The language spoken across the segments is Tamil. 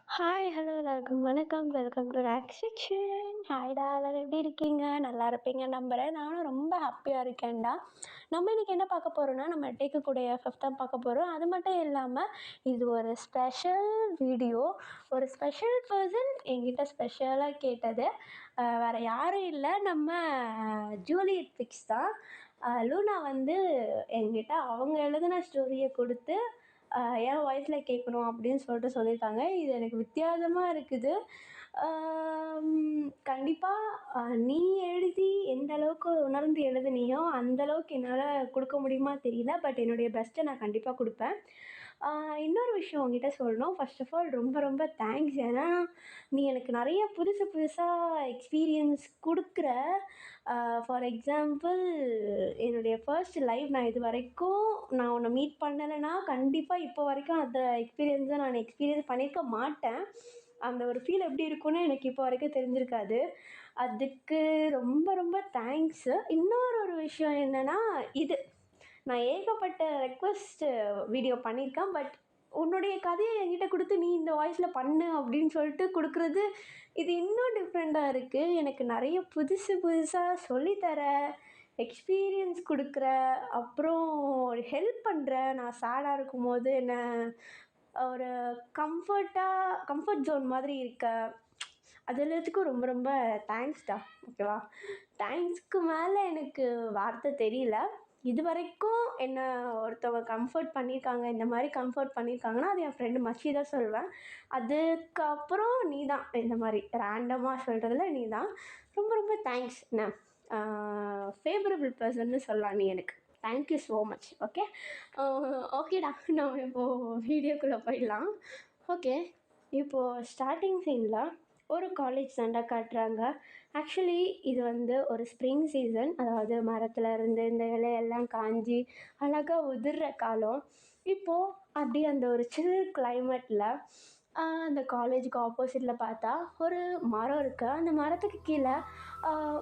ஹாய், ஹலோ எல்லாருக்கும் வணக்கம். Welcome to rock section. ஹாய்டா, எல்லாரும் எப்படி இருக்கீங்க? நல்லா இருப்பீங்க நம்புகிறேன். நானும் ரொம்ப ஹாப்பியாக இருக்கேன்டா. நம்ம இன்றைக்கி என்ன பார்க்க போகிறோன்னா, நம்ம டேக்கக்கூடிய எஃப்எஃப் தான் பார்க்க போகிறோம். அது மட்டும் இல்லாமல் இது ஒரு ஸ்பெஷல் வீடியோ. ஒரு ஸ்பெஷல் பர்சன் என்கிட்ட ஸ்பெஷலாக கேட்டது வேறு யாரும் இல்லை, நம்ம ஜூலியட் பிக்ஸ் தான். லூனா வந்து என்கிட்ட அவங்க எழுதின ஸ்டோரியை கொடுத்து என் வாய்ஸில் கேட்கணும் அப்படின்னு சொல்லியிருக்காங்க. இது எனக்கு வித்தியாசமாக இருக்குது. கண்டிப்பாக நீ எழுதி எந்த அளவுக்கு உணர்ந்து எழுதுனியோ அந்தளவுக்கு என்னால் கொடுக்க முடியுமா தெரியல. பட் என்னுடைய பெஸ்ட்டை நான் கண்டிப்பாக கொடுப்பேன். இன்னொரு விஷயம் உங்ககிட்ட சொல்லணும். ஃபர்ஸ்ட் ஆஃப் ஆல் ரொம்ப ரொம்ப தேங்க்ஸ். ஏன்னா நீ எனக்கு நிறைய புதுசாக எக்ஸ்பீரியன்ஸ் கொடுக்குற. ஃபார் எக்ஸாம்பிள், என்னுடைய ஃபர்ஸ்ட் லைவ் நான் இது வரைக்கும் நான் உன்னை மீட் பண்ணலைன்னா கண்டிப்பாக இப்போ வரைக்கும் அந்த எக்ஸ்பீரியன்ஸை நான் எக்ஸ்பீரியன்ஸ் பண்ணியிருக்க மாட்டேன். அந்த ஒரு ஃபீல் எப்படி இருக்குன்னு எனக்கு இப்போ வரைக்கும் தெரிஞ்சிருக்காது. அதுக்கு ரொம்ப ரொம்ப தேங்க்ஸு. இன்னொரு விஷயம் என்னென்னா, இது நான் ஏகப்பட்ட ரெக்வெஸ்ட்டு வீடியோ பண்ணியிருக்கேன். பட் உன்னுடைய கதையை என்கிட்ட கொடுத்து நீ இந்த வாய்ஸில் பண்ணு அப்படின்னு சொல்லிட்டு கொடுக்குறது, இது இன்னும் டிஃப்ரெண்ட்டாக இருக்குது. எனக்கு நிறைய புதுசாக சொல்லித்தர, எக்ஸ்பீரியன்ஸ் கொடுக்குற, அப்புறம் ஒரு ஹெல்ப் பண்ணுற. நான் சேடாக இருக்கும்போது என்னை ஒரு கம்ஃபர்ட் ஜோன் மாதிரி இருக்க. அது எல்லாத்துக்கும் ரொம்ப ரொம்ப தேங்க்ஸ்டா. ஓகேவா? தேங்க்ஸ்க்கு மேலே எனக்கு வார்த்தை தெரியல. இது வரைக்கும் என்னை ஒருத்தவங்க கம்ஃபர்ட் பண்ணியிருக்காங்க, இந்த மாதிரி கம்ஃபர்ட் பண்ணியிருக்காங்கன்னா அது என் ஃப்ரெண்டு மச்சி தான் சொல்வேன். அதுக்கப்புறம் நீ தான் இந்த மாதிரி ரேண்டமாக சொல்கிறதுல நீ தான். ரொம்ப ரொம்ப தேங்க்ஸ். என்ன ஃபேவரபிள் பர்சன்னு சொல்லலாம் நீ எனக்கு. Thank you so much. ஓகேடா, நம்ம இப்போது வீடியோக்குள்ளே போயிடலாம். ஓகே, இப்போது ஸ்டார்டிங் சீனில் ஒரு காலேஜ் தாண்டா காட்டுறாங்க. ஆக்சுவலி இது வந்து ஒரு ஸ்ப்ரிங் சீசன். அதாவது மரத்தில் இருந்து இந்த இலையெல்லாம் காஞ்சி அழகாக உதிர்ற காலம். இப்போது அப்படியே அந்த ஒரு சில் கிளைமேட்டில் அந்த காலேஜுக்கு ஆப்போசிட்டில் பார்த்தா ஒரு மரம் இருக்குது. அந்த மரத்துக்கு கீழே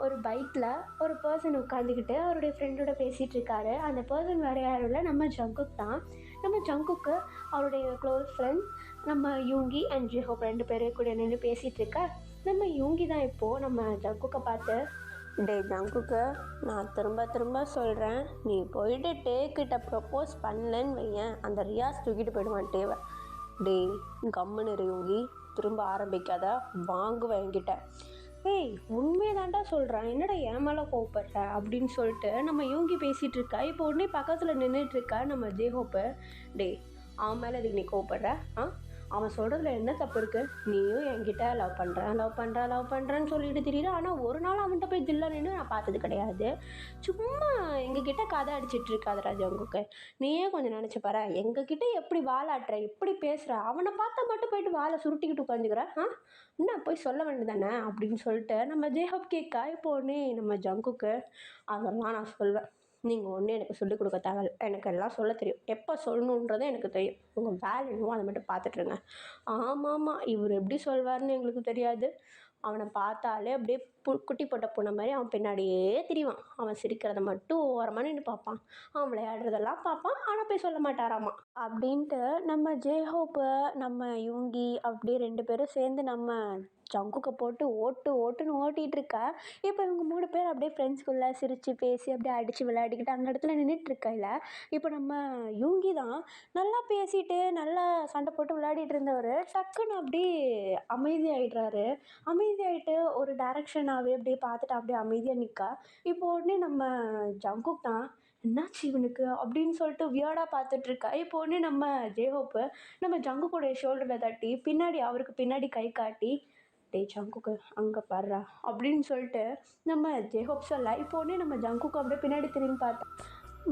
ஒரு பைக்கில் ஒரு பர்சன் உட்காந்துக்கிட்டு அவருடைய ஃப்ரெண்டோட பேசிகிட்டு இருக்காரு. அந்த பர்சன் வேறு யாரும் இல்லை, நம்ம ஜங்குக் தான். நம்ம ஜங்குக்கு அவருடைய க்ளோஸ் ஃப்ரெண்ட் நம்ம யூங்கி அண்ட் ஜிஹோப் 2 பேரும் கூட நின்று பேசிகிட்டு இருக்க. நம்ம யூங்கி தான் இப்போது நம்ம ஜங்குக்கை பார்த்து, டே ஜங்குக்கு, நான் திரும்ப சொல்கிறேன், நீ போயிட்டு டேக்கிட்ட ப்ரப்போஸ் பண்ணலன்னு வையன், அந்த ரியாஸ் தூக்கிட்டு போயிடுவான் டேவை. டே கம்முன்னு யூங்கி, திரும்ப ஆரம்பிக்காத, வாங்குவேன் என்கிட்ட. ஏய், உண்மையதாண்டா சொல்கிறேன், என்னடா என் மேலே கோவப்படுற அப்படின்னு சொல்லிட்டு நம்ம யூங்கி பேசிகிட்டு இருக்கா. இப்போ உடனே பக்கத்தில் நின்றுட்டுருக்கா நம்ம ஜேஹோப்பு. டே, அவன் மேலே இதுக்கு நீ கோவப்படுற? அவன் சொல்கிறதுல என்ன தப்பு இருக்குது? நீயும் என்கிட்ட லவ் பண்ணுறேன்னு சொல்லிட்டு தெரியல. ஆனால் ஒரு நாள் அவன்கிட்ட போய் தில்லன்னு நான் பார்த்தது கிடையாது. சும்மா எங்ககிட்ட கதை அடிச்சிட்டு இருக்காது ராஜாவுக்கு. நீயே கொஞ்சம் நினச்சி பாரு, எங்ககிட்ட எப்படி வாலாட்டுற, எப்படி பேசுகிற, அவனை பார்த்தா மட்டும் போயிட்டு வாழை சுருட்டிக்கிட்டு உட்காந்துக்கிற. என்ன போய் சொல்ல வேண்டியதானே அப்படின்னு சொல்லிட்டு நம்ம ஜேஹப் கேட்கா. இப்போ உடனே நம்ம ஜங்குக்கு, அதெல்லாம் நான் சொல்வேன், நீங்கள் ஒன்று எனக்கு சொல்லிக் கொடுக்க தேவை, எனக்கு எல்லாம் சொல்ல தெரியும், எப்போ சொல்லணுன்றதை எனக்கு தெரியும், உங்கள் வேலை என்னவோ அதை மட்டும் பார்த்துட்ருங்க. ஆமாம், இவர் எப்படி சொல்வார்னு எங்களுக்கு தெரியாது. அவனை பார்த்தாலே அப்படியே குட்டி போட்ட பூனை மாதிரி அவன் பின்னாடியே திரிவான். அவன் சிரிக்கிறத மட்டும் ஓரமாக நின்று பார்ப்பான், அவன் விளையாடுறதெல்லாம் பார்ப்பான், ஆனால் போய் சொல்ல மாட்டாராமா அப்படின்ட்டு நம்ம ஜேஹோப்பு நம்ம யூங்கி அப்படியே 2 பேரும் சேர்ந்து நம்ம ஜங்குக்கை போட்டு ஓட்டுன்னு ஓட்டிகிட்டு இருக்கா. இப்போ இவங்க 3 பேர் அப்படியே ஃப்ரெண்ட்ஸ்குள்ளே சிரித்து பேசி அப்படியே அடித்து விளையாடிக்கிட்டு அந்த இடத்துல நின்றுட்டுருக்கையில் இப்போ நம்ம யூங்கி தான் நல்லா பேசிட்டு நல்லா சண்டை போட்டு விளையாடிட்டு இருந்தவர் டக்குன்னு அப்படியே அமைதியாகிடுறாரு. அமைதியாகிட்டு ஒரு டைரக்ஷனாகவே அப்படியே பார்த்துட்டு அப்படியே அமைதியாக நிற்கா. இப்போ உடனே நம்ம ஜங்குக் தான், என்னாச்சு இவனுக்கு அப்படின்னு சொல்லிட்டு வியர்டாக பார்த்துட்ருக்கா. இப்போ உடனே நம்ம ஜேஹோப்பு நம்ம ஜங்குக்குடைய ஷோல்டரில் தட்டி அவருக்கு பின்னாடி கை காட்டி, டே ஜங்குக்கு அங்கே பாடுறா அப்படின்னு சொல்லிட்டு நம்ம ஜேஹோப் சொல்ல. இப்போ உடனே நம்ம ஜங்குக்கு அப்படியே பின்னாடி திரும்பி பார்த்தா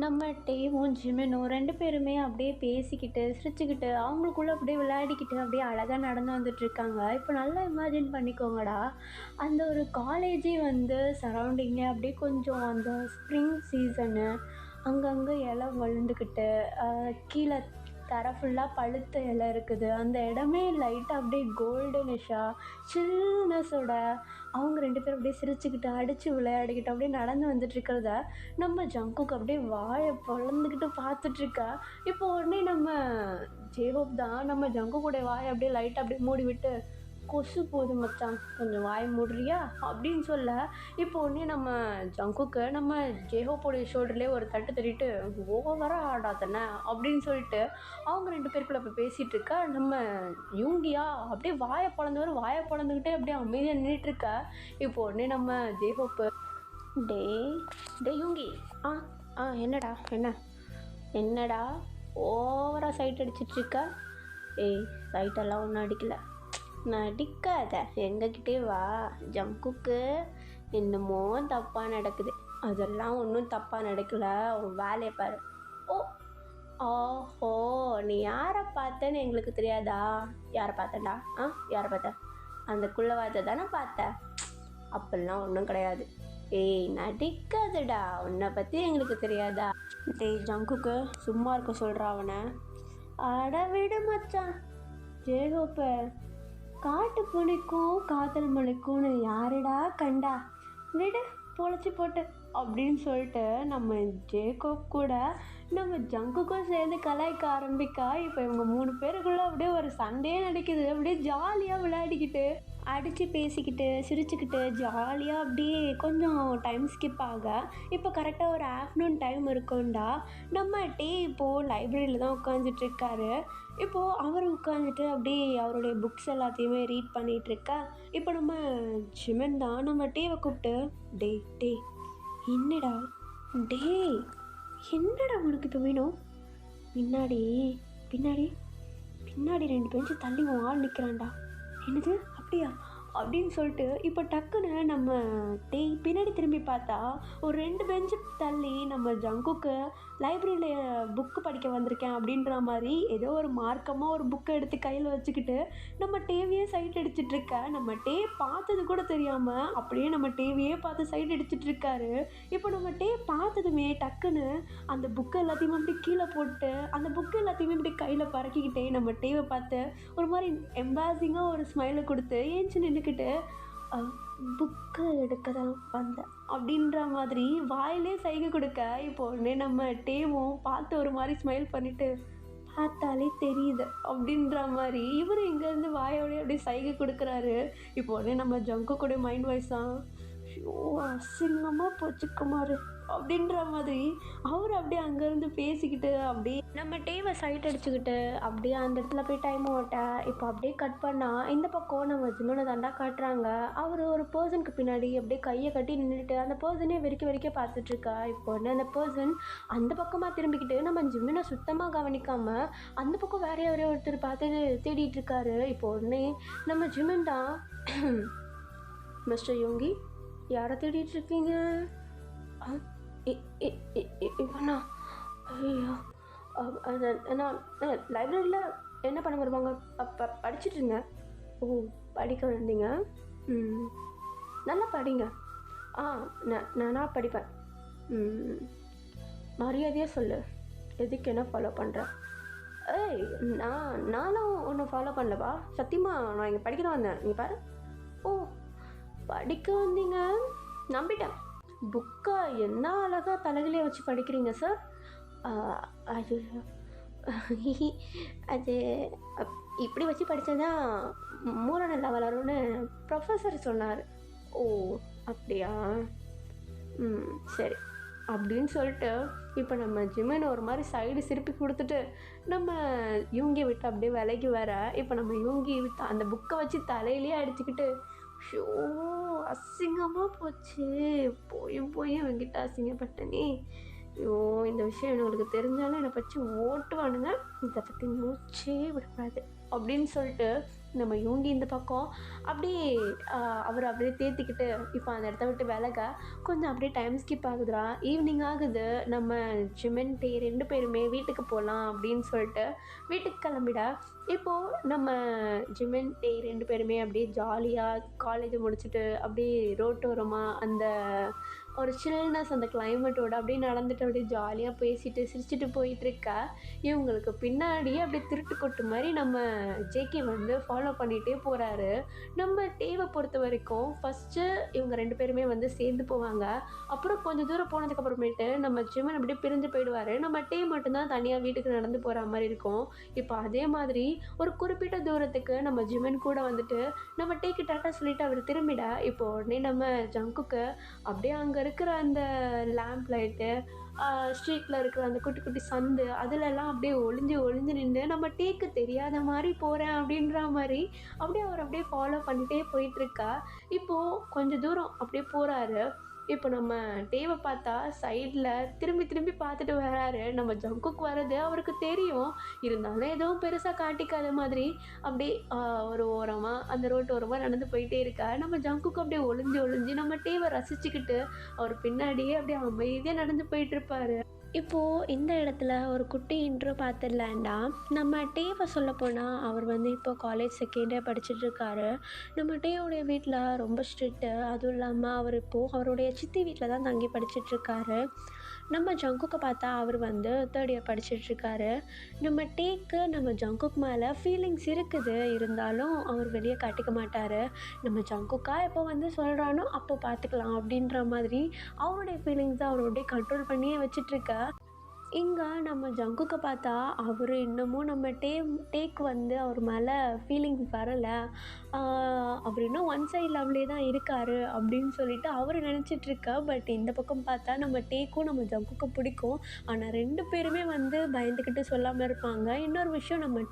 நம்ம டேவும் ஜிமினும் 2 பேருமே அப்படியே பேசிக்கிட்டு சிரிச்சுக்கிட்டு அவங்களுக்குள்ளே அப்படியே விளையாடிக்கிட்டு அப்படியே அழகாக நடந்து வந்துட்டுருக்காங்க. இப்போ நல்லா இமேஜின் பண்ணிக்கோங்கடா, அந்த ஒரு காலேஜே வந்து சரௌண்டிங்கே அப்படியே கொஞ்சம் அந்த ஸ்ப்ரிங் சீசனு, அங்கங்கே இலை வழுந்துக்கிட்டு கீழே தரை ஃபுல்லாக பழுத்த இலை இருக்குது. அந்த இடமே லைட்டாக அப்படியே கோல்டனிஷாக சில்னஸோட அவங்க 2 பேரும் அப்படியே சிரிச்சுக்கிட்டு அடித்து விளையாடிக்கிட்டு அப்படியே நடந்து வந்துட்டுருக்கிறத நம்ம ஜங்குக்கு அப்படியே வாயை பொளந்துக்கிட்டு பார்த்துட்ருக்கா. இப்போ உடனே நம்ம ஜேஹோப் தான் நம்ம ஜங்கு கூட வாயை அப்படியே லைட்டாக அப்படியே மூடி விட்டு, கொசு போகுது மச்சான் கொஞ்சம் வாய் மூடுறியா அப்படின்னு சொல்ல, இப்போ உடனே நம்ம ஜங்குக்கு நம்ம ஜேஹோப்போடைய ஷோல்டர்லேயே ஒரு தட்டு தட்டிட்டு ஓவராக ஆடாதண்ணே அப்படின்னு சொல்லிட்டு அவங்க 2 பேருக்குள்ள இப்போ பேசிகிட்டு இருக்கா. நம்ம யூங்கியா அப்படியே வாயை பொழந்துக்கிட்டே அப்படியே அமைதியாக நின்றுட்டுருக்கா. இப்போ உடனே நம்ம ஜேஹோப்பு, டே டே யூங்கி, ஆ ஆ என்னடா என்னடா ஓவராக சைட் அடிச்சிட்ருக்க? ஏய் சைட்டெல்லாம் ஒன்றும் அடிக்கலை, நடிக்காத, எங்ககிட்டே வா. ஜங்குக்கு என்னமோ தப்பாக நடக்குது. அதெல்லாம் ஒன்றும் தப்பாக நடக்கல, உன் வேலையை பாரு. ஓ ஓஹோ, நீ யாரை பார்த்தேன்னு எங்களுக்கு தெரியாதா? யாரை பார்த்தேன்டா? யாரை பார்த்த? அந்த குள்ளவாத்தை தானே பார்த்த? அப்படிலாம் ஒன்றும் கிடையாது. ஏய் நடிக்காதுடா, உன்னை பற்றி எங்களுக்கு தெரியாதா? டேய் ஜங்குக்கு சும்மா இருக்க சொல்கிறா அவனை. அட விடு மச்சான். ஜேஹோப்ப காட்டு பூனைக்கும் காதல் மலைக்கும்னு யாருடா கண்டா? விடு பொழைச்சி போட்டு அப்படின்னு சொல்லிட்டு நம்ம ஜேக்கோப் கூட நம்ம ஜங்குக்கும் சேர்ந்து கலாய்க்க ஆரம்பிக்கா. இப்போ இவங்க 3 பேருக்குள்ள அப்படியே ஒரு சண்டையே நடக்குது. அப்படியே ஜாலியாக விளையாடிக்கிட்டு அடித்து பேசிக்கிட்டு சிரிச்சுக்கிட்டு ஜாலியாக அப்படியே கொஞ்சம் டைம் ஸ்கிப் ஆக இப்போ கரெக்டாக ஒரு ஆஃப்டர்நூன் டைம் இருக்கும்டா. நம்ம இப்போது லைப்ரரியில் தான் உட்காந்துட்ருக்காரு. இப்போது அவர் உட்காந்துட்டு அப்படியே அவருடைய புக்ஸ் எல்லாத்தையுமே ரீட் பண்ணிகிட்ருக்கா. இப்போ நம்ம ஜிமன் தான் நம்ம டேவை கூப்பிட்டு, டே என்னடா என்னடா உனக்கு இப்போ வேணும்? பின்னாடி 2 பெஞ்சு தள்ளி உன் ஆள் நிற்கிறான்டா. என்னது அப்படியா அப்படின்னு சொல்லிட்டு இப்போ டக்குன்னு நம்ம பின்னாடி திரும்பி பார்த்தா ஒரு 2 பெஞ்சு தள்ளி நம்ம ஜங்குக்கு லைப்ரரியில் புக்கு படிக்க வந்திருக்கேன் அப்படின்ற மாதிரி ஏதோ ஒரு மார்க்கமாக ஒரு புக்கை எடுத்து கையில் வச்சுக்கிட்டு நம்ம டேவியே சைட் அடிச்சிட்ருக்க. நம்ம பார்த்தது கூட தெரியாமல் அப்படியே நம்ம டேவியே பார்த்து சைட் அடிச்சிட்ருக்காரு. இப்போ நம்ம பார்த்ததுமே டக்குன்னு அந்த புக்கு எல்லாத்தையுமே அப்படி கீழே போட்டு அந்த புக்கு எல்லாத்தையுமே இப்படி கையில் பறக்கிக்கிட்டே நம்ம டேவை பார்த்து ஒரு மாதிரி எம்பாரசிங்காக ஒரு ஸ்மைலை கொடுத்து ஏஞ்சி நின்றுக்கிட்டு, புக்கு எடுக்க தான் வந்தேன் அப்படின்ற மாதிரி வாயிலே சைகை கொடுக்க. இப்போ உடனே நம்ம டேவும் பார்த்து ஒரு மாதிரி ஸ்மைல் பண்ணிவிட்டு, பார்த்தாலே தெரியுது அப்படின்ற மாதிரி இவர் இங்கேருந்து வாயோடய அப்படியே சைகை கொடுக்குறாரு. இப்போ உடனே நம்ம ஜங்கு கூட மைண்ட் வாய்ஸ் தான், ஷோ அசிங்கமாக போச்சு குமார் அப்படின்ற மாதிரி அவர் அப்படியே அங்கேருந்து பேசிக்கிட்டு அப்படியே நம்ம டேவை சைட் அடிச்சுக்கிட்டு அப்படியே அந்த இடத்துல போய் டைம் ஓட்ட. இப்போ அப்படியே கட் பண்ணால் இந்த பக்கம் நம்ம ஜிம்மனை தாண்டா காட்டுறாங்க. அவர் ஒரு பர்சனுக்கு பின்னாடி அப்படியே கையை கட்டி நின்றுட்டு அந்த பர்சனே வெறிக்க பார்த்துட்ருக்கா. இப்போ உடனே அந்த பர்சன் அந்த பக்கமாக திரும்பிக்கிட்டு நம்ம ஜிம்மனை சுத்தமாக கவனிக்காமல் அந்த பக்கம் வேற யாரையோ ஒருத்தர் பார்த்து தேடிட்டு இருக்காரு. இப்போ உடனே நம்ம ஜிம்மன் தான், மிஸ்டர் யோங்கி யாரை தேடிட்டு இருக்கீங்க? இவனா? ஐயோ, நான் லைப்ரரியில் என்ன பண்ண வருவாங்க? படிச்சுட்டு இருந்தேன். ஓ படிக்க வந்தீங்க? நல்லா படிங்க. நானாக படிப்பேன். மரியாதையாக சொல்லு, எதுக்கு என்ன ஃபாலோ பண்ணுறேன்? ஏய் நானும் ஒன்றும் ஃபாலோ பண்ணலப்பா, சத்தியமாக நான் இங்கே படிக்க தான் வந்தேன். நீ பாரு. ஓ படிக்க வந்தீங்க, நம்பிட்டேன். புக்கை என்ன அழகாக தலைகளே வச்சு படிக்கிறீங்க சார். அது அது இப்படி வச்சு படித்ததான் மூளை நல்லா வளரும்னு ப்ரொஃபஸர் சொன்னார். ஓ அப்படியா, சரி அப்படின்னு சொல்லிட்டு இப்போ நம்ம ஜிம்மன் ஒரு மாதிரி சைடு சிரிப்பி கொடுத்துட்டு நம்ம யூங்கி விட்டு அப்படியே விலைக்கு வர. இப்போ நம்ம யூங்கி அந்த புக்கை வச்சு தலையிலே அடிச்சுக்கிட்டு, ஷோ அசிங்கமாக போச்சு, போய் அவங்கிட்ட அசிங்கப்பட்டனே. ஐயோ இந்த விஷயம் இவங்களுக்கு தெரிஞ்சாலும் என்னை பற்றி ஓட்டுவானுங்க, இதை பற்றி மூச்சே விடக்கூடாது அப்படின்னு சொல்லிட்டு நம்ம யூங்கி இந்த பக்கம் அப்படியே அவர் அப்படியே தேத்திக்கிட்டு இப்போ அந்த இடத்த விட்டு விலக கொஞ்சம் அப்படியே டைம் ஸ்கிப் ஆகுதுடா. ஈவினிங் ஆகுது. நம்ம ஜிமன் 2 பேருமே வீட்டுக்கு போகலாம் அப்படின்னு சொல்லிட்டு வீட்டுக்கு கிளம்பிட. இப்போது நம்ம ஜிமன் 2 பேருமே அப்படியே ஜாலியாக காலேஜை முடிச்சுட்டு அப்படியே ரோட்டோரமாக அந்த ஒரு சில்னஸ் அந்த கிளைமேட்டோட அப்படியே நடந்துட்டு அப்படியே ஜாலியாக பேசிட்டு சிரிச்சுட்டு போயிட்டுருக்கா. இவங்களுக்கு பின்னாடியே அப்படியே திருட்டு கொட்டு மாதிரி நம்ம ஜேகே வந்து ஃபாலோ பண்ணிகிட்டே போகிறாரு. நம்ம டேவை பொறுத்த வரைக்கும் ஃபஸ்ட்டு இவங்க 2 பேருமே வந்து சேர்ந்து போவாங்க. அப்புறம் கொஞ்சம் தூரம் போனதுக்கப்புறமேட்டு நம்ம ஜிமன் அப்படியே பிரிஞ்சு போயிடுவார். நம்ம டே மட்டும்தான் தனியாக வீட்டுக்கு நடந்து போகிற மாதிரி இருக்கும். இப்போ அதே மாதிரி ஒரு குறிப்பிட்ட தூரத்துக்கு நம்ம ஜிமன் கூட வந்துட்டு நம்ம டேக்கு டாட்டா சொல்லிட்டு அவர் திரும்பிட, இப்போ உடனே நம்ம ஜங்குக்கு அப்படியே அங்கே இருக்கிற அந்த லேம்ப் லைட்டு, ஸ்ட்ரீட்டில் இருக்கிற அந்த குட்டி குட்டி சந்து அதிலெல்லாம் அப்படியே ஒளிஞ்சு ஒளிஞ்சு நின்று நம்ம டேக்கு தெரியாத மாதிரி போகிறேன் அப்படின்ற மாதிரி அப்படியே அவர் அப்படியே ஃபாலோ பண்ணிகிட்டே போயிட்டுருக்கா. இப்போது கொஞ்சம் தூரம் அப்படியே போகிறாரு. இப்போ நம்ம டேவை பார்த்தா சைடில் திரும்பி திரும்பி பார்த்துட்டு வராரு. நம்ம ஜங்குக் வர்றது அவருக்கு தெரியும். இருந்தாலும் எதுவும் பெருசாக காட்டிக்காத மாதிரி அப்படியே ஒரு ஓரமாக அந்த ரோட்டு ஓரமாக நடந்து போயிட்டே இருக்கா. நம்ம ஜங்குக் அப்படியே ஒளிஞ்சு ஒளிஞ்சு நம்ம டேவை ரசிச்சுக்கிட்டு அவர் பின்னாடியே அப்படியே அமைதியாக நடந்து போயிட்டுருப்பாரு. இப்போது இந்த இடத்துல ஒரு குட்டி இன்ட்ரோ பார்த்துடலான்டா. நம்ம டேவை சொல்லப்போனால் அவர் வந்து இப்போ காலேஜ் செகண்ட் இயர் படிச்சுட்ருக்காரு. நம்ம டேவுடைய வீட்டில் ரொம்ப ஸ்ட்ரிக்ட்டு. அதுவும் இல்லாமல் அவர் இப்போது அவருடைய சித்தி வீட்டில் தான் தங்கி படிச்சுட்ருக்காரு. நம்ம ஜங்குக்கை பார்த்தா அவர் வந்து தேர்ட் இயர் படிச்சுட்ருக்காரு. நம்ம டேக்கு நம்ம ஜங்குக் மேலே ஃபீலிங்ஸ் இருக்குது. இருந்தாலும் அவர் வெளியே காட்டிக்க மாட்டார். நம்ம ஜங்குக்கா எப்போ வந்து சொல்கிறானோ அப்போ பார்த்துக்கலாம் அப்படின்ற மாதிரி அவருடைய ஃபீலிங்ஸை அவருடைய கண்ட்ரோல் பண்ணியே வச்சிட்ருக்க. இங்கே நம்ம ஜங்குக்கை பார்த்தா அவர் இன்னமும் நம்ம டேக் வந்து அவர் மேலே ஃபீலிங்ஸ் வரலை, அவர் இன்னும் ஒன் சைட் லவ்லே தான் இருக்கார் அப்படின்னு சொல்லிட்டு அவர் நினச்சிட்ருக்கா. பட் இந்த பக்கம் பார்த்தா நம்ம டேக்கும் நம்ம ஜங்குக்கும் பிடிக்கும். ஆனால் 2 பேருமே வந்து பயந்துக்கிட்டு சொல்லாமல் இருப்பாங்க. இன்னொரு விஷயம், நம்ம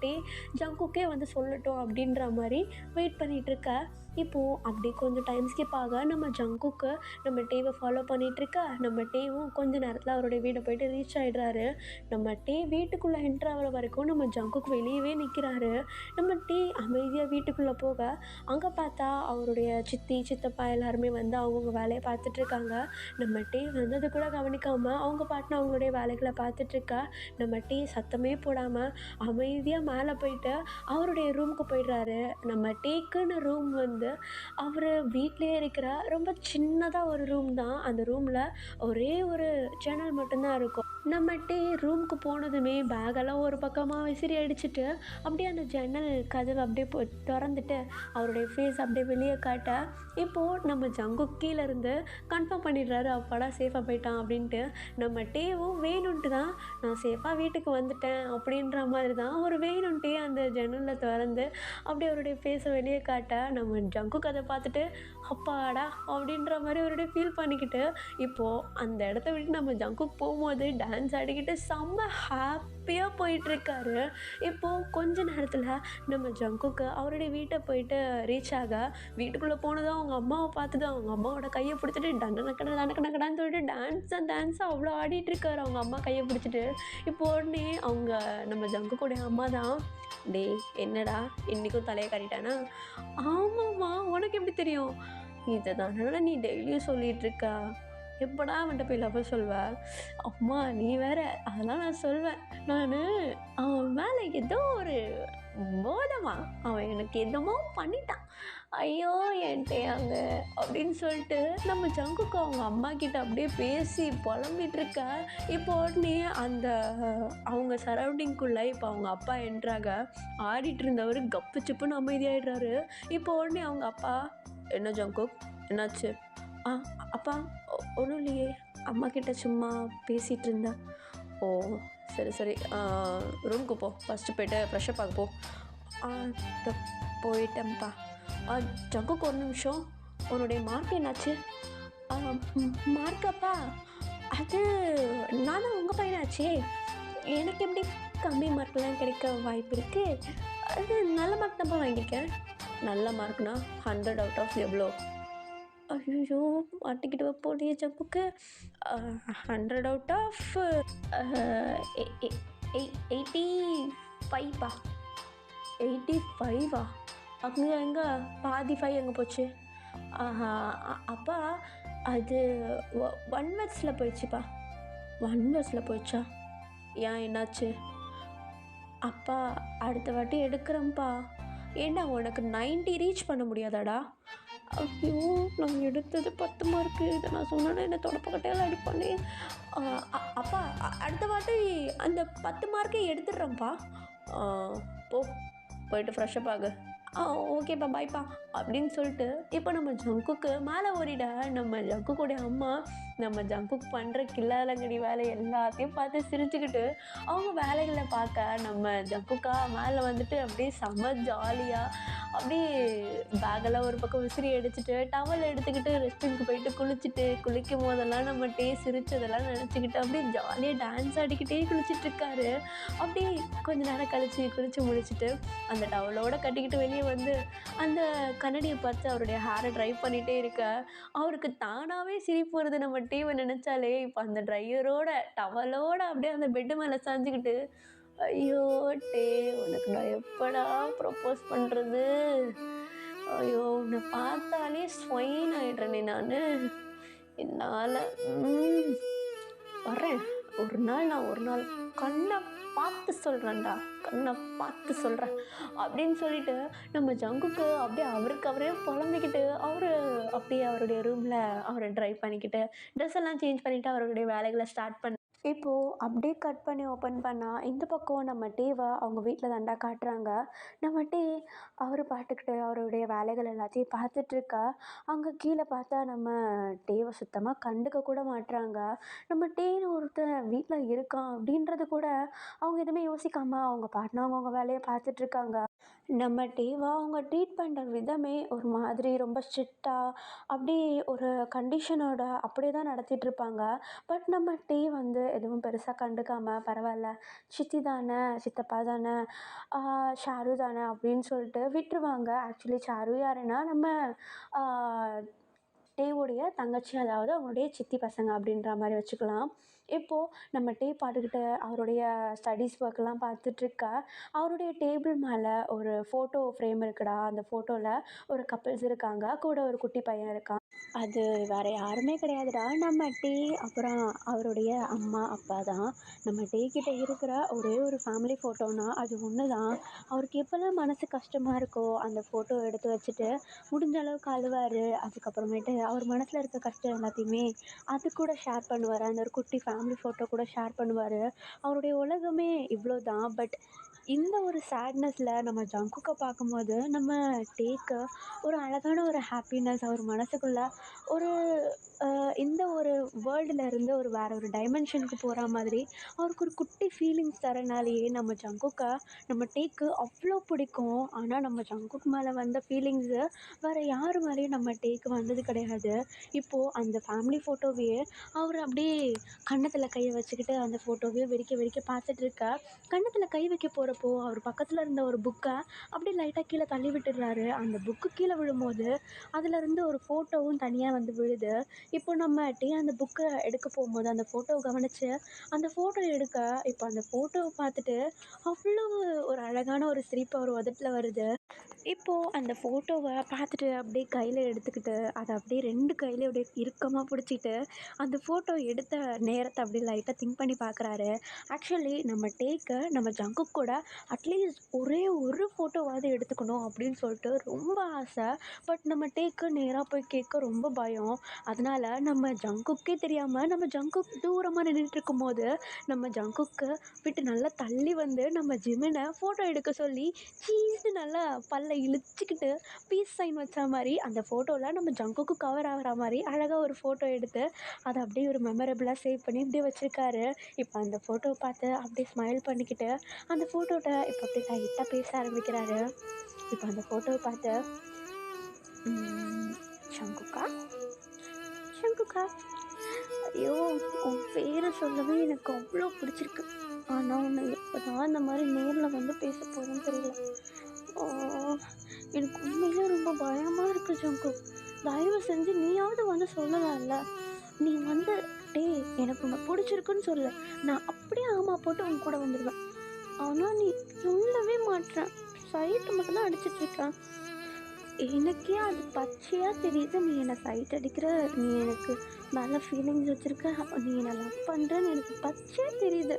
ஜங்குக்கே வந்து சொல்லட்டும் அப்படின்ற மாதிரி வெயிட் பண்ணிகிட்ருக்க. இப்போது அப்படி கொஞ்சம் டைம் ஸ்கிப் ஆக நம்ம ஜங்குக்கு நம்ம டேவை ஃபாலோ பண்ணிகிட்ருக்க. நம்ம டேவும் கொஞ்ச நேரத்தில் அவருடைய வீடை போய்ட்டு ரீச் ஆகிடுறாரு. நம்ம டே வீட்டுக்குள்ளே என்ட்ரு ஆகிற வரைக்கும் நம்ம ஜங்குக்கு வெளியவே நிற்கிறாரு. நம்ம டே அமைதியாக வீட்டுக்குள்ளே போக அங்கே பார்த்தா அவருடைய சித்தி சித்தப்பா எல்லாருமே வந்து அவங்கவுங்க வேலையை பார்த்துட்ருக்காங்க. நம்ம டே வந்தது கூட கவனிக்காமல் அவங்க பாட்டுன்னு அவங்களுடைய வேலைகளை பார்த்துட்ருக்கா. நம்ம டே சத்தமே போடாமல் அமைதியாக மேலே போயிட்டு அவருடைய ரூமுக்கு போயிடுறாரு. நம்ம டேக்குன்னு ரூம் வந்து அவர் வீட்டிலே இருக்கிற ரொம்ப சின்னதாக ஒரு ரூம் தான். அந்த ரூமில் ஒரே ஒரு ஜன்னல் மட்டும்தான் இருக்கும். நம்ம ரூமுக்கு போனதுமே பேகெல்லாம் ஒரு பக்கமாக விசிறி அடிச்சுட்டு அப்படியே அந்த ஜன்னல் கதவை அப்படியே திறந்துட்டு அவருடைய ஃபேஸ் அப்படியே வெளியே காட்ட, இப்போது நம்ம ஜங்குக் கீழேருந்து கன்ஃபார்ம் பண்ணிடுறாரு அப்பாடா சேஃபாக போயிட்டான் அப்படின்ட்டு. நம்ம டேவும் வேணுன்ட்டு தான் நான் சேஃபாக வீட்டுக்கு வந்துட்டேன் அப்படின்ற மாதிரி தான் ஒரு வேணுன்ட்டே அந்த ஜன்னலில் திறந்து அப்படியே அவருடைய ஃபேஸை வெளியே காட்ட, நம்ம ஜங்குக் அதை பார்த்துட்டு அப்பாடா அப்படின்ற மாதிரி அவருடைய ஃபீல் பண்ணிக்கிட்டு இப்போது அந்த இடத்த விட்டு நம்ம ஜங்குக் போகும்போது டான்ஸ் ஆடிக்கிட்டு செம்ம ஹாப்பியாக போயிட்டுருக்காரு. இப்போது கொஞ்ச நேரத்தில் நம்ம ஜங்குக்கு அவருடைய வீட்டை போயிட்டு ரீச் ஆக, வீட்டுக்குள்ளே போனதும் அவங்க அம்மாவை பார்த்துதான் அவங்க அம்மாவோட கையை பிடிச்சிட்டு டண்டனக்கடான்னு சொல்லிட்டு டான்ஸாக அவ்வளோ ஆடிட்டுருக்காரு அவங்க அம்மா கையை பிடிச்சிட்டு. இப்போ உடனே அவங்க நம்ம ஜங்குக்குடைய அம்மா தான், டேய் என்னடா இன்றைக்கும் தலையை காட்டிட்டானா? ஆமாம்மா, உனக்கு எப்படி தெரியும்? இதை தானே நீ டெய்லியும் சொல்லிகிட்ருக்கா, எப்படா அவன்கிட்ட போய் லவ் சொல்வேன்? அம்மா நீ வேற, அதெல்லாம் நான் சொல்வேன். நான் அவன் மேலே ஏதோ ஒரு போதமா, அவன் எனக்கு என்னமோ பண்ணிட்டான், ஐயோ என்கிட்டையாங்க அப்படின்னு சொல்லிட்டு நம்ம ஜங்குக்கு அவங்க அம்மா கிட்ட அப்படியே பேசி புலம்பிகிட்ருக்க. இப்போ உடனே அந்த அவங்க சரௌண்டிங்குள்ளே இப்போ அவங்க அப்பா என்ட்ராக ஆடிட்டு இருந்தவர் கப்பு சிப்புன்னு அமைதியாகிடுறாரு. இப்போ உடனே அவங்க அப்பா, என்ன ஜங்குக் என்னாச்சு? அப்பா ஒன்றும் இல்லையே, அம்மா கிட்ட சும்மா பேசிகிட்டு இருந்தேன். ஓ சரி சரி, ரூமுக்கு போ, ஃபஸ்ட்டு போய்ட்டு ஃப்ரெஷ்ஷப் ஆக போ. போயிட்டேன்ப்பா. ஜங்குக்கு ஒரு நிமிஷம், உன்னுடைய மார்க் என்னாச்சு? மார்க்கப்பா, அது நான் தான் உங்கள் பையனாச்சே, எனக்கு எப்படி கம்மி மார்க்லாம் கிடைக்க வாய்ப்பு இருக்குது? அது நல்ல மார்க் தான்ப்பா வாங்கியிருக்கேன். நல்ல மார்க்னா 100 அவுட் ஆஃப் எவ்வளோ? ஐயோ மாட்டிக்கிட்டு போலியே ஜங்குக்கு. 100 அவுட் ஆஃப் 85பா. 85ஆ? அங்கே எங்கே பாதி 5 எங்கே போச்சு? அப்பா அது 1 வேர்ட்ஸில் போயிடுச்சுப்பா. 1 வேர்ட்ஸில் போயிடுச்சா? ஏன் என்னாச்சு? அப்பா அடுத்த வாட்டி எடுக்கிறேன்ப்பா. ஏண்டா உனக்கு 90 ரீச் பண்ண முடியாதாடா? ஐயோ! நான் எடுத்தது 10 மார்க்கு. இத நான் சொன்னேன்னா என்ன தொடப்பக்கட்டையால அடிப்பானே! அ அ அப்பா அடுத்த வாட்டி அந்த 10 மார்க்கே எடுத்துடுறேன்ப்பா. ஆ போ போயிட்டு ஃப்ரெஷ்அப் ஆகு. ஓகேப்பா பாய்ப்பா அப்படின்னு சொல்லிட்டு இப்போ நம்ம ஜங்குக்கு மேலே ஓடிட நம்ம ஜங்குக்குடைய அம்மா நம்ம ஜங்குக்கு பண்ணுற கில்லாலங்கடி வேலை எல்லாத்தையும் பார்த்து சிரிச்சுக்கிட்டு அவங்க வேலைகளை பார்க்க நம்ம ஜங்குக்கா மேலே வந்துட்டு அப்படியே செம்ம ஜாலியாக அப்படியே பேக்கெல்லாம் ஒரு பக்கம் விசிறி அடிச்சுட்டு டவல் எடுத்துக்கிட்டு ரெஸ்ட் ரூமுக்கு போயிட்டு குளிச்சுட்டு குளிக்கும் போதெல்லாம் நம்ம சிரிச்சதெல்லாம் நினச்சிக்கிட்டு அப்படியே ஜாலியாக டான்ஸ் ஆடிக்கிட்டே குளிச்சுட்டு இருக்காரு. அப்படியே கொஞ்ச நேரம் கழிச்சு குளிச்சு முடிச்சுட்டு அந்த டவலோட கட்டிக்கிட்டு வெளியே வந்து அந்த கண்ணாடியை பார்த்து அவருடைய ஹேரை ட்ரை பண்ணிகிட்டே இருக்க அவருக்கு தானாகவே சிரிப்பு வருது. நம்ம டீவை நினச்சாலே இப்போ அந்த ட்ரையரோட டவலோட அப்படியே அந்த பெட்டு மேலே சாஞ்சுக்கிட்டு ஐயோ டே உனக்கு நான் எப்படா ப்ரப்போஸ் பண்ணுறது, ஐயோ உன்னை பார்த்தாலே ஸ்வைன் ஆயிடுறேனே நான், என்னால் வர்றேன் ஒரு நாள் கண்ணை பார்த்து சொல்கிறேன்டா, கண்ணை பார்த்து சொல்கிறேன் அப்படின்னு சொல்லிட்டு நம்ம ஜங்குக்கு அப்படியே அவருக்கு அவரே புலம்பிக்கிட்டு அவர் அப்படியே அவருடைய ரூமில் அவரை ட்ரை பண்ணிக்கிட்டு ட்ரெஸ் எல்லாம் சேஞ்ச் பண்ணிவிட்டு அவருடைய வேலைகளை ஸ்டார்ட் பண்ண இப்போது அப்படியே கட் பண்ணி ஓப்பன் பண்ணால் இந்த பக்கம் நம்ம டீவை அவங்க வீட்டில் தாண்டா காட்டுறாங்க. நம்ம டீ அவர் பாட்டுக்கிட்டு அவருடைய வேலைகள் எல்லாத்தையும் பார்த்துட்ருக்கா. அங்கே கீழே பார்த்தா நம்ம டீவை சுத்தமாக கண்டுக்க கூட மாட்டுறாங்க. நம்ம டீன்னு ஒருத்தன் வீட்டில் இருக்கான் அப்படின்றது கூட அவங்க எதுவுமே யோசிக்காமல் அவங்க பாட்டுனா அவங்க வேலையை பார்த்துட்ருக்காங்க. நம்ம டீவை அவங்க ட்ரீட் பண்ணுற விதமே ஒரு மாதிரி ரொம்ப ஸ்ட்ரிக்டாக அப்படி ஒரு கண்டிஷனோட அப்படியே தான் நடத்திட்டுருப்பாங்க. பட் நம்ம டீ வந்து எதுவும் பெருசாக கண்டுக்காமல் பரவாயில்ல சித்தி தானே சித்தப்பா தானே ஷாரு தானே அப்படின்னு சொல்லிட்டு விட்டுருவாங்க. ஆக்சுவலி ஷாரு யாருன்னா நம்ம டீவுடைய தங்கச்சி, அதாவது அவங்களுடைய சித்தி பசங்க அப்படின்ற மாதிரி வச்சுக்கலாம். இப்போது நம்ம டீ பாட்டுக்கிட்டு அவருடைய ஸ்டடீஸ் ஒர்க்லாம் பார்த்துட்ருக்கா. அவருடைய டேபிள் மேலே ஒரு ஃபோட்டோ ஃப்ரேம் இருக்குடா. அந்த ஃபோட்டோவில் ஒரு கப்பிள்ஸ் இருக்காங்க, கூட ஒரு குட்டி பையன் இருக்கான். அது வேறு யாருமே கிடையாதுடா, நம்ம டீ அப்புறம் அவருடைய அம்மா அப்பா தான். நம்ம டீ கிட்ட இருக்கிற ஒரே ஒரு ஃபேமிலி ஃபோட்டோனா அது ஒன்று தான். அவருக்கு எப்போல்லாம் மனசு கஷ்டமாக இருக்கோ அந்த ஃபோட்டோ எடுத்து வச்சுட்டு முடிஞ்ச அளவுக்கு அழுவார். அதுக்கப்புறமேட்டு அவர் மனசில் இருக்க கஷ்டம் எல்லாத்தையுமே அது கூட ஷேர் பண்ணுவார். அந்த ஒரு குட்டி ஃபேமிலி ஃபோட்டோ கூட ஷேர் பண்ணுவார். அவருடைய உலகமே இவ்வளோ தான். பட் இந்த ஒரு சேட்னஸில் நம்ம ஜங்குக்கை பார்க்கும்போது நம்ம டேக்கு ஒரு அழகான ஒரு ஹாப்பினஸ் அவர் மனசுக்குள்ளே ஒரு இந்த ஒரு வேர்ல்டில் இருந்து ஒரு வேறு ஒரு டைமென்ஷனுக்கு போகிற மாதிரி அவருக்கு ஒரு குட்டி ஃபீலிங்ஸ் தரனாலேயே நம்ம ஜங்குக்கை நம்ம டேக்கு அவ்வளோ பிடிக்கும். ஆனால் நம்ம ஜங்குக் மேலே வந்த ஃபீலிங்ஸு வேறு யார் மேலேயும் நம்ம டேக்கு வந்தது கிடையாது. இப்போது அந்த ஃபேமிலி ஃபோட்டோவையே அவர் அப்படியே கன்னத்தில் கையை வச்சுக்கிட்டு அந்த ஃபோட்டோவையே வெறிக்க வெறிக்க பார்த்துட்ருக்க. கன்னத்தில் கை வைக்க போகிறப்போ அவர் பக்கத்தில் இருந்த ஒரு புக்கை அப்படியே லைட்டாக கீழே தள்ளி விட்டுடுறாரு. அந்த புக்கு கீழே விழும்போது அதிலருந்து ஒரு ஃபோட்டோவும் தனியாக வந்து விழுது. இப்போ நம்ம டீ அந்த புக்கை எடுக்க போகும்போது அந்த ஃபோட்டோவை கவனித்து அந்த ஃபோட்டோ எடுக்க இப்போ அந்த ஃபோட்டோவை பார்த்துட்டு அவ்வளோ ஒரு அழகான ஒரு சிரிப்பு அவர் உதட்டில் வருது. இப்போது அந்த ஃபோட்டோவை பார்த்துட்டு அப்படியே கையில் எடுத்துக்கிட்டு அதை அப்படியே 2 கையிலையும் அப்படியே இறுக்கமாக பிடிச்சிட்டு அந்த ஃபோட்டோ எடுத்த நேரத்தை அப்படியே லைட்டாக திங்க் பண்ணி பார்க்குறாரு. ஆக்சுவலி நம்ம டேக்கு நம்ம ஜங்குக் கூட அட்லீஸ்ட் ஒரே ஒரு ஃபோட்டோவாவது எடுத்துக்கணும் அப்படின்னு சொல்லிட்டு ரொம்ப ஆசை. பட் நம்ம டேக்கு நேராக போய் கேட்க ரொம்ப பயம். அதனால் நம்ம ஜங்குக்கே தெரியாமல் நம்ம ஜங்குக் தூரமாக நின்றுட்டு இருக்கும்போது நம்ம ஜங்குக்கு விட்டு நல்லா தள்ளி வந்து நம்ம ஜிமினை ஃபோட்டோ எடுக்க சொல்லி சீஸ்னு நல்லா பல்லை இழுச்சிக்கிட்டு பீஸ் சைன் வச்ச மாதிரி அந்த ஃபோட்டோவில் நம்ம ஜங்குக்கு கவர் ஆகிற மாதிரி அழகாக ஒரு ஃபோட்டோ எடுத்து அதை அப்படியே ஒரு மெமரபிளாக சேவ் பண்ணி இப்படியே வச்சுருக்காரு. இப்போ அந்த ஃபோட்டோவை பார்த்து அப்படியே ஸ்மைல் பண்ணிக்கிட்டு அந்த ஃபோட்டோட்ட இப்போ அப்படியே லைட்டாக பேச ஆரம்பிக்கிறாரு. இப்போ அந்த ஃபோட்டோவை பார்த்து சங்குக்கா சங்குக்கா, ஐயோ உன் பேரை சொல்லவே எனக்கு அவ்வளோ பிடிச்சிருக்கு. ஆனால் உன்னை எப்போ தான் இந்த மாதிரி நேரில் வந்து பேச போகிறேன்னு தெரியல. எனக்கு உண்மையிலே ரொம்ப பயமாக இருக்குது ஜங்கு. தயவு செஞ்சு நீயாவது வந்து சொல்லலாம்ல. நீ வந்து எனக்கு உன்னை பிடிச்சிருக்குன்னு சொல்லு, நான் அப்படியே ஆமாம் போட்டு உன் கூட வந்துடுவேன். ஆனால் நீ சொல்லவே மாட்டேன், சைட்டு மட்டும் தான் அடிச்சிட்ருக்கேன். எனக்கே அது பச்சையாக தெரியுது நீ என்னை சைட் அடிக்கிற, நீ எனக்கு மேலே ஃபீலிங்ஸ் வச்சுருக்க, நீ என்னை லவ் பண்ணுறேன்னு எனக்கு பச்சையா தெரியுது.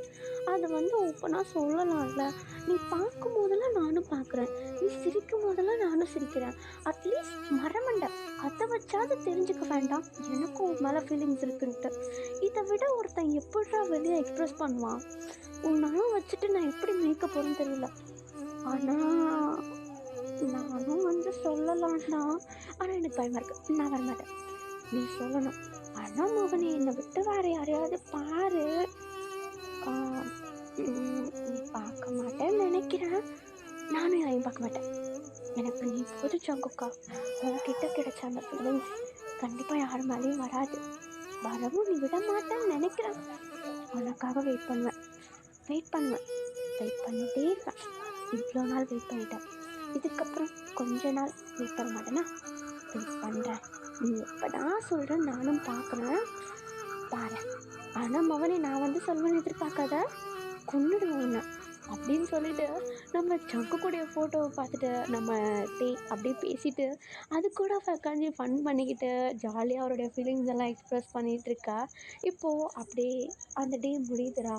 அதை வந்து ஓப்பனாக சொல்லலாம்ல. நீ பார்க்கும்போதெல்லாம் நானும் பார்க்குறேன், நீ சிரிக்கும் போதெல்லாம் நானும் சிரிக்கிறேன். அட்லீஸ்ட் மரமண்டை அதை வச்சாவது தெரிஞ்சுக்க வேண்டாம் எனக்கும் உன் மேலே ஃபீலிங்ஸ் இருக்குன்ட்டு. இதை விட ஒருத்தன் எப்படிடா வெளியே எக்ஸ்ப்ரெஸ் பண்ணுவான்? உன்னாலும் வச்சுட்டு நான் எப்படி மேய்க்க போகிறேன்னு தெரியல. ஆனால் நானும் வந்து சொல்லலாம்னா, ஆனால் எனக்கு பயமாக இருக்குது. நான் வரமாட்டேன். நீ சொல்லணும். ஆனால் மகனே, என்னை விட்டு வேறு யாரையாவது பாரு. நீ பார்க்க மாட்டேன்னு நினைக்கிறேன். நானும் யாரையும் பார்க்க மாட்டேன். எனக்கு நீ போது ஜங்குக்கா. உன்கிட்ட கிடைச்ச அந்த ஃபீலிங்ஸ் கண்டிப்பாக யார் மேலேயும் வராது. வரவும் நீ விட மாட்டேன்னு நினைக்கிறேன். உனக்காக வெயிட் பண்ணுவேன், வெயிட் பண்ணிகிட்டே இருப்பேன். இவ்வளோ நாள் வெயிட் பண்ணிட்டேன். இதுக்கப்புறம் கொஞ்ச நாள் வெயிட் பண்ண மாட்டேன்னா வெயிட் பண்ணுறேன். நீ எப்போதான் சொல்கிறேன், நானும் பார்க்குறேன், பாரு. ஆனால் மகனே, நான் வந்து சொல்வேன்னு எதிர்பார்க்காத, கொன்னுடுவேன் உன்னை அப்படின்னு சொல்லிட்டு நம்ம ஜங்குக்குடைய ஃபோட்டோவை பார்த்துட்டு நம்ம அப்படியே பேசிட்டு அது கூட உட்காந்து ஃபன் பண்ணிக்கிட்டு ஜாலியாக அவருடைய ஃபீலிங்ஸ் எல்லாம் எக்ஸ்ப்ரெஸ் பண்ணிகிட்டு இருக்கா. இப்போது அப்படியே அந்த டே முடியுதுடா.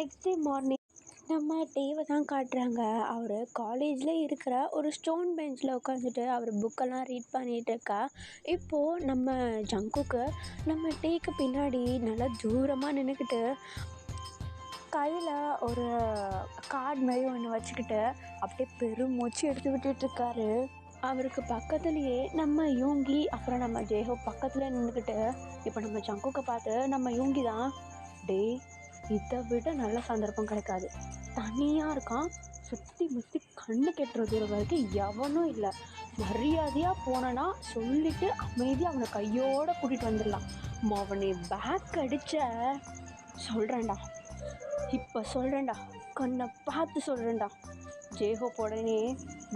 நெக்ஸ்ட் டே மார்னிங் நம்ம டேவை தான் காட்டுறாங்க. அவர் காலேஜில் இருக்கிற ஒரு ஸ்டோன் பெஞ்சில் உட்காந்துட்டு அவர் புக்கெல்லாம் ரீட் பண்ணிகிட்டு இருக்கா. இப்போது நம்ம ஜங்குக்கு நம்ம டேக்கு பின்னாடி நல்லா தூரமாக நின்றுக்கிட்டு கையில் ஒரு கார்டு மாதிரி ஒன்று வச்சுக்கிட்டு அப்படியே பெருமூச்சு எடுத்து விட்டுட்ருக்காரு. அவருக்கு பக்கத்துலேயே நம்ம யூங்கி அப்புறம் நம்ம ஜேஹோ பக்கத்தில் நின்றுக்கிட்டு இப்போ நம்ம ஜங்குக்கை பார்த்து நம்ம யூங்கி தான், டே இதை விட நல்ல சந்தர்ப்பம் கிடைக்காது, தனியாக இருக்கான், சுற்றி முற்றி கண்ணு கெட்டுற தூரம் வரைக்கும் எவனும் இல்லை, மரியாதையாக போனனா சொல்லிவிட்டு அமைதியாக அவனை கையோடு கூட்டிகிட்டு வந்துடலாம். அவனை பேக் அடித்த சொல்கிறேன்டா, இப்போ சொல்கிறேன்டா, கண்ணை பார்த்து சொல்கிறேன்டா. ஜேஹோ உடனே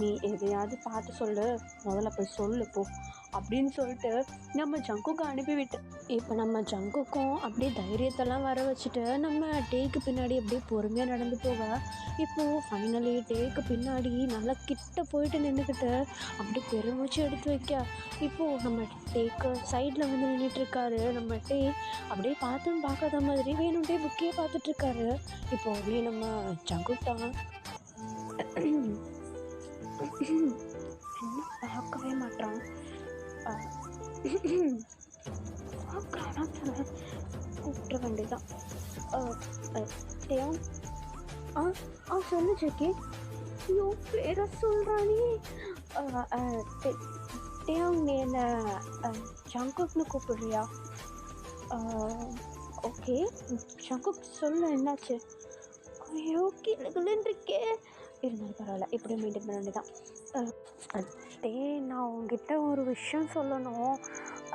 நீ எதையாவது பார்த்து சொல்லு, முதல்ல போய் சொல்லு போ அப்படின்னு சொல்லிட்டு நம்ம ஜங்குக்கு அனுப்பிவிட்டு இப்போ நம்ம ஜங்குக்கும் அப்படியே தைரியத்தெல்லாம் வர வச்சுட்டு நம்ம டேக்கு பின்னாடி அப்படியே பொறுமையாக நடந்து போக இப்போது ஃபைனலி டேக்கு பின்னாடி நல்லா கிட்ட போயிட்டு நின்றுக்கிட்டு அப்படியே பெருமூச்சு எடுத்து வைக்க இப்போது நம்ம டேக்கு சைடில் வந்து நின்றுட்டுருக்காரு. நம்ம டே அப்படியே பார்த்தும் பார்க்காத மாதிரி வேணும்ட்டே புக்கே பார்த்துட்ருக்காரு. இப்போ உடனே நம்ம ஜங்குக் தான் என்ன பார்க்கவே மாட்டான், பார்க்கறானா தர கூப்பிட்ற வேண்டியதான். டேம் சொல்லு ஜக்கி. ஐயோ பேரை சொல்கிறானே. டேம் நீ என்ன ஜங்குக்னு கூப்பிடுறியா? ஓகே ஜங்குக் சொல்லு, என்னாச்சு? ஐயோ கிளுன்னு இருக்கே. இருந்தாலும் பரவாயில்ல, இப்படியும் மெயின்டைன் பண்ண வேண்டியதான். டே நான் உங்ககிட்ட ஒரு விஷயம் சொல்லணும்.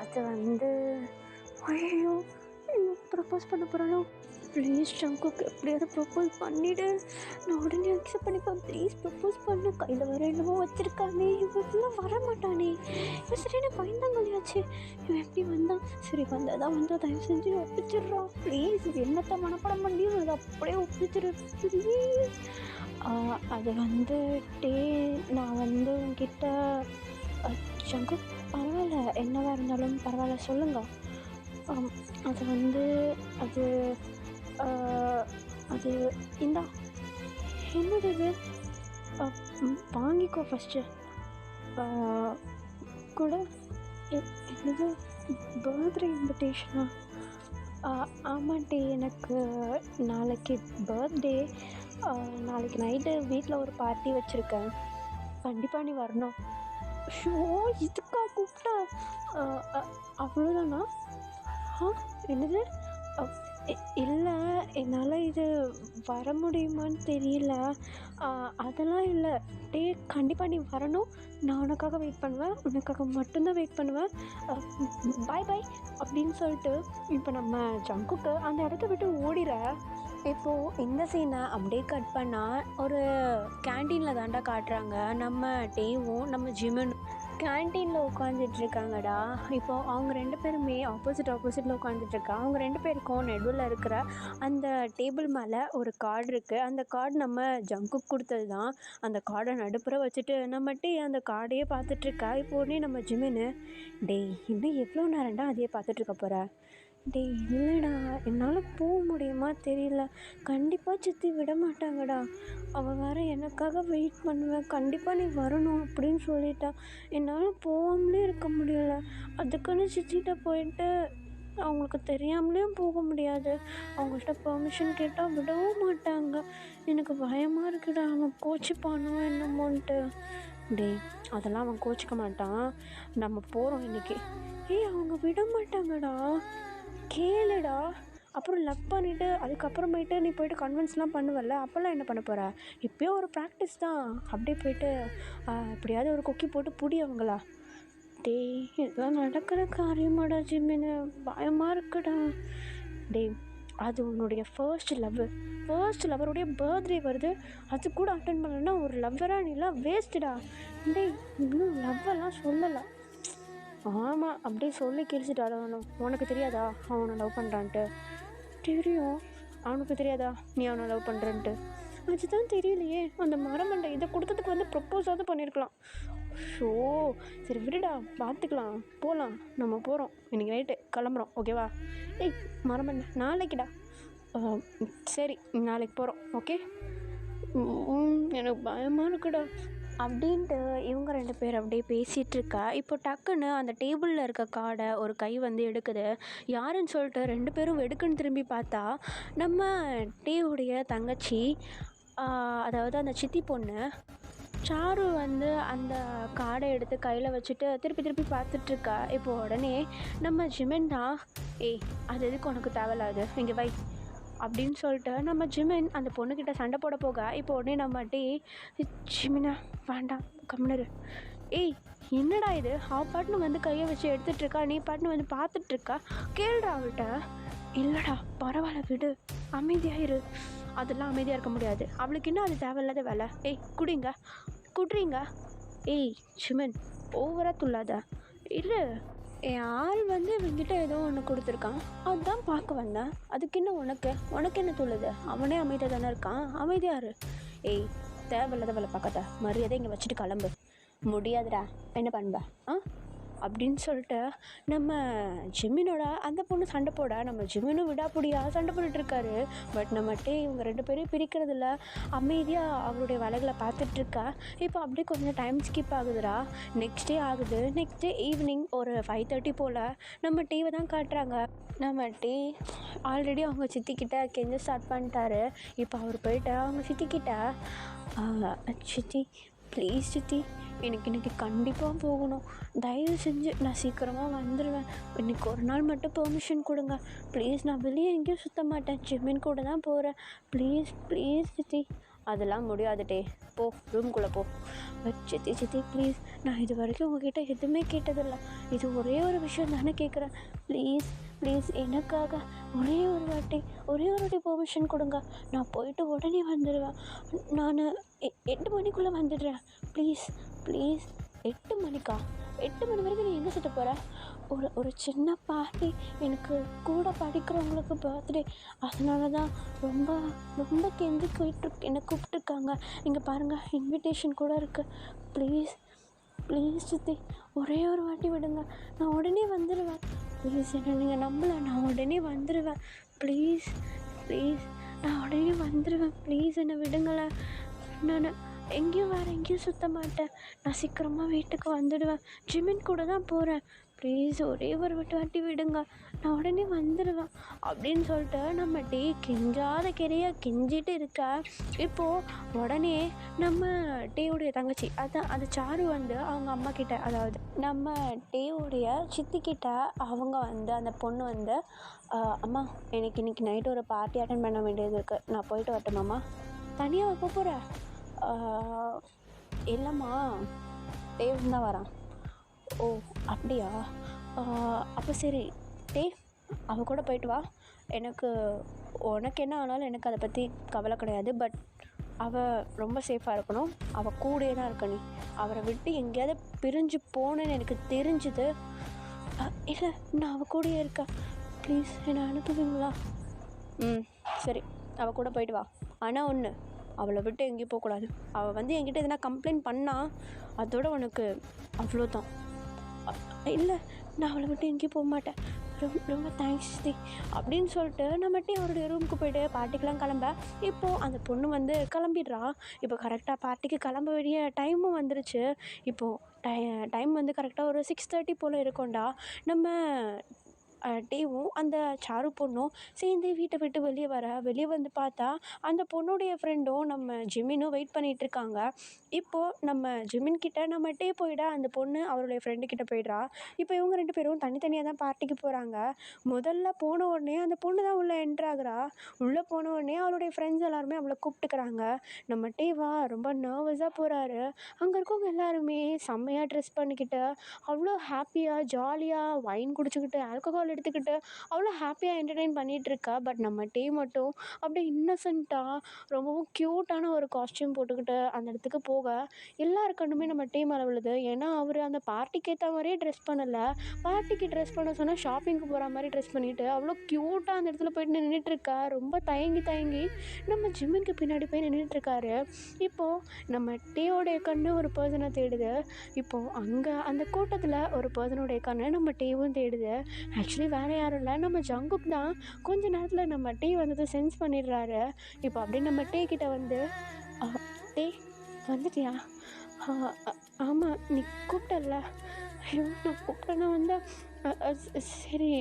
அது வந்து ஐயோ ப்ரப்போஸ் பண்ண போகிறானோ? ப்ளீஸ் ஜங்குக் எப்படியாவது ப்ரப்போஸ் பண்ணிவிடு, நான் உடனே அக்செப்ட் பண்ணிப்பேன். ப்ளீஸ் ப்ரப்போஸ் பண்ணு. கையில் வேறு என்னமோ வச்சுருக்கானே, இவெல்லாம் வரமாட்டானே, இவன் சரியான பயந்தாங்கல்லையாச்சு. இவன் எப்படி வந்தான்? சரி வந்தால் தயவு செஞ்சு ஒப்பிச்சிடுறான் ப்ளீஸ். என்னத்தை மனப்படம் பண்ணி அதை அப்படியே ஒப்பிச்சிடு ப்ளீஸ். அது வந்து டே நான் வந்து உங்ககிட்ட ஜங்குக் பரவாயில்ல, என்னவாக இருந்தாலும் பரவாயில்ல சொல்லுங்கள். அது வந்து அது அது இந்தா என்னது இது, வாங்கிக்கோ ஃபஸ்ட்டு. கூட என்னது பர்த்டே இன்விடேஷனா? ஆமாண்டி, எனக்கு நாளைக்கு பர்த்டே. நாளைக்கு நைட்டு வீட்டில் ஒரு பார்ட்டி வச்சுருக்கேன், கண்டிப்பாக நீ வரணும். ஷோ இதுக்கா கூப்பிட்டா? அவ்வளோதானா? என்னது? இல்லை என்னால் இது வர முடியுமான்னு தெரியல. அதெல்லாம் இல்லை டே, கண்டிப்பாக நீ வரணும். நான் உனக்காக வெயிட் பண்ணுவேன், உனக்காக மட்டும்தான் வெயிட் பண்ணுவேன். பாய் பாய் அப்படின்னு சொல்லிட்டு இப்போ நம்ம ஜங்குக்கு அந்த இடத்த விட்டு ஓடிற. இப்போது இந்த சீனை அப்படியே கட் பண்ணால் ஒரு கேன்டீனில் தாண்டா காட்டுறாங்க. நம்ம டேவும் நம்ம ஜிமன் கேன்டீனில் உட்காந்துட்ருக்காங்கடா. இப்போது அவங்க 2 பேருமே ஆப்போசிட்டில் உட்காந்துட்ருக்காங்க. அவங்க 2 பேருக்கும் நடுவில் இருக்கிற அந்த டேபிள் மேலே ஒரு கார்டு இருக்குது. அந்த கார்டு நம்ம ஜங்குக்கு கொடுத்தது தான். அந்த கார்டை நடுப்புற வச்சுட்டு நம்ம டே அந்த கார்டையே பார்த்துட்ருக்கா. இப்போ உடனே நம்ம ஜிமின்னு, டேய் இன்னும் எவ்வளோ நேரம்டா அதையே பார்த்துட்ருக்க போகிற, டேய் இல்லைடா, என்னால் போக முடியுமா தெரியல. கண்டிப்பாக சித்தி விட மாட்டாங்கடா. அவள் வேற எனக்காக வெயிட் பண்ணுவேன், கண்டிப்பாக நீ வரணும் அப்படின்னு சொல்லிட்டா. என்னால் போகாமலே இருக்க முடியல. அதுக்குன்னு சித்திகிட்ட போயிட்டு அவங்களுக்கு தெரியாமலேயும் போக முடியாது. அவங்கள்ட்ட பெர்மிஷன் கேட்டால் விடவும் மாட்டாங்க. எனக்கு பயமாக இருக்குடா, அவன் கோச்சிப்பானோ என்னமோன்ட்டு. டேய் அதெல்லாம் அவன் கோச்சிக்க மாட்டான், நம்ம போகிறோம் இன்றைக்கி. ஏய் அவங்க விட மாட்டாங்கடா, கேளுடா. அப்புறம் லவ் பண்ணிவிட்டு அதுக்கப்புறமேட்டு நீ போய்ட்டு கன்வின்ஸ்லாம் பண்ணுவல்ல, அப்போல்லாம் என்ன பண்ண போகிற? இப்போயே ஒரு ப்ராக்டிஸ் தான். அப்படியே போய்ட்டு எப்படியாவது ஒரு கொக்கி போட்டு புடி அவங்களா. டேய் இதெல்லாம் நடக்கிற காரியமாடா ஜிம்மின்னு, பயமாக இருக்குடா. டேய் அது உன்னுடைய ஃபர்ஸ்ட் லவருடைய பர்த்டே வருது, அது கூட அட்டன் பண்ணலன்னா ஒரு லவ்வராக நீலாம் வேஸ்ட்டுடா. டேய் இன்னும் லவ்வெல்லாம் சொல்லலை. ஆமாம் அப்படியே சொல்லி கிழிச்சிட்டாடா. உனக்கு தெரியாதா அவனை லவ் பண்ணுறான்ட்டு? தெரியும். அவனுக்கு தெரியாதா நீ அவனை லவ் பண்ணுறன்ட்டு? அதுதான் தெரியலையே. அந்த மரமண்டை இதை கொடுத்ததுக்கு வந்து ப்ரப்போஸாவது பண்ணியிருக்கலாம். ஷோ சரி விடுடா, பார்த்துக்கலாம், போகலாம். நம்ம போகிறோம் இன்றைக்கி நைட்டு கிளம்புறோம், ஓகேவா? ஏய் மரமண்டை நாளைக்குடா. சரி நாளைக்கு போகிறோம், ஓகே? எனக்கு பயமாக இருக்குடா அப்படின்ட்டு இவங்க 2 பேர் அப்படியே பேசிகிட்ருக்கா. இப்போ டக்குன்னு அந்த டேபிளில் இருக்க கார்டை ஒரு கை வந்து எடுக்குது. யாருன்னு சொல்லிட்டு 2 பேரும் வெடுக்குன்னு திரும்பி பார்த்தா நம்ம டீவுடைய தங்கச்சி, அதாவது அந்த சித்தி பொண்ணு சாரு வந்து அந்த கார்டை எடுத்து கையில் வச்சுட்டு திருப்பி பார்த்துட்ருக்கா. இப்போ உடனே நம்ம ஜிமின் தான், ஏய் அது எதுக்கு உனக்கு தேவையில்லாது, இங்கே வை அப்படின்னு சொல்லிட்டு நம்ம ஜிமின் அந்த பொண்ணுக்கிட்ட சண்டை போட போக, இப்போ உடனே நம்ம ஜிமினா வேண்டாம் கம்னரு. ஏய் என்னடா இது, பாட்டுன்னு வந்து கையை வச்சு எடுத்துகிட்ருக்கா, நீ பாட்டுன்னு வந்து பார்த்துட்ருக்கா, கேளுடா அவள்கிட்ட. இல்லைடா பரவாயில்ல விடு, அமைதியாயிரு. அதெல்லாம் அமைதியாக இருக்க முடியாது, அவளுக்கு இன்னும் அது தேவையில்லாத வேலை. ஏய் குடுறீங்க. ஏய் ஜிமின் ஓவராக துள்ளாத. இல்லை என் ஆள் வந்து இவங்கிட்ட ஏதோ ஒன்று கொடுத்துருக்கான், அதுதான் பார்க்க வந்தேன். அதுக்கு என்ன உனக்கு என்ன சொல்லுது? அவனே அமைதியாக தானே இருக்கான், அமைதியாரு. ஏய் தேவையில்லாத வேலை பார்க்காத, மரியாதை இங்கே வச்சுட்டு கிளம்பு. முடியாதுடா, என்ன பண்ணுவ அப்படின்னு சொல்லிட்டு நம்ம ஜிம்மினோட அந்த பொண்ணு சண்டை போட, நம்ம ஜிம்மினும் விடாப்பிடியாக சண்டை போட்டுட்ருக்காரு. பட் நம்மகிட்டே இவங்க 2 பேரையும் பிரிக்கிறதில்ல, அமைதியாக அவருடைய வேலைகளை பார்த்துட்ருக்கா. இப்போ அப்படியே கொஞ்சம் டைம் ஸ்கிப் ஆகுதுடா. நெக்ஸ்ட் டே ஈவினிங் ஒரு 5:30 போல் நம்ம டீவை தான் காட்டுறாங்க. நம்ம டீ ஆல்ரெடி அவங்க சித்திக்கிட்ட கெஞ்ச ஸ்டார்ட் பண்ணிட்டாரு. இப்போ அவர் போயிட்டு அவங்க சித்திக்கிட்ட, சித்தி ப்ளீஸ் சித்தி, எனக்கு இன்றைக்கி கண்டிப்பாக போகணும், தயவு செஞ்சு நான் சீக்கிரமாக வந்துடுவேன், இன்றைக்கி ஒரு நாள் மட்டும் பெர்மிஷன் கொடுங்க ப்ளீஸ், நான் வெளியே எங்கேயும் சுற்ற மாட்டேன், ஜிம்மின் கூட தான் போகிறேன், ப்ளீஸ் சித்தி. அதெல்லாம் முடியாதுட்டே, போ ரூம்குள்ளே போ. சித்தி ப்ளீஸ், நான் இது வரைக்கும் உங்ககிட்ட எதுவுமே கேட்டதில்லை, இது ஒரே ஒரு விஷயம் தானே கேட்குறேன், ப்ளீஸ் எனக்காக ஒரே ஒரு வாட்டி பெர்மிஷன் கொடுங்க, நான் போயிட்டு உடனே வந்துடுவேன், நான் 8 மணிக்குள்ளே வந்துடுறேன், ப்ளீஸ் 8 மணிக்கா? 8 மணி வரைக்கும் நீ எங்கே சுற்ற போகிற? ஒரு சின்ன பார்ட்டி, எனக்கு கூட படிக்கிறவங்களுக்கு பர்த்டே, அதனால தான் ரொம்ப கெஞ்சி என்னை கூப்பிட்டுருக்காங்க, இங்கே பாருங்கள் இன்விடேஷன் கூட இருக்குது, ப்ளீஸ் சித்தி ஒரே ஒரு வாட்டி விடுங்க, நான் உடனே வந்துடுவேன், ப்ளீஸ் என்ன நீங்கள் நம்பலை, நான் உடனே வந்துடுவேன், ப்ளீஸ் நான் உடனே வந்துடுவேன், ப்ளீஸ் என்னை விடுங்களேன், நான் எங்கேயும் சுற்ற மாட்டேன், நான் சீக்கிரமாக வீட்டுக்கு வந்துடுவேன், ஜிம்மின் கூட தான் போகிறேன், ப்ளீஸ் ஒரே ஒரு வாட்டி விடுங்க, நான் உடனே வந்துடுவேன் அப்படின்னு சொல்லிட்டு நம்ம கெஞ்சாத கெரியாக கெஞ்சிட்டு இருக்கா. இப்போது உடனே நம்ம டேவுடைய தங்கச்சி, அதான் அது சாரு வந்து அவங்க அம்மா கிட்ட, அதாவது நம்ம டேவுடைய சித்திக்கிட்ட அவங்க வந்து அந்த பொண்ணு வந்து, அம்மா எனக்கு இன்றைக்கி நைட்டு ஒரு பார்ட்டி அட்டன் பண்ண வேண்டியது இருக்குது, நான் போயிட்டு வரட்டுமாம்மா? தனியாக வைக்க போகிறேன்? இல்லைம்மா டேவ் தான் வரான். ஓ அப்படியா? அப்போ சரி அவள் கூட போயிட்டு வா, உனக்கு என்ன ஆனாலும் எனக்கு அதை பற்றி கவலை கிடையாது, பட் அவள் ரொம்ப சேஃபாக இருக்கணும், அவள் கூடயே தான் இருக்க, நீ அவரை விட்டு எங்கேயாவது பிரிஞ்சு போனேன்னு எனக்கு தெரிஞ்சுது. இல்லை நான் அவள் கூடயே இருக்கேன், ப்ளீஸ் என்னை அனுப்புவீங்களா? சரி அவள் கூட போயிட்டு வா, ஆனால் ஒன்று, அவளை விட்டு எங்கேயும் போகக்கூடாது, அவள் வந்து என்கிட்ட எதனா கம்ப்ளைண்ட் பண்ணால் அதோட உனக்கு அவ்வளோதான். இல்லை நான் அவளை விட்டு எங்கேயும் போக மாட்டேன், ரொம்ப தேங்க்ஸ் சித்தி அப்படின்னு சொல்லிட்டு நம்ம டீ அவருடைய ரூமுக்கு போய்ட்டு பார்ட்டிக்கெலாம் கிளம்ப இப்போது அந்த பொண்ணு வந்து கிளம்பிடுறா. இப்போ கரெக்டாக பார்ட்டிக்கு கிளம்ப வேண்டிய டைமும் வந்துருச்சு. இப்போது டைம் வந்து கரெக்டாக ஒரு 6:30 போல் இருக்கும்டா. நம்ம டேவும் அந்த சாரு பொண்ணும் சேர்ந்து வீட்டை விட்டு வெளியே வந்து பார்த்தா அந்த பொண்ணுடைய ஃப்ரெண்டும் நம்ம ஜிமினும் வெயிட் பண்ணிகிட்ருக்காங்க. இப்போது நம்ம ஜிமின் கிட்ட நம்ம டே போயிடா, அந்த பொண்ணு அவருடைய ஃப்ரெண்டு கிட்ட போயிடுறா. இப்போ இவங்க 2 பேரும் தனித்தனியாக தான் பார்ட்டிக்கு போகிறாங்க. முதல்ல போன உடனே அந்த பொண்ணு தான் உள்ளே என்ட்ராகிறா. உள்ளே போன உடனே அவளுடைய ஃப்ரெண்ட்ஸ் எல்லாருமே அவளை கூப்பிட்டுக்கிறாங்க. நம்ம டேவா ரொம்ப நர்வஸாக போகிறாரு. அங்கே இருக்கவங்க எல்லாருமே செம்மையாக ட்ரெஸ் பண்ணிக்கிட்டு அவ்வளோ ஹாப்பியாக ஜாலியாக வைன் குடிச்சிக்கிட்டு ஆல்கஹால் எடுத்துக்கிட்டு அவ்வளோ ஹாப்பியாக என்டர்டெயின் பண்ணிகிட்ருக்கா. பட் நம்ம டே மட்டும் அப்படியே இன்னசென்ட்டாக ரொம்பவும் க்யூட்டான ஒரு காஸ்ட்யூம் போட்டுக்கிட்டு அந்த இடத்துக்கு போக எல்லார் கண்ணுமே நம்ம டே மேலே விழுது. ஏன்னா அவர் அந்த பார்ட்டிக்கு ஏற்ற மாதிரியே ட்ரெஸ் பண்ணலை. பார்ட்டிக்கு ட்ரெஸ் பண்ண சொன்னால் ஷாப்பிங்க்கு போகிற மாதிரி ட்ரெஸ் பண்ணிவிட்டு அவ்வளோ க்யூட்டாக அந்த இடத்துல போயிட்டு நின்றுட்டுருக்கா. ரொம்ப தயங்கி நம்ம ஜிம்முக்கு பின்னாடி போய் நின்றுட்டுருக்காரு. இப்போது நம்ம டேவோடைய கண்ணு ஒரு பர்சனை தேடுது. இப்போது அங்கே அந்த கூட்டத்தில் ஒரு பர்சனுடைய கண்ணு நம்ம டேவும் தேடுது. ஆக்சுவலி வேறு யாரும் இல்லை, நம்ம ஜங்குக் தான். கொஞ்ச நேரத்தில் நம்ம டே வந்தது சென்ஸ் பண்ணிடுறாரு. இப்போ அப்படியே நம்ம டே கிட்ட வந்து டே வந்துட்டியா? ஆமாம், நீ கூப்பிட்டல. ஐயோ, நான் கூப்பிட்டேன்னா வந்து சரி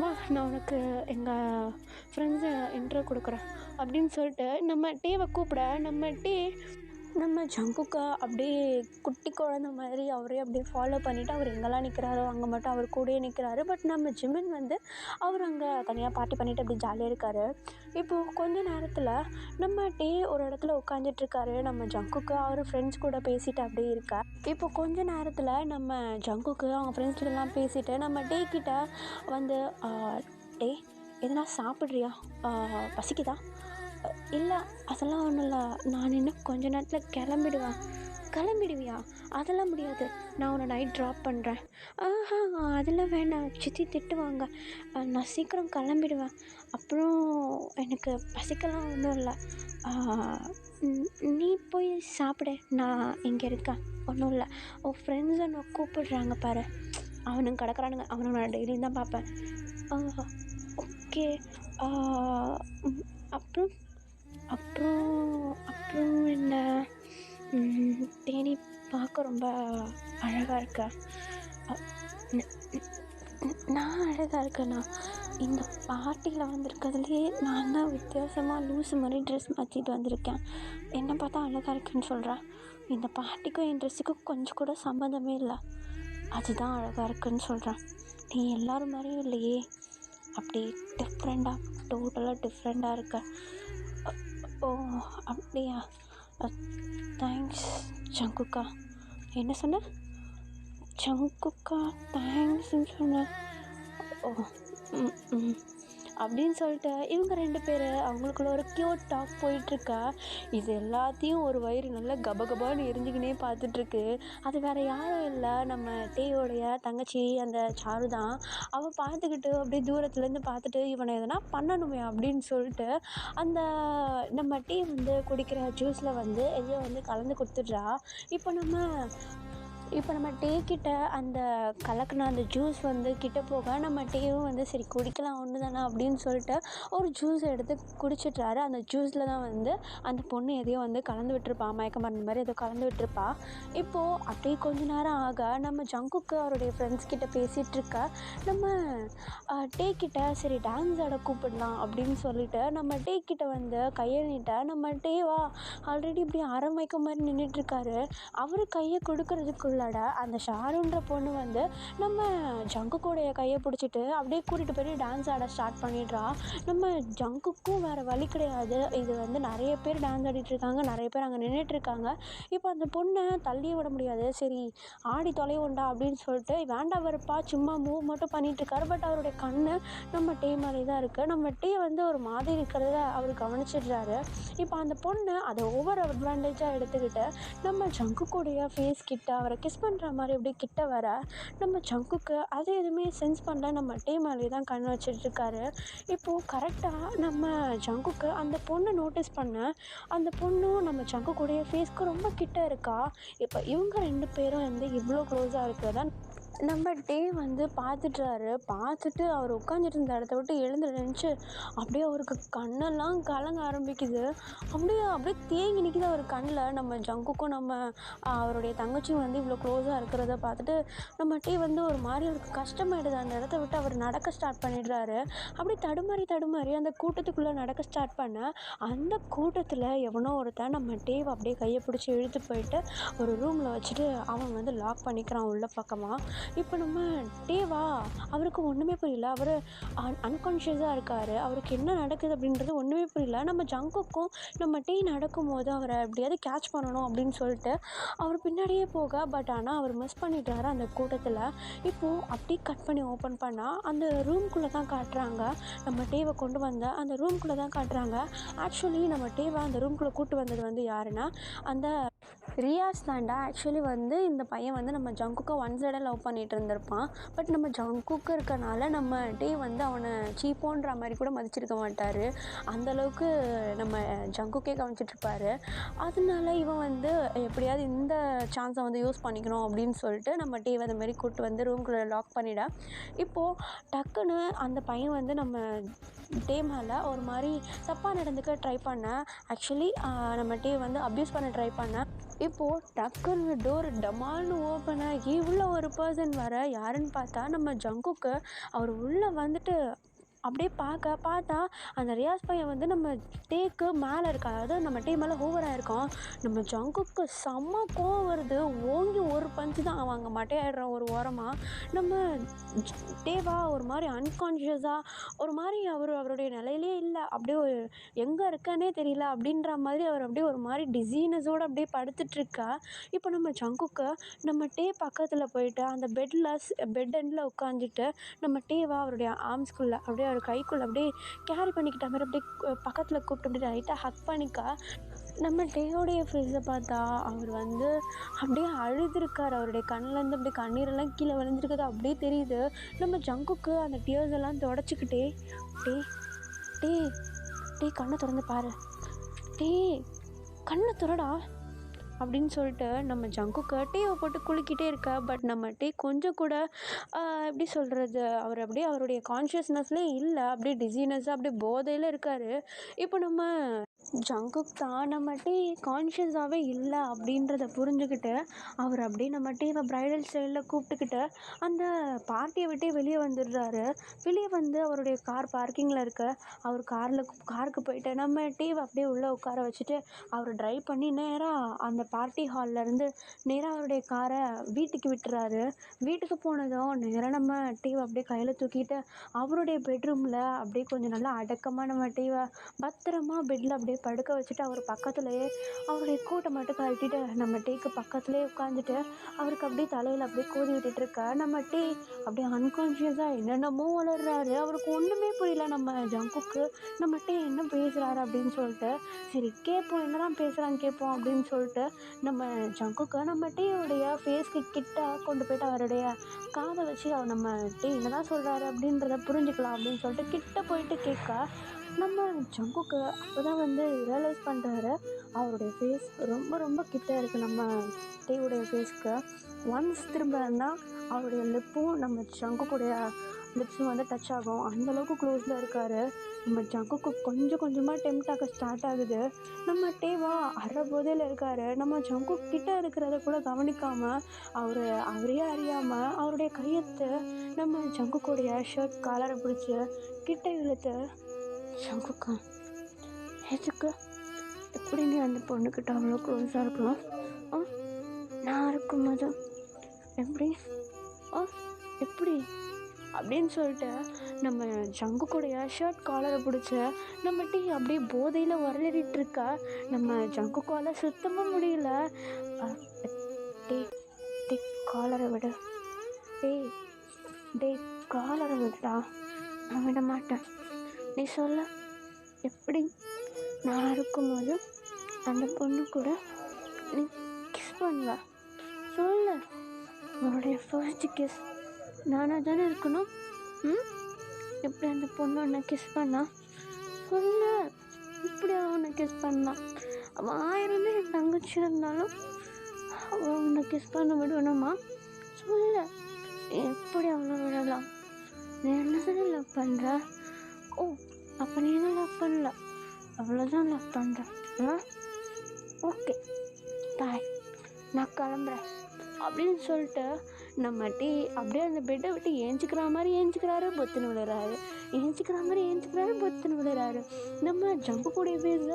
வா, நான் உனக்கு எங்கள் ஃப்ரெண்ட்ஸை இன்ட்ரோ கொடுக்குறேன் அப்படின்னு சொல்லிட்டு நம்ம டேவை கூப்பிட நம்ம ஜங்குக்கை அப்படியே குட்டி குழந்த மாதிரி அவரே அப்படியே ஃபாலோ பண்ணிவிட்டு அவர் எங்கெல்லாம் நிற்கிறாரோ அங்கே மட்டும் அவர் கூடயே நிற்கிறாரு. பட் நம்ம ஜிமின் வந்து அவர் அங்கே தனியாக பார்ட்டி பண்ணிவிட்டு அப்படி ஜாலியாக இருக்கார். இப்போது கொஞ்ச நேரத்தில் நம்ம டே ஒரு இடத்துல உட்காந்துட்ருக்காரு. நம்ம ஜங்குக்கு அவர் ஃப்ரெண்ட்ஸ் கூட பேசிட்டு அப்படியே இருக்கா. இப்போ கொஞ்ச நேரத்தில் நம்ம ஜங்குக்கு அவங்க ஃப்ரெண்ட்ஸ் கிட்டலாம் பேசிவிட்டு நம்ம டே கிட்ட வந்து டே எதனா சாப்பிட்றியா? பசிக்குதா? இல்லை, அதெல்லாம் ஒன்றும் இல்லை, நான் இன்னும் கொஞ்ச நேரத்தில் கிளம்பிடுவியா? அதெல்லாம் முடியாது, நான் உன்னை நைட் ட்ராப் பண்ணுறேன். அதெல்லாம் வேணாம், சித்தி திட்டுவாங்க, நான் சீக்கிரம் கிளம்பிடுவேன். அப்புறம் எனக்கு பசிக்கலாம் ஒன்றும் இல்லை, நீ போய் சாப்பிடு, நான் இங்கே இருக்கேன், ஒன்றும் இல்லை. உன் ஃப்ரெண்ட்ஸை நான் கூப்பிடுறாங்க பாரு, அவனுங்க கிடக்குறானுங்க, அவனுங்க நான் டெய்லியும் தான் பார்ப்பேன். ஓகே. அப்புறம் அப்புறம் என்ன? தேனி பார்க்க ரொம்ப அழகாக இருக்கா? நான் அழகாக இருக்கேண்ணா? இந்த பார்ட்டியில் வந்திருக்கிறதுலே நான் தான் வித்தியாசமாக லூஸு மாதிரி ட்ரெஸ் மாற்றிட்டு வந்திருக்கேன். என்னை பார்த்தா அழகாக இருக்குன்னு சொல்கிறேன். இந்த பார்ட்டிக்கும் என் ட்ரெஸ்ஸுக்கும் கொஞ்சம் கூட சம்மந்தமே இல்லை. அதுதான் அழகாக இருக்குன்னு சொல்கிறேன். நீ எல்லோரும் மாதிரியும் இல்லையே, அப்படி டிஃப்ரெண்ட்டாக, டோட்டலாக டிஃப்ரெண்ட்டாக இருக்க. ஓ அப்படியா? தேங்க்ஸ் ஜங்குக்கா. என்ன சொன்ன? ஜங்குக்கா தேங்க்ஸ்ன்னு சொன்னேன். ஓ அப்படின்னு சொல்லிட்டு இவங்க 2 பேர் அவங்களுக்குள்ள ஒரு க்யூட் டாக் போயிட்டுருக்கா. இது எல்லாத்தையும் ஒரு வயிறு நல்லா கபகபான்னு எரிஞ்சுக்கினே பார்த்துட்ருக்கு. அது வேறு யாரும் இல்லை, நம்ம டேயோடைய தங்கச்சி அந்த சாரு தான். அவள் பார்த்துக்கிட்டு அப்படியே தூரத்துலேருந்து பார்த்துட்டு இவனை எதனா பண்ணணுமே அப்படின்னு சொல்லிட்டு அந்த நம்ம டீ வந்து குடிக்கிற ஜூஸில் வந்து எதையோ வந்து கலந்து கொடுத்துட்றா. இப்போ நம்ம டே கிட்ட அந்த கலக்கின அந்த ஜூஸ் வந்து கிட்ட போக நம்ம டேவும் வந்து சரி குடிக்கலாம் ஒன்று தானே அப்படின்னு சொல்லிட்டு ஒரு ஜூஸ் எடுத்து குடிச்சிட்றாரு. அந்த ஜூஸில் தான் வந்து அந்த பொண்ணு எதையோ வந்து கலந்து விட்டுருப்பா, மயக்க மருந்து மாதிரி எதோ கலந்து விட்டுருப்பா. இப்போது அப்படியே கொஞ்ச நேரம் ஆக நம்ம ஜங்குக்கு அவருடைய ஃப்ரெண்ட்ஸ் கிட்ட பேசிகிட்ருக்க நம்ம டே கிட்ட சரி டான்ஸ் ஆட கூப்பிடலாம் அப்படின்னு சொல்லிட்டு நம்ம டே கிட்ட வந்து கையெழுநிட்ட நம்ம டேவா ஆல்ரெடி இப்படி அரை மயக்க மாதிரி நின்றுட்டுருக்காரு. அவர் கையை கொடுக்கறதுக்குள்ளட அந்த ஷாருன்ற பொண்ணு வந்து நம்ம ஜங்குக்குடைய கையை பிடிச்சிட்டு அப்படியே கூட்டிகிட்டு போய் டான்ஸ் ஆட ஸ்டார்ட் பண்ணிடுறா. நம்ம ஜங்குக்கும் வேறு வழி கிடையாது. இது வந்து நிறைய பேர் டான்ஸ் ஆடிட்டுருக்காங்க, நிறைய பேர் அங்கே நின்றுட்டுருக்காங்க. இப்போ அந்த பொண்ணை தள்ளியே விட முடியாது. சரி ஆடி தொலைவுண்டா அப்படின்னு சொல்லிட்டு வேண்டாம் வெறுப்பா சும்மா மூவ் மட்டும் பண்ணிகிட்ருக்காரு. பட் அவருடைய கண்ணு நம்ம டே மாதிரி தான் இருக்குது. நம்ம டே வந்து ஒரு மாதிரி இருக்கிறத அவர் கவனிச்சிடுறாரு. இப்போ அந்த பொண்ணு அதை ஓவர் அட்வான்டேஜாக எடுத்துக்கிட்டு நம்ம ஜங்குக்குடைய ஃபேஸ் கிட்ட அவரை கிஸ் பண்ணுற மாதிரி அப்படியே கிட்ட வர நம்ம ஜங்குக்கு அது எதுவுமே சென்ஸ் பண்ணல. நம்ம டே மேலே தான் கண் வச்சிட்ருக்காரு. இப்போது கரெக்டாக நம்ம ஜங்குக்கு அந்த பொண்ணை நோட்டீஸ் பண்ண அந்த பொண்ணும் நம்ம ஜங்குக்குடைய ஃபேஸ்க்கு ரொம்ப கிட்ட இருக்கா. இப்போ இவங்க 2 பேரும் வந்து இவ்வளோ க்ளோஸாக இருக்கிறதா நம்ம டே வந்து பார்த்துட்றாரு. பார்த்துட்டு அவர் உட்காந்துட்டு இருந்த இடத்த விட்டு எழுந்து நின்னுச்சு. அப்படியே அவருக்கு கண்ணெல்லாம் கலங்க ஆரம்பிக்குது. அப்படியே அப்படியே தேங்கி நிக்குது அவர் கண்ல. நம்ம ஜங்குக்கும் அவருடைய தங்கச்சியும் வந்து இவ்வளோ க்ளோஸாக இருக்கிறத பார்த்துட்டு நம்ம டே வந்து ஒரு மாதிரி அவருக்கு கஷ்டமாயிடுது. அந்த இடத்த விட்டு அவர் நடக்க ஸ்டார்ட் பண்ணிடுறாரு. அப்படியே தடுமாறி தடுமாறி அந்த கூட்டத்துக்குள்ளே நடக்க ஸ்டார்ட் பண்ண, அந்த கூட்டத்தில் எவனோ ஒருத்தன் நம்ம டேவை அப்படியே கையை பிடிச்சி இழுத்து போயிட்டு ஒரு ரூமில் வச்சுட்டு அவன் வந்து லாக் பண்ணிக்கிறான் உள்ள பக்கமாக. இப்போ நம்ம டேவா அவருக்கு ஒன்றுமே புரியல. அவர் அன்கான்ஷியஸாக இருக்கார். அவருக்கு என்ன நடக்குது அப்படின்றது ஒன்றுமே புரியல. நம்ம ஜங்குக்கும் நம்ம டே நடக்கும்போது அவரை எப்படியாவது கேட்ச் பண்ணணும் அப்படின்னு சொல்லிட்டு அவர் பின்னாடியே போக, பட் ஆனால் அவர் மிஸ் பண்ணிடுறாரு அந்த கூட்டத்தில். இப்போது அப்படியே கட் பண்ணி ஓப்பன் பண்ணால் அந்த ரூம்குள்ளே தான் காட்டுறாங்க. நம்ம டேவை கொண்டு வந்த அந்த ரூம்குள்ளே தான் காட்டுறாங்க. ஆக்சுவலி நம்ம டேவை அந்த ரூம்குள்ளே கூட்டு வந்தது வந்து யாருன்னா அந்த ரியாஸ் தாண்டா. ஆக்சுவலி வந்து இந்த பையன் வந்து நம்ம ஜங்குக்கை ஒன் சைடாக லவ் பண்ணிகிட்டு இருந்திருப்பான். பட் நம்ம ஜங்குக்கு இருக்கனால நம்ம டே வந்து அவனை சீப்போன்ற மாதிரி கூட மதிச்சிருக்க மாட்டார். அந்தளவுக்கு நம்ம ஜங்குக்கே கவனிச்சிட்ருப்பாரு. அதனால இவன் வந்து எப்படியாவது இந்த சான்ஸை வந்து யூஸ் பண்ணிக்கணும் அப்படின்னு சொல்லிட்டு நம்ம டேவை அந்த மாதிரி கூப்பிட்டு வந்து ரூம்குள்ளே லாக் பண்ணிட, இப்போது டக்குன்னு அந்த பையன் வந்து நம்ம டே மேலே ஒரு மாதிரி தப்பாக நடந்துக்க ட்ரை பண்ணேன். ஆக்சுவலி நம்ம டே வந்து அப்யூஸ் பண்ண ட்ரை பண்ணேன். இப்போது டக்குன்னு டோர் டமால்னு ஓப்பன் ஆகி உள்ளே ஒரு பர்சன் வர, யாருன்னு பார்த்தா நம்ம ஜங்குக்கு. அவர் உள்ளே வந்துட்டு அப்படியே பார்த்தா அந்த ரியாஸ் பையன் வந்து நம்ம டேக்கு மேலே இருக்கா, அதாவது நம்ம டே மேலே ஓவராக இருக்கும். நம்ம ஜங்குக்கு செம்ம கோவம் வருது. ஓங்கி ஒரு பஞ்சு தான் அவன் அங்கே மட்டையாடுறான் ஒரு ஓரமாக. நம்ம டேவா ஒரு மாதிரி அன்கான்ஷியஸாக ஒரு மாதிரி அவருடைய நிலையிலே இல்லை. அப்படியே எங்கே இருக்கானே தெரியல அப்படின்ற மாதிரி அவர் அப்படியே ஒரு மாதிரி டிசீனஸோடு அப்படியே படுத்துட்ருக்கா. இப்போ நம்ம ஜங்குக்கு நம்ம டே பக்கத்தில் போயிட்டு அந்த பெட் எண்டில் உட்காந்துட்டு நம்ம டேவா அவருடைய ஆர்ம்ஸ்குள்ளே அப்படியே அவர் கைக்குள்ளே அப்படியே கேரி பண்ணிக்கிட்ட மாதிரி அப்படியே பக்கத்தில் கூப்பிட்டு அப்படியே லைட்டாக ஹக் பண்ணிக்கா. நம்ம டேயோடைய ஃபேஸை பார்த்தா அவர் வந்து அப்படியே அழுதுருக்கார். அவருடைய கண்ணிலேருந்து அப்படியே கண்ணீரெல்லாம் கீழே விழுந்துருக்குது அப்படியே தெரியுது. நம்ம ஜங்குக்கு அந்த டியர்ஸ் எல்லாம் தொடச்சிக்கிட்டே, டே டே டே கண்ணை திறந்து பாரு, டே கண்ணை திறடா அப்படின்னு சொல்லிட்டு நம்ம ஜங்குக்கு டேவை போட்டு குலுக்கிட்டே இருக்கா. பட் நம்ம டே கொஞ்சம் கூட எப்படி சொல்கிறது, அவர் அப்படியே அவருடைய கான்ஷியஸ்னஸ்லேயே இல்லை. அப்படியே டிசீனஸாக அப்படியே போதையில் இருக்கார். இப்போ நம்ம ஜங்குக் தான் நம்ம டே கான்ஷியஸாகவே இல்லை அப்படின்றத புரிஞ்சுக்கிட்டு அவர் அப்படியே நம்ம டேவை ப்ரைடல் ஸ்டைலில் கூப்பிட்டுக்கிட்டு அந்த பார்ட்டியை விட்டே வெளியே வந்துடுறாரு. வெளியே வந்து அவருடைய கார் பார்க்கிங்கில் இருக்க அவர் காருக்கு போயிட்டு நம்ம டேவை அப்படியே உள்ளே உட்கார வச்சுட்டு அவர் ட்ரைவ் பண்ணி நேராக அந்த பார்ட்டி ஹால்லேருந்து நேராக அவருடைய காரை வீட்டுக்கு விட்டுறாரு. வீட்டுக்கு போனதும் நேராக நம்ம டேவை அப்படியே கையில் தூக்கிட்டு அவருடைய பெட்ரூமில் அப்படியே கொஞ்சம் நல்லா அடக்கமாக நம்ம டேவை பத்திரமா பெட்டில் அப்படியே படுக்க வச்சுட்டு அவர் பக்கத்துலேயே அவருடைய கோட்டை மட்டும் கழட்டிட்டு நம்ம டேக்கு பக்கத்துலேயே உட்காந்துட்டு அவருக்கு அப்படியே தலையில் அப்படியே கோதி விட்டுட்ருக்கா. நம்ம டே அப்படியே அன்கான்ஷியஸாக என்னென்னமோ வளர்றாரு. அவருக்கு ஒன்றுமே புரியல நம்ம ஜங்குக்கு நம்ம டே என்ன பேசுகிறாரு அப்படின்னு சொல்லிட்டு. சரி கேட்போம், என்ன தான் பேசுகிறான்னு கேட்போம் அப்படின்னு சொல்லிட்டு நம்ம ஜங்குக்கு நம்ம டேயோடைய ஃபேஸ்க்கு கிட்ட கொண்டு போய்ட்டு அவருடைய காதை வச்சு அவர் நம்ம டே என்ன தான் சொல்கிறாரு அப்படின்றத புரிஞ்சுக்கலாம் அப்படின்னு சொல்லிட்டு கிட்ட போயிட்டு கேட்க, நம்ம ஜங்குக்கு அப்போ தான் வந்து ரியலைஸ் பண்ணுறாரு அவருடைய ஃபேஸ் ரொம்ப ரொம்ப கிட்ட இருக்குது நம்ம டேவுடைய ஃபேஸ்க்கு. ஒன்ஸ் திரும்பினா அவருடைய லிப்பும் நம்ம ஜங்குக்குடைய லிப்ஸும் வந்து டச் ஆகும். அந்தளவுக்கு க்ளோஸில் இருக்கார். நம்ம ஜங்குக்கு கொஞ்சம் கொஞ்சமாக டெம்ட் ஆக ஸ்டார்ட் ஆகுது. நம்ம டேவா அரை போதையில் இருக்கார். நம்ம ஜங்கு கிட்டே இருக்கிறத கூட கவனிக்காமல் அவரையே அறியாமல் அவருடைய கையெழுத்து நம்ம ஜங்குக்குடைய ஷர்ட் காலரை பிடிச்சி கிட்ட இழுத்து, ஜங்குக்கா எதுக்கு எப்படி நீ அந்த பொண்ணுக்கிட்ட அவ்வளோ க்ளோஸாக இருக்கலாம்? நான் இருக்கும்போது எப்படி எப்படி அப்படின்னு சொல்லிட்டு நம்ம ஜங்குக்குடைய ஷர்ட் காலரை பிடிச்சி நம்ம டீ அப்படியே போதையில் வரலிட்டுருக்கா. நம்ம ஜங்குக்கால சுத்தமாக முடியல. டே டே காலரை விட, டே காலரை விடா, நான் விட மாட்டேன். நீ சொல்ல எப்படி நான் இருக்கும்போது அந்த பொண்ணு கூட நீ கிஸ் பண்ணுவ? சொல்ல, உன்னுடைய ஃபர்ஸ்ட் கிஸ் நானாக தானே இருக்கணும். எப்படி அந்த பொண்ணு உன்னை கிஸ் பண்ணா? சொல்ல, இப்படி உன்னை கிஸ் பண்ணான்? அவன் 1000 என் தங்கச்சி இருந்தாலும் அவன் உன்னை கிஸ் பண்ண விடணுமா? சொல்ல, எப்படி அவ்வளோ விடலாம்? நீ என்ன தானே லவ் பண்ணுற? ஓ, அப்போ நீ என்ன லவ் பண்ணல, அவ்வளோதான் லவ் பண்ணுறேன். ஆ, ஓகே, பாய், நான் கிளம்புறேன் அப்படின்னு சொல்லிட்டு நம்ம டீ அப்படியே அந்த பெட்டை விட்டு ஏஞ்சிக்கிற மாதிரி ஏஞ்சிக்கிறாரு, பொத்துன்னு விழுறாரு. ஏஞ்சிக்கிற மாதிரி ஏஞ்சிக்கிறாரு, பொத்துன்னு விழுறாரு. நம்ம ஜம்பு கூடிய பேர்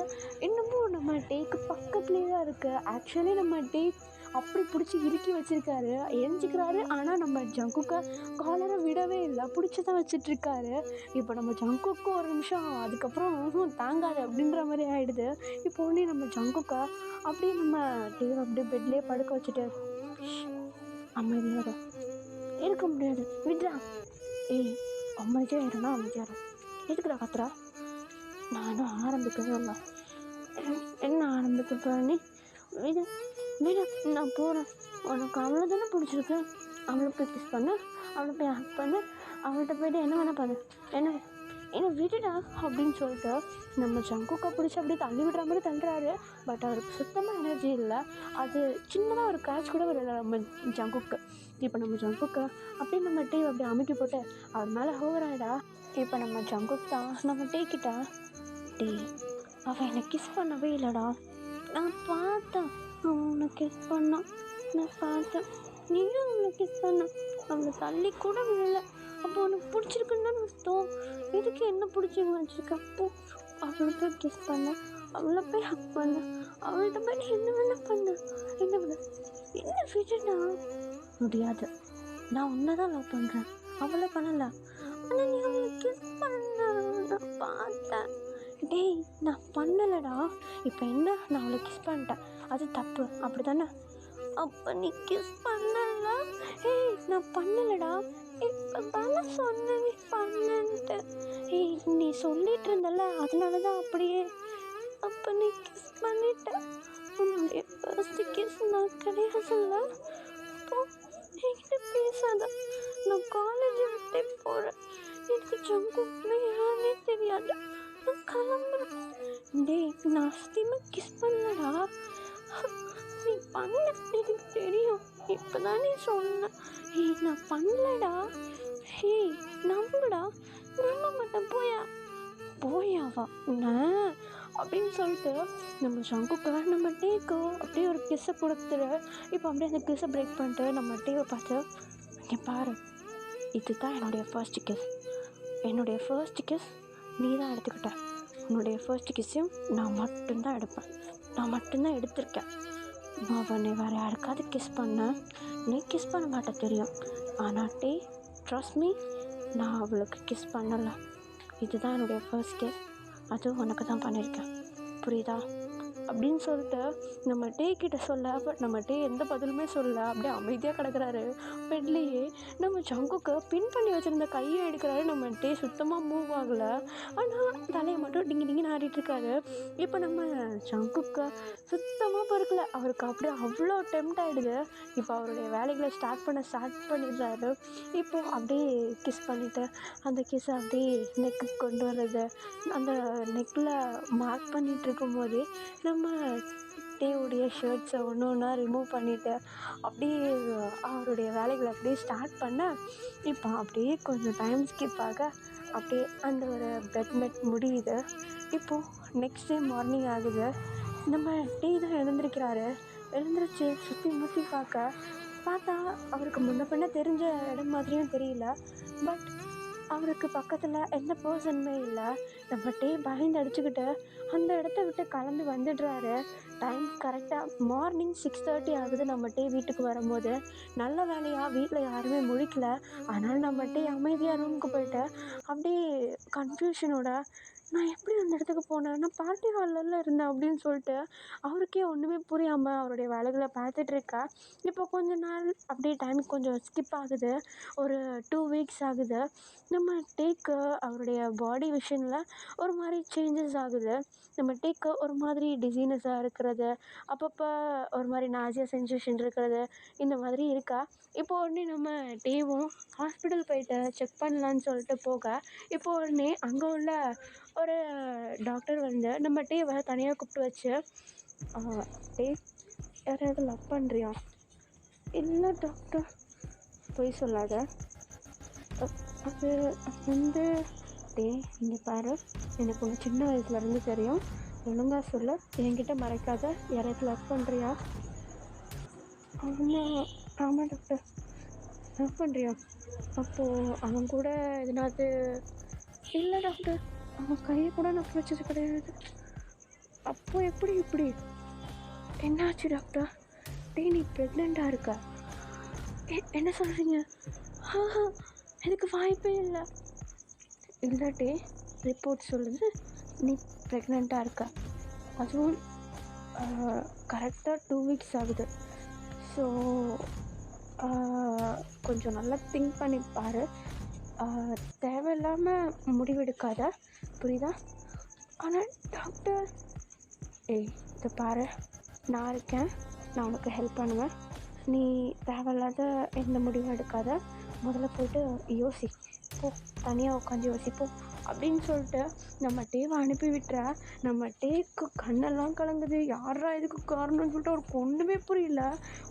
இன்னமும் நம்ம டேக்கு பக்கத்துலேயே தான் இருக்குது. ஆக்சுவலி நம்ம டே அப்படி பிடிச்சி இறுக்கி வச்சிருக்காரு, ஏஞ்சிக்கிறாரு. ஆனால் நம்ம ஜங்குக்கை காலரை விடவே இல்லை, பிடிச்சி தான் வச்சிட்ருக்காரு. இப்போ நம்ம ஜங்குக்கு ஒரு நிமிஷம் அதுக்கப்புறம் தாங்காது அப்படின்ற மாதிரி ஆகிடுது. இப்போ உடனே நம்ம ஜங்குக்கை அப்படியே நம்ம டேவை அப்படியே பெட்லேயே படுக்க வச்சுட்டு, அமைதியாக இருக்க முடியாது, விட்றா. ஏய், அமைதியாக இருனா, அமைதியாக எதுக்குடா கத்துறா? நானும் ஆரம்பிக்கவே இல்லை. என்ன ஆரம்பிக்க போறேன்னு? விடு விடு, நான் போகிறேன். உனக்கு அவளை தானே பிடிச்சிருக்கு, அவளை போய் கிஸ் பண்ணு, அவளை போய் ஹக் பண்ணு, அவள்கிட்ட போய்ட்டு என்ன வேணா பண்ணு, என்ன விடுடா அப்படின்னு சொல்லிட்டு நம்ம ஜங்குக்கை பிடிச்சி அப்படியே தள்ளி விடுற மாதிரி தள்ளுறாரு. பட் அவருக்கு சுத்தமாக எனர்ஜி இல்லை. அது சின்னதாக ஒரு கேட்ச் கூட வரல நம்ம ஜங்குக்கு. இப்போ நம்ம ஜங்குக்கை அப்படியே நம்ம டீ அப்படியே அமைக்கி போட்டு அவர் மேலே ஹோவராயிடா. இப்போ நம்ம ஜங்குக்கு தான் நம்ம டீக்கிட்ட, டீ அவள் என்னை கிஸ் பண்ணவே இல்லைடா, நான் பார்த்தேன் அவன் உன்னை கிஸ் பண்ணான், நான் பார்த்தேன், நீயும் அவளை கிஸ் பண்ண, அவளை தள்ளி கூட விழலை. அப்போ உனக்கு பிடிச்சிருக்குன்னு தான் அர்த்தம். எதுக்கு என்ன பிடிச்சின்னு வச்சுருக்க? அப்போ அவளை போய் கிஸ் பண்ண, அவளை போய் ஹக் பண்ண, அவள்கிட்ட போய் என்ன வேணா பண்ண, என்ன விடுடா. முடியாது, நான் உன்னை தான் லவ் பண்ணுறேன், அவளை பண்ணலை. ஆனால் நீ அவளை கிஸ் பண்ண, நான் பார்த்தேன். டேய், நான் பண்ணலடா. இப்போ என்ன, நான் அவளை கிஸ் பண்ணிட்டேன், அது தப்பு, அப்படி தானே? அப்போ நீ கிஸ் பண்ணல? ஏய், நான் பண்ணலடா, இப்போ தானே சொன்னேன் நீ பண்ணன்ட்டு. ஏய், நீ சொல்லிட்டு இருந்தல, அதனால தான் அப்படியே. அப்போ நீ கிஸ் பண்ணிட்ட, உன்னுடைய ஃபர்ஸ்ட் கிஸ் நான் கிடையாதுல்ல. அப்போ என்கிட்ட பேசாத, நான் காலேஜை விட்டே போகிறேன், எனக்கு ஜங்குக்குள்ள யாருன்னே தெரியாது, நான் கிளம்புறேன். டேய், நான் சத்தியமாக கிஸ் பண்ணலடா, நீ பண்ண எனக்கு தெரியும், இப்போ தான் நீ சொன்ன. ஏய், நான் பண்ணலடா. ஏய், நம்புடா. நம்ப மாட்டேன், போயாவா நான் அப்படின்னு சொல்லிட்டு நம்ம ஜங்குக்கை நம்ம டேக்கு அப்படியே ஒரு கிஸ்ஸை கொடுத்துரு. இப்போ அப்படியே அந்த கிஸ்ஸை பிரேக் பண்ணிட்டு நம்ம டேவை பார்த்து, இங்கே பாரு, இதுதான் என்னுடைய ஃபர்ஸ்ட் கிஸ். என்னுடைய ஃபர்ஸ்ட் கிஸ் நீ தான் எடுத்துக்கிட்ட. உன்னுடைய ஃபர்ஸ்ட் கிஸ்ஸையும் நான் மட்டும்தான் எடுப்பேன், நான் மட்டும்தான் எடுத்திருக்கேன். அவனை வேறு யாருக்காவது கிஸ் பண்ண, நீ கிஸ் பண்ண மாட்ட தெரியும். ஆனால் டே, ட்ரஸ்ட் மீ, நான் அவளுக்கு கிஸ் பண்ணலை. இதுதான் என்னுடைய ஃபர்ஸ்ட் கிஸ், அதுவும் உனக்கு தான் பண்ணியிருக்கேன், புரியுதா அப்படின்னு சொல்லிட்டு நம்ம டே கிட்ட சொல்ல. பட் நம்ம டே எந்த பதிலுமே சொல்ல, அப்படியே அமைதியாக கிடக்குறாரு பெட்லேயே. நம்ம ஜங்குக்கு பின் பண்ணி வச்சுருந்த கையை எடுக்கிறாரு. நம்ம டே சுத்தமாக மூவ் ஆகலை, ஆனால் தலையை மட்டும் டிங்கி டிங்கின்னு ஆடிட்டுருக்காரு. இப்போ நம்ம ஜங்குக்கு சுத்தமாக பொறுக்கலை, அவருக்கு அப்படியே அவ்வளோ டெம்ட் ஆகிடுது. இப்போ அவருடைய வேலைகளை ஸ்டார்ட் பண்ணிடுறாரு. இப்போது அப்படியே கிஸ் பண்ணிவிட்டு அந்த கிஸ்ஸை அப்படியே நெக்கு கொண்டு வர்றது, அந்த நெக்கில் மார்க் பண்ணிகிட்டு இருக்கும்போதே நம்ம டேவுடைய ஷர்ட்ஸை ஒன்று ஒன்றா ரிமூவ் பண்ணிவிட்டு அப்படியே அவருடைய வேலைகளை அப்படியே ஸ்டார்ட் பண்ண. இப்போ அப்படியே கொஞ்சம் டைம் ஸ்கிப் ஆக அப்படியே அந்த ஒரு பெட்மெட் முடியுது. இப்போது நெக்ஸ்ட் டே மார்னிங் ஆகுது. நம்ம டே தான் எழுந்திருக்கிறாரு. எழுந்திரிச்சு சுற்றி முற்றி பார்த்தா அவருக்கு முன்ன பின்ன தெரிஞ்ச இடம் மாதிரியும் தெரியல. பட் அவருக்கு பக்கத்தில் எந்த பர்சனுமே இல்லை. நம்ம டே பயந்து அடிச்சுக்கிட்டு அந்த இடத்த விட்டு கிளம்பி வந்துடுறாரு. டைம் கரெக்டாக மார்னிங் 6:30 ஆகுது. நம்ம டே வீட்டுக்கு வரும்போது நல்ல வேலையாக வீட்டில் யாருமே முழிக்கல. அதனால் நம்ம டே அமைதியாக ரூமுக்கு போயிட்டு அப்படியே கன்ஃபியூஷனோட, நான் எப்படி அந்த இடத்துக்கு போனேன், நான் பார்ட்டி ஹாலில் இருந்தேன் அப்படின்னு சொல்லிட்டு அவருக்கே ஒன்றுமே புரியாமல் அவருடைய வேலைகளை பார்த்துட்ருக்கா. இப்போ கொஞ்ச நாள் அப்படியே டைம் கொஞ்சம் ஸ்கிப் ஆகுது. ஒரு 2 வீக்ஸ் ஆகுது. நம்ம டேக்கு அவருடைய பாடி விஷனில் ஒரு மாதிரி சேஞ்சஸ் ஆகுது. நம்ம டேக்கு ஒரு மாதிரி டிசீனஸாக இருக்கிறது, அப்பப்போ ஒரு மாதிரி நாசியா சென்சேஷன் இருக்கிறது, இந்த மாதிரி இருக்கா. இப்போ உடனே நம்ம டேவும் ஹாஸ்பிட்டல் போயிட்டு செக் பண்ணலான்னு சொல்லிட்டு போக, இப்போ உடனே அங்கே உள்ள ஒரு டாக்டர் வந்து நம்ம டேவை தனியாக கூப்பிட்டு வச்சு, டே, யாரையாவது லவ் பண்ணுறியா? இல்லை டாக்டர், பொய் சொல்லாத. அது வந்து இங்கே பாரு, எனக்கு உங்கள் சின்ன வயசுலேருந்து தெரியும். ஒழுங்காக சொல்ல, என்கிட்ட மறைக்காத. யாராவது லவ் பண்ணுறியா? ஆமாம். ஆமாம் டாக்டர். லவ் பண்ணுறியா? அப்போது அவன் கூட எதனாவது? இல்லை டாக்டர், அவன் கையை கூட நான் பிடிச்சது கிடையாது. அப்போ எப்படி இப்படி என்னாச்சு டாக்டர்? நீ ப்ரெக்னெண்ட்டாக இருக்க? என்ன சொல்கிறீங்க? எனக்கு வாய்ப்பே இல்லை. இல்லாட்டி ரிப்போர்ட் சொல்லுது நீ ப்ரெக்னெண்ட்டாக இருக்க. அதுவும் கரெக்டாக 2 வீக்ஸ் ஆகுது. ஸோ கொஞ்சம் நல்லா திங்க் பண்ணி பாரு. தேவையில்லாமல் முடிவெடுக்காத, புரியுதா? ஆனால் டாக்டர், இதை பாரு, நான் இருக்கேன், நான் உனக்கு ஹெல்ப் பண்ணுவேன். நீ தேவையில்லாத எந்த முடிவும் எடுக்காத. முதல்ல போய்ட்டு யோசி போ, தனியாக உட்காந்து யோசிப்போம் அப்படின்னு சொல்லிட்டு நம்ம டேவை அனுப்பி விட்டுற. நம்ம டேக்கு கண்ணெல்லாம் கலங்குது. யாரா இதுக்கு காரணம்னு சொல்லிட்டு அவருக்கு ஒன்றுமே புரியல,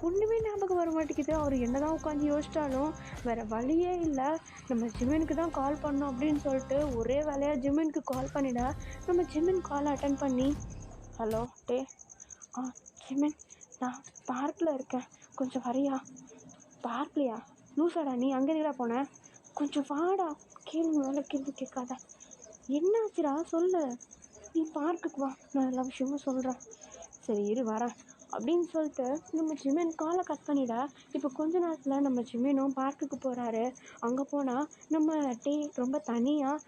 ஒன்றுமே ஞாபகம் வர மாட்டேங்குது. அவர் என்ன தான் உட்காந்து யோசிச்சாலும் வேறு வழியே இல்லை. நம்ம ஜிமினுக்கு தான் கால் பண்ணோம் அப்படின்னு சொல்லிட்டு ஒரே வேலையாக ஜிமினுக்கு கால் பண்ணிட. நம்ம ஜிமின் காலை அட்டன் பண்ணி, ஹலோ டே, ஜிமின், நான் பார்க்கில் இருக்கேன், கொஞ்சம் வரியா? பார்க்லையா? லூசாடா நீ, அங்கே எதுடா போனேன்? கொஞ்சம் வாடா. கேள்வி மேலே கேள்வி கேட்காத. என்னாச்சுடா சொல்லு. நீ பார்க்குக்கு வா, நான் எல்லா விஷயமும் சொல்கிறேன். சரி இரு வரேன் அப்படின்னு சொல்லிட்டு நம்ம ஜிமின் காலை கட் பண்ணிட. இப்போ கொஞ்ச நேரத்தில் நம்ம ஜிமினும் பார்க்குக்கு போகிறாரு. அங்கே போனால் நம்ம டே ரொம்ப தனியாக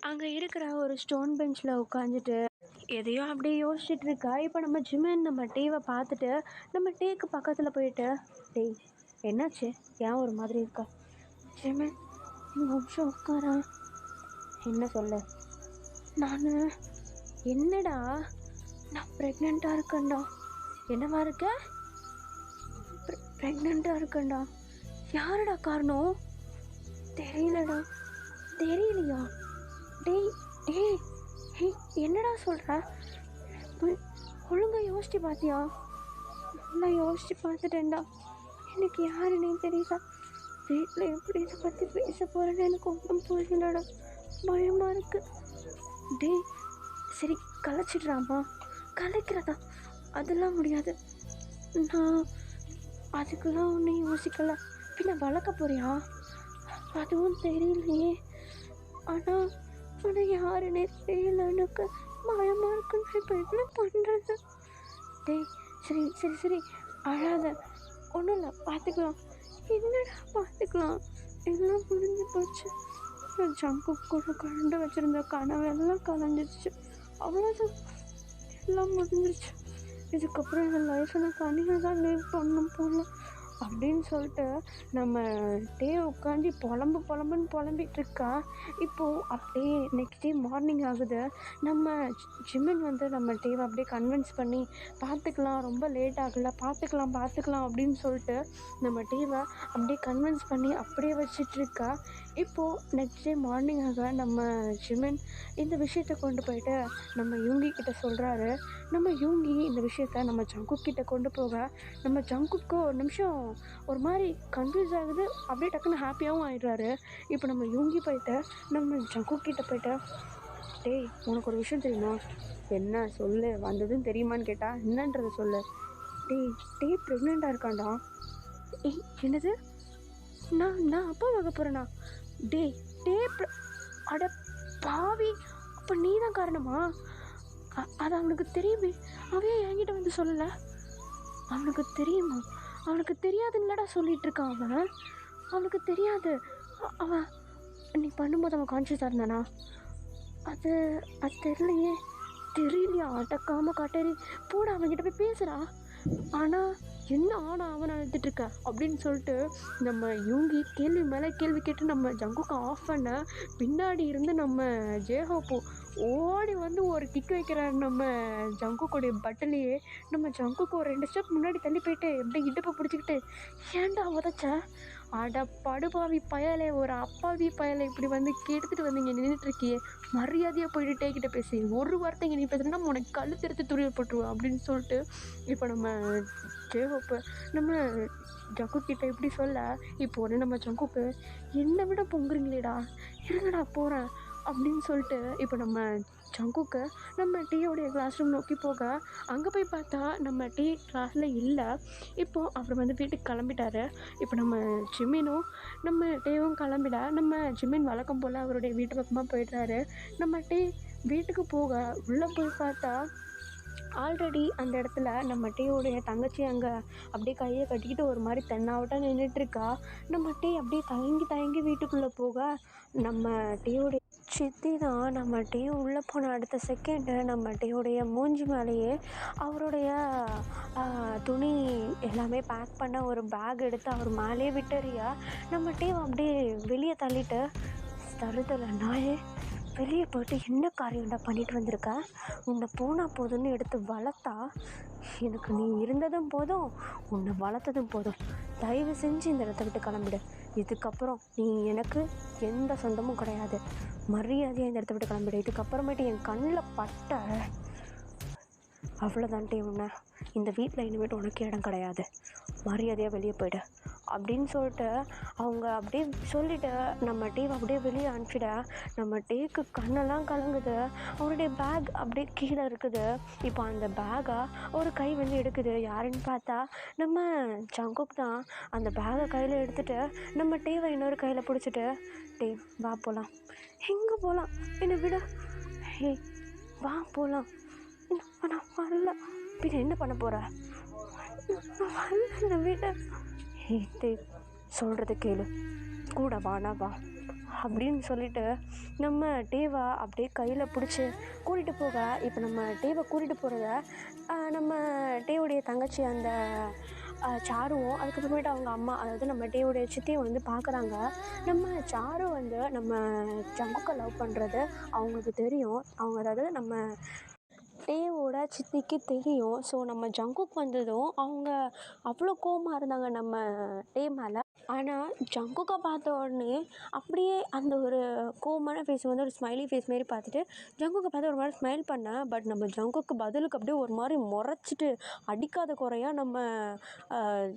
அங்கே இருக்கிற ஒரு ஸ்டோன் பெஞ்சில் உட்காந்துட்டு எதையோ அப்படியே யோசிச்சுட்டு இருக்கா. இப்போ நம்ம ஜிமின் நம்ம டேவை பார்த்துட்டு நம்ம டேக்கு பக்கத்தில் போயிட்டு, டேய் என்னாச்சு, ஏன் ஒரு மாதிரி இருக்கா? ஜிமின், இந்த நிமிஷம் உட்காரா. என்ன சொல்ல? நான் என்னடா, நான் ப்ரெக்னெண்ட்டாக இருக்கேன்டா. என்னவா இருக்க? ப்ரெக்னெண்ட்டாக இருக்கேன்டா. யாருடா காரணம்? தெரியலடா. தெரியலையா? டேய் டேய் என்னடா சொல்கிற? ஒழுங்காக யோசிச்சு பார்த்தியா? நல்லா யோசிச்சு பார்த்துட்டேன்டா. எனக்கு யாருன்னே தெரியல. வீட்டில் எப்படி இதை பற்றி பேச போகிறேன்னு எனக்கு ஒன்றும் புரியலடா. பயமாக இருக்கு. டேய் சரி கலைச்சிடுறாமா? கலைக்கிறதா? அதெல்லாம் முடியாது. நான் அதுக்கெல்லாம் ஒன்றும் யோசிக்கலை. பின்ன வளர்க்க போறியா? அதுவும் தெரியலையே. ஆனால் யாருன்னே தெரியல. எனக்கு பயமாக இருக்குன்னு இப்போ என்ன பண்ணுறது? டேய் சரி சரி சரி அழாத, ஒன்றும் இல்லை, பார்த்துக்கலாம். என்னடா பார்த்துக்கலாம்? எல்லாம் முடிஞ்சு போச்சு. ஜங்குக் கூட கலந்து வச்சுருந்த கனவு எல்லாம் கலைஞ்சிருச்சு. அவ்வளோதான், எல்லாம் முடிஞ்சிருச்சு. இதுக்கப்புறம் என் லைஃப்பை நான் தனியாக தான் லீவ் பண்ணணும் போல அப்படின்னு சொல்லிட்டு நம்ம டே உட்காந்து புலம்புன்னு புலம்பிகிட்டு இருக்கா. இப்போது அப்படியே நெக்ஸ்ட் டே மார்னிங் ஆகுது. நம்ம ஜிமின் வந்து நம்ம டேவை அப்படியே கன்வின்ஸ் பண்ணி, பார்த்துக்கலாம், ரொம்ப லேட் ஆகலை, பார்த்துக்கலாம் அப்படின்னு சொல்லிட்டு நம்ம டேவை அப்படியே கன்வின்ஸ் பண்ணி அப்படியே வச்சிட்ருக்கா. இப்போது நெக்ஸ்ட் டே மார்னிங் ஆக நம்ம ஜிமின் இந்த விஷயத்தை கொண்டு போயிட்டு நம்ம யூங்கி கிட்ட சொல்கிறாரு. நம்ம யூங்கி இந்த விஷயத்த நம்ம ஜங்குக் கிட்ட கொண்டு போக, நம்ம ஜங்குக்கு ஒரு நிமிஷம் ஒரு மாதிரி கன்ஃபியூஸ் ஆகுது. அப்படியே டக்குன்னு ஹாப்பியாகவும் ஆயிடுறாரு. இப்போ நம்ம யூங்கி போயிட்டு நம்ம ஜங்குக் கிட்ட போயிட்டு, டேய் உனக்கு ஒரு விஷயம் தெரியுமா? என்ன சொல்லு, வந்ததுன்னு தெரியுமான்னு கேட்டால் என்னன்றதை சொல்லு. டே ப்ரெக்னெண்ட்டாக இருக்கான்டா. என்னது? நான் அப்பா வாங்க போகிறேண்ணா? டே அட பாவி, அப்போ நீ தான் காரணமா? அது அவனுக்கு தெரியுமே, அவன் என்கிட்ட வந்து சொல்லலை. அவனுக்கு தெரியுமா? அவனுக்கு தெரியாதுன்னடா சொல்லிகிட்டு இருக்கான் அவன். அவனுக்கு தெரியாது. அவன் நீ பண்ணும்போது அவன் கான்ஷியஸாக இருந்தானா? அது தெரியலையா? அடக்காமல் காட்டேரி போட, அவன்கிட்ட போய் பேசுகிறா. ஆனால் என்ன அவன் அழுதுட்டுருக்க அப்படின்னு சொல்லிட்டு நம்ம யூங்கி கேள்வி மேலே கேள்வி கேட்டு நம்ம ஜங்குக்கு ஆஃப் பண்ண. பின்னாடி இருந்து நம்ம ஜேஹோப்போ ஓடி வந்து ஒரு கிக் வைக்கிறாரு நம்ம ஜங்குக்குடைய பட்டனையே. நம்ம ஜங்குக்கு ஒரு 2 ஸ்டெப் முன்னாடி தள்ளி போயிட்டு எப்படி இடுப்பை பிடிச்சிக்கிட்டு, ஏன்டா உதச்ச? அட படுபாவி பயலே, ஒரு அப்பாவி பயலை இப்படி வந்து கெடுத்துட்டு வந்து இங்கே நின்றுட்டுருக்கியே, மரியாதையாக போயிட்டு டேக்கிட்ட பேசி, ஒரு வார்த்தை இங்கே நீ பேசுனா உனக்கு கழுத்தெடுத்து துருவி போட்டுருவேன் அப்படின்னு சொல்லிட்டு இப்போ நம்ம ஜேஹோப்பு நம்ம ஜங்கு கிட்ட இப்படி சொல்ல, இப்போ உடனே நம்ம ஜங்குக்கு என்னை விட பொங்குறீங்களேடா, இருங்கடா போகிறேன் அப்படின்னு சொல்லிட்டு இப்போ நம்ம ஜங்குக்கு நம்ம டீயோடைய கிளாஸ் ரூம் நோக்கி போக, அங்கே போய் பார்த்தா நம்ம டீ கிளாஸில் இல்லை. இப்போது அவர் வந்து வீட்டுக்கு கிளம்பிட்டாரு. இப்போ நம்ம ஜிம்மினும் நம்ம டீயும் கிளம்பிட, நம்ம ஜிம்மின் வழக்கம் போல் அவருடைய வீட்டு பக்கமாக போயிடுறாரு. நம்ம டீ வீட்டுக்கு போக உள்ளே போய் பார்த்தா ஆல்ரெடி அந்த இடத்துல நம்ம டீயோடைய தங்கச்சி அங்கே அப்படியே கையை கட்டிக்கிட்டு ஒரு மாதிரி தென்னாவட்டா நின்றுட்டுருக்கா. நம்ம டீ அப்படியே தயங்கி தயங்கி வீட்டுக்குள்ளே போக, நம்ம டீயோடைய சித்தி தான் நம்ம டீ உள்ளே போன அடுத்த செகண்டு நம்ம டீயோடைய மூஞ்சி மேலேயே அவருடைய துணி எல்லாமே பேக் பண்ண ஒரு பேக் எடுத்து அவர் மேலேயே விட்டுறியா. நம்ம டீ அப்படியே வெளியே தள்ளிட்டு, தருதலை நாயே, வெளியே போயிட்டு என்ன காரியம்டா பண்ணிட்டு வந்திருக்க? உன்னை போனால் போதும்னு எடுத்து வளர்த்தா, எனக்கு நீ இருந்ததும் போதும், உன்னை வளர்த்ததும் போதும். தயவு செஞ்சு இந்த இடத்த விட்டு கிளம்பிடு. இதுக்கப்புறம் நீ எனக்கு எந்த சொந்தமும் கிடையாது. மரியாதையாக இந்த இடத்த விட்டு கிளம்பிடு. இதுக்கப்புறமேட்டு என் கண்ணில் பட்ட அவ்வளோதான்ட்டே, உன்னை இந்த வீட்டில் இனிமேட்டு உனக்கு இடம் கிடையாது. மரியாதையாக வெளியே போய்டு அப்படின்னு சொல்லிட்டு அவங்க அப்படியே சொல்லிவிட்டு நம்ம டீவை அப்படியே வெளியே அனுப்பிச்சிட, நம்ம டீக்கு கண்ணெல்லாம் கலங்குது. அவருடைய பேக் அப்படியே கீழே இருக்குது. இப்போ அந்த பேக்கை ஒரு கை வந்து எடுக்குது. யாருன்னு பார்த்தா நம்ம ஜங்குக் தான். அந்த பேக்கை கையில் எடுத்துகிட்டு நம்ம டீவை இன்னொரு கையில் பிடிச்சிட்டு, டீ வா போகலாம். எங்கே போகலாம்? என்னை விட. ஹே வா போகலாம். நான் வரல. பின்ன என்ன பண்ண போகிற? வரல விட. ஹே டே சொல்கிறத கேளு, கூட வானா வா அப்படின்னு சொல்லிட்டு நம்ம டேவை அப்படியே கையில் பிடிச்சி கூட்டிகிட்டு போக, இப்போ நம்ம டேவை கூட்டிகிட்டு போகிறத நம்ம டேவுடைய தங்கச்சி அந்த சாருவும் அதுக்கப்புறமேட்டு அவங்க அம்மா, அதாவது நம்ம டேவுடைய சித்தியும் வந்து பார்க்குறாங்க. நம்ம சாரு வந்து நம்ம ஜங்குக்கை லவ் பண்ணுறது அவங்களுக்கு தெரியும். அவங்க அதாவது நம்ம டேவோட சித்திக்கு தெரியும். ஸோ நம்ம ஜங்குக் வந்ததும் அவங்க அவ்வளோ கோவமாக இருந்தாங்க நம்ம டே மேலே. ஆனால் ஜங்குக்கை பார்த்த உடனே அப்படியே அந்த ஒரு கோவமான ஃபேஸ் வந்து ஒரு ஸ்மைலி ஃபேஸ் மாரி பார்த்துட்டு ஜங்குக்கை பார்த்து ஒரு மாதிரி ஸ்மைல் பண்ணேன். பட் நம்ம ஜங்குக்கு பதிலுக்கு அப்படியே ஒரு மாதிரி முறைச்சிட்டு அடிக்காத குறையா நம்ம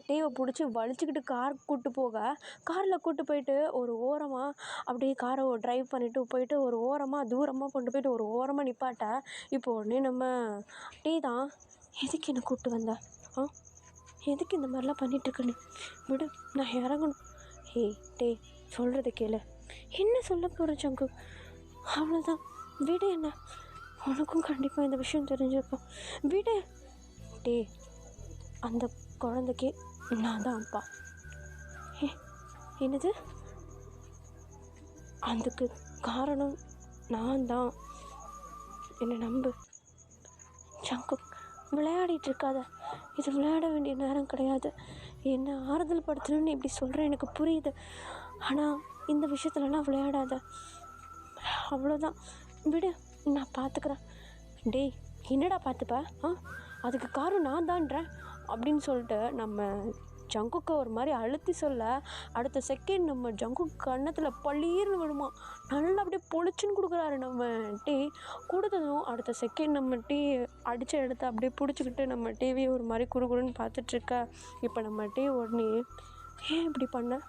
டேவை பிடிச்சி வலிச்சுக்கிட்டு கார் கூப்பிட்டு போக, காரில் கூப்பிட்டு போயிட்டு ஒரு ஓரமாக அப்படியே காரை ட்ரைவ் பண்ணிவிட்டு போயிட்டு ஒரு ஓரமாக தூரமாக கொண்டு போயிட்டு ஒரு ஓரமாக நிப்பாட்ட, இப்போ உடனே நம்ம டீ தான், எதுக்கு என்னை கூப்பிட்டு வந்த? எதுக்கு இந்த மாதிரிலாம் பண்ணிகிட்ருக்கேன்னு விடு, நான் இறங்கணும். ஹே டே சொல்கிறத கேளு. என்ன சொல்ல போகிற ஜங்கு? அவ்வளோதான் விடு. என்ன, உனக்கும் கண்டிப்பாக இந்த விஷயம் தெரிஞ்சிருக்கும். விடு டே. அந்த குழந்தைக்கு நான் தான் அப்பா. என்னது? அதுக்கு காரணம் நான் தான். என்னை நம்பு. ஜங்கு விளையாடிட்டு இருக்காத. இது விளையாட வேண்டிய நேரம் கிடையாது. என்னை ஆறுதல் படுத்தணும்னு இப்படி சொல்கிறேன், எனக்கு புரியுது. ஆனால் இந்த விஷயத்துலலாம் விளையாடாத. அவ்வளோதான் விடு, நான் பார்த்துக்கிறேன். டேய் என்னடா பார்த்துப்ப? அதுக்கு காரணம் நான் தான்றேன் அப்படின்னு சொல்லிட்டு நம்ம ஜங்குக்கு ஒரு மாதிரி அழுத்தி சொல்ல, அடுத்த செகண்ட் நம்ம ஜங்குக்கு கன்னத்தில் பள்ளீர்னு விடுமா. நல்லா அப்படியே பொழிச்சுன்னு கொடுக்குறாரு நம்ம டீ. கொடுத்ததும் அடுத்த செகண்ட் நம்ம டீ அடித்த இடத்த அப்படியே பிடிச்சிக்கிட்டு நம்ம டிவியை ஒரு மாதிரி குறுகுறுன்னு பார்த்துட்ருக்க. இப்போ நம்ம டீ உடனே, ஏன் இப்படி பண்ண?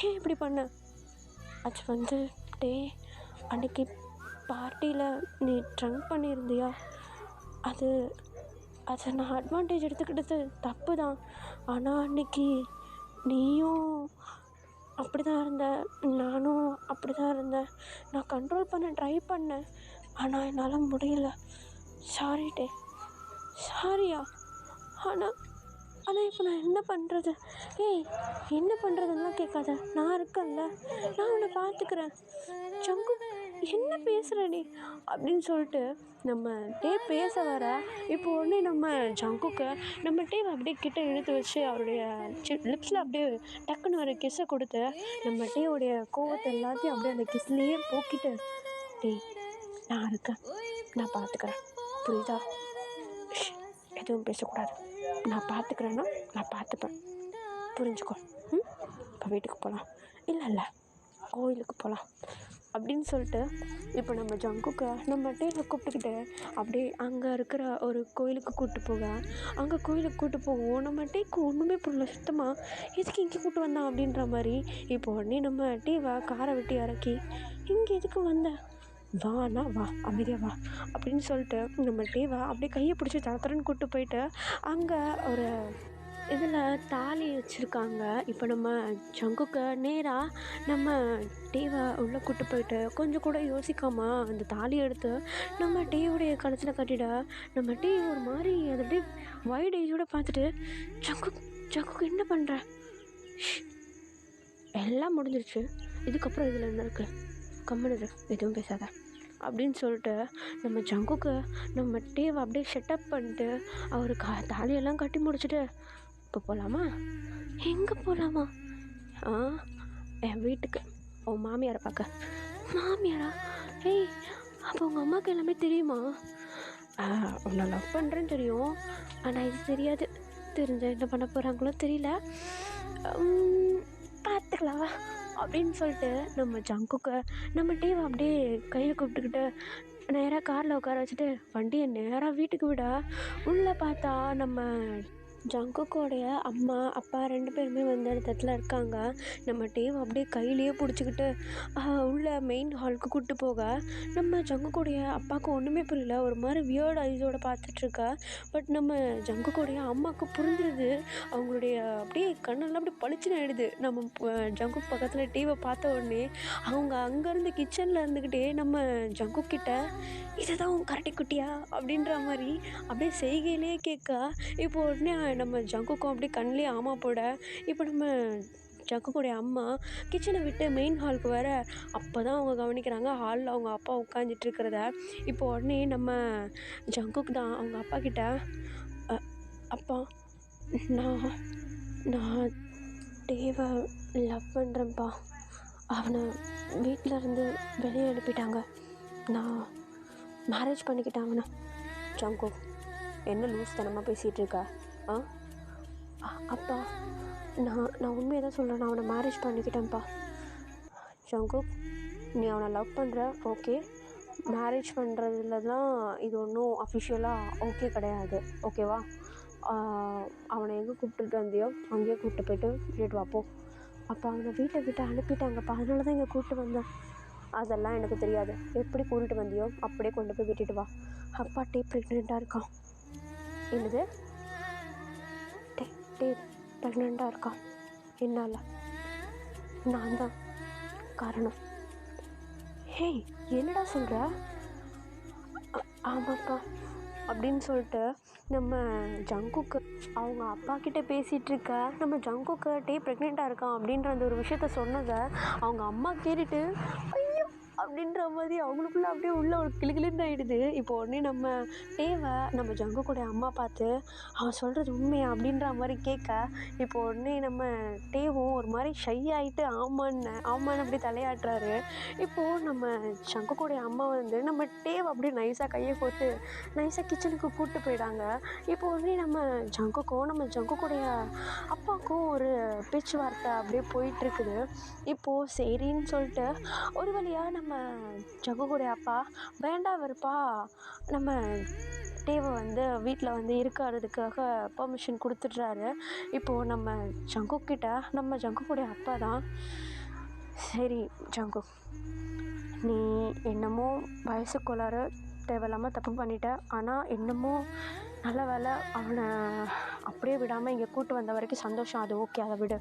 ஏன் இப்படி பண்ண? அது வந்து டே, அன்றைக்கி பார்ட்டியில் நீ ட்ரங்க் பண்ணியிருந்தியா? அதை நான் அட்வான்டேஜ் எடுத்துக்கிட்டது தப்பு தான். ஆனால் அன்றைக்கி நீயும் அப்படி தான் இருந்த, நானும் அப்படி தான் இருந்தேன். நான் கண்ட்ரோல் பண்ண ட்ரை பண்ணேன், ஆனால் என்னால் முடியல. சாரி டே. சாரியா? ஆனால் இப்போ நான் என்ன பண்ணுறது? ஏய் என்ன பண்ணுறதுலாம் கேட்காத, நான் இருக்கேன்ல, நான் உன்னை பார்த்துக்கிறேன். ஜங்கு என்ன பேசுகிற நீ அப்படின்னு சொல்லிட்டு நம்ம டே பேச வர, இப்போ உடனே நம்ம ஜங்குக்கு நம்ம டேவை அப்படியே கிட்ட இழுத்து வச்சு அவருடைய லிப்ஸில் அப்படியே டக்குன்னு ஒரு கிஸ்ஸை கொடுத்து நம்ம டேவுடைய கோவத்தை எல்லாத்தையும் அப்படியே அந்த கிஸ்லேயே போக்கிட்டு, டே நான் இருக்கேன், நான் பார்த்துக்கிறேன், புரியுதா? எதுவும் பேசக்கூடாது. நான் பார்த்துக்கிறேன்னா நான் பார்த்துப்பேன், புரிஞ்சுக்கோ. இப்போ வீட்டுக்கு போகலாம். இல்லை கோயிலுக்கு போகலாம் அப்படின்னு சொல்லிட்டு இப்போ நம்ம ஜங்குக்கை நம்ம டேவை கூப்பிட்டுக்கிட்டு அப்படியே அங்கே இருக்கிற ஒரு கோயிலுக்கு கூப்பிட்டு போக, அங்கே கோயிலுக்கு கூப்பிட்டு போவோம். நம்ம டேக்கு ஒன்றுமே புரியல சுத்தமாக, எதுக்கு இங்கே கூப்பிட்டு வந்தான் அப்படின்ற மாதிரி. இப்போ உடனே நம்ம டேவை காரை விட்டு இறக்கி, இங்கே எதுக்கு வந்த, வாண்ணா வா, அமைதியாக வா அப்படின்னு சொல்லிட்டு நம்ம டேவை அப்படியே கையை பிடிச்சி தரத்தரன்னு கூப்பிட்டு போயிட்டு அங்கே ஒரு இதில் தாலி வச்சுருக்காங்க. இப்போ நம்ம ஜங்குக்கு நேராக நம்ம டேவை உள்ளே கூட்டு போயிட்டு கொஞ்சம் கூட யோசிக்காமல் அந்த தாலியை எடுத்து நம்ம டேவுடைய கழுத்தில் கட்டிட, நம்ம டே ஒரு மாதிரி அதை அப்படியே வைட் ஏஜோடு பார்த்துட்டு, ஜங்குக்கு என்ன பண்ணுற, எல்லாம் முடிஞ்சிருச்சு, இதுக்கப்புறம் இதில் என்ன இருக்குது, கம்முனு எதுவும் பேசாத அப்படின்னு சொல்லிட்டு நம்ம ஜங்குக்கு நம்ம டேவை அப்படியே ஷெட்டப் பண்ணிட்டு அவர் தாலியெல்லாம் கட்டி முடிச்சுட்டு, இப்போ போகலாமா, எங்கே போகலாமா, என் வீட்டுக்கு, உன் மாமியாரை பார்க்க. மாமியாரா? ஏய், அப்போ உங்கள் அம்மாவுக்கு எல்லாமே தெரியுமா? உன்னை லவ் பண்ணுறேன்னு தெரியும், ஆனால் இது தெரியாது. தெரிஞ்சால் என்ன பண்ண போகிறாங்களோ தெரியல, பார்த்துக்கலாவா அப்படின்னு சொல்லிட்டு நம்ம ஜங்குக்கு நம்ம டேவை அப்படியே கையை கூப்பிட்டுக்கிட்டு நேராக காரில் உட்கார வச்சுட்டு வண்டியை நேராக வீட்டுக்கு விட, உள்ளே பார்த்தா நம்ம ஜங்குக்கோடைய அம்மா அப்பா 2 பேருமே வந்து இடத்துல இருக்காங்க. நம்ம டேவை அப்படியே கையிலேயே பிடிச்சிக்கிட்டு உள்ள மெயின் ஹாலுக்கு கூப்பிட்டு போக, நம்ம ஜங்குக்கோடைய அப்பாவுக்கு ஒன்றுமே புரியல, ஒரு மாதிரி வியர்ட் ஐஸோடு பார்த்துட்ருக்கா. பட் நம்ம ஜங்குக்கோடைய அம்மாவுக்கு புரிஞ்சிருது, அவங்களுடைய அப்படியே கண்ணெல்லாம் அப்படியே பளிச்சுன்னு ஆகிடுது. நம்ம ஜங்கு பக்கத்தில் டேவை பார்த்த உடனே அவங்க அங்கேருந்து கிச்சனில் இருந்துக்கிட்டே நம்ம ஜங்குக்கிட்ட, இதுதான் உன் கரட்டி குட்டியா அப்படின்ற மாதிரி அப்படியே செய்கையிலே கேட்க, இப்போ உடனே நம்ம ஜங்குக்கும் அப்படியே கண்ணிலே ஆமா போட, இப்போ நம்ம ஜங்குக்குடைய அம்மா கிச்சனை விட்டு மெயின் ஹாலுக்கு வர, அப்போ தான் அவங்க கவனிக்கிறாங்க ஹாலில் அவங்க அப்பா உட்காந்துட்டு இருக்கிறத. இப்போ உடனே நம்ம ஜங்குக்கு தான் அவங்க அப்பா கிட்ட, அப்பா நான் நான் டேவை லவ் பண்ணுறேன்ப்பா, அவனை வீட்டில் இருந்து வெளியே அனுப்பிட்டாங்க, நான் மேரேஜ் பண்ணிக்கிட்டேன் அவனை. ஜங்கு, என்ன லூஸ் தனமாக பேசிகிட்டு இருக்கா? அப்பா நான் உண்மையை தான் சொல்கிறேன், நான் அவனை மேரேஜ் பண்ணிக்கிட்டேன்ப்பா. ஜங்கு, நீ அவனை லவ் பண்ணுற, ஓகே, மேரேஜ் பண்ணுறதுல தான் இது ஒன்றும் அஃபிஷியலாக ஓகே கிடையாது, ஓகேவா? அவனை எங்கே கூப்பிட்டுட்டு வந்தியோ அங்கேயே கூப்பிட்டு போய்ட்டு விட்டுட்டு வாப்போ. அப்போ அவனை வீட்டை விட்டு அனுப்பிட்டாங்கப்பா, அதனால தான் இங்கே கூப்பிட்டு வந்தேன். அதெல்லாம் எனக்கு தெரியாது, எப்படி கூட்டிகிட்டு வந்தியோ அப்படியே கொண்டு போய் விட்டுட்டு வா. அப்பா ப்ரெக்னெண்ட்டாக இருக்கான். என்னது? ப்ரெக்னெண்ட்டாக இருக்கான். என்னால், நான் தான் காரணம். ஹேய், என்னடா சொல்கிற? ஆமாப்பா அப்படின்னு சொல்லிட்டு நம்ம ஜங்குக்கு அவங்க அப்பா கிட்டே பேசிகிட்டு இருக்க, நம்ம ஜங்குக்கு ப்ரெக்னெண்ட்டாக இருக்கான் அப்படின்ற அந்த ஒரு விஷயத்த சொன்னதை அவங்க அம்மா கேட்டுட்டு, ஐயோ அப்படின்ற மாதிரி அவங்களுக்குள்ள அப்படியே உள்ள ஒரு கிளுகிளுன்னு ஆகிடுது. இப்போ உடனே நம்ம டேவை நம்ம ஜங்குக்குடைய அம்மா பார்த்து, அவன் சொல்கிறது உண்மையா அப்படின்ற மாதிரி கேட்க, இப்போ உடனே நம்ம டேவும் ஒரு மாதிரி ஷை ஆகிட்டு ஆமான்னு அப்படி தலையாட்டுறாரு. இப்போது நம்ம ஜங்குக்குடைய அம்மா வந்து நம்ம டேவை அப்படியே நைஸாக கையை போட்டு நைஸாக கிச்சனுக்கு கூப்பிட்டு போயிடாங்க. இப்போ உடனே நம்ம ஜங்குக்குடைய அப்பாவுக்கும் ஒரு பேச்சுவார்த்தை அப்படியே போயிட்டுருக்குது. இப்போது சரின்னு சொல்லிட்டு ஒரு வழியாக நம்ம ஜங்குக்குடைய அப்பா வேண்டாம் வெறுப்பா நம்ம டேவை வந்து வீட்டில் வந்து இருக்கிறதுக்காக பெர்மிஷன் கொடுத்துட்றாரு. இப்போது நம்ம ஜங்குக்கிட்ட நம்ம ஜங்குக்குடைய அப்பா தான், சரி ஜங்கு, நீ என்னமோ வயசு கோளாறு தேவையில்லாமல் தப்பு பண்ணிட்ட, ஆனால் என்னமோ நல்ல வேலை அவனை அப்படியே விடாமல் இங்கே கூட்டு வந்த வரைக்கும் சந்தோஷம், அது ஓகே, அதை விடு.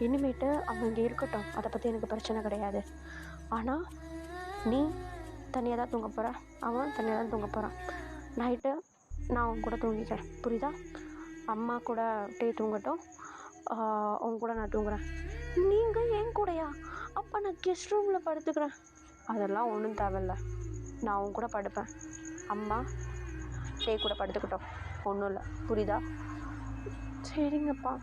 இனிமேட்டு அவன் இங்கே இருக்கட்டும், அதை பற்றி எனக்கு பிரச்சனை கிடையாது. ஆனால் நீ தனியாக தான் தூங்க போகிற, அவன் தனியாக தான் தூங்க போகிறான். நைட்டு நான் அவன் கூட தூங்கிக்கிறேன், புரியுதா? அம்மா கூட தூங்கட்டும், அவங்க கூட நான் தூங்குறேன். நீங்கள் என் கூடயா? அப்போ நான் கெஸ்ட் ரூமில் படுத்துக்கிறேன். அதெல்லாம் ஒன்றும் தேவையில்ல, நான் அவங்க கூட படுப்பேன். அம்மா கூட படுத்துக்கிட்டோம், ஒன்றும் இல்லை, புரியுதா? சரிங்கப்பா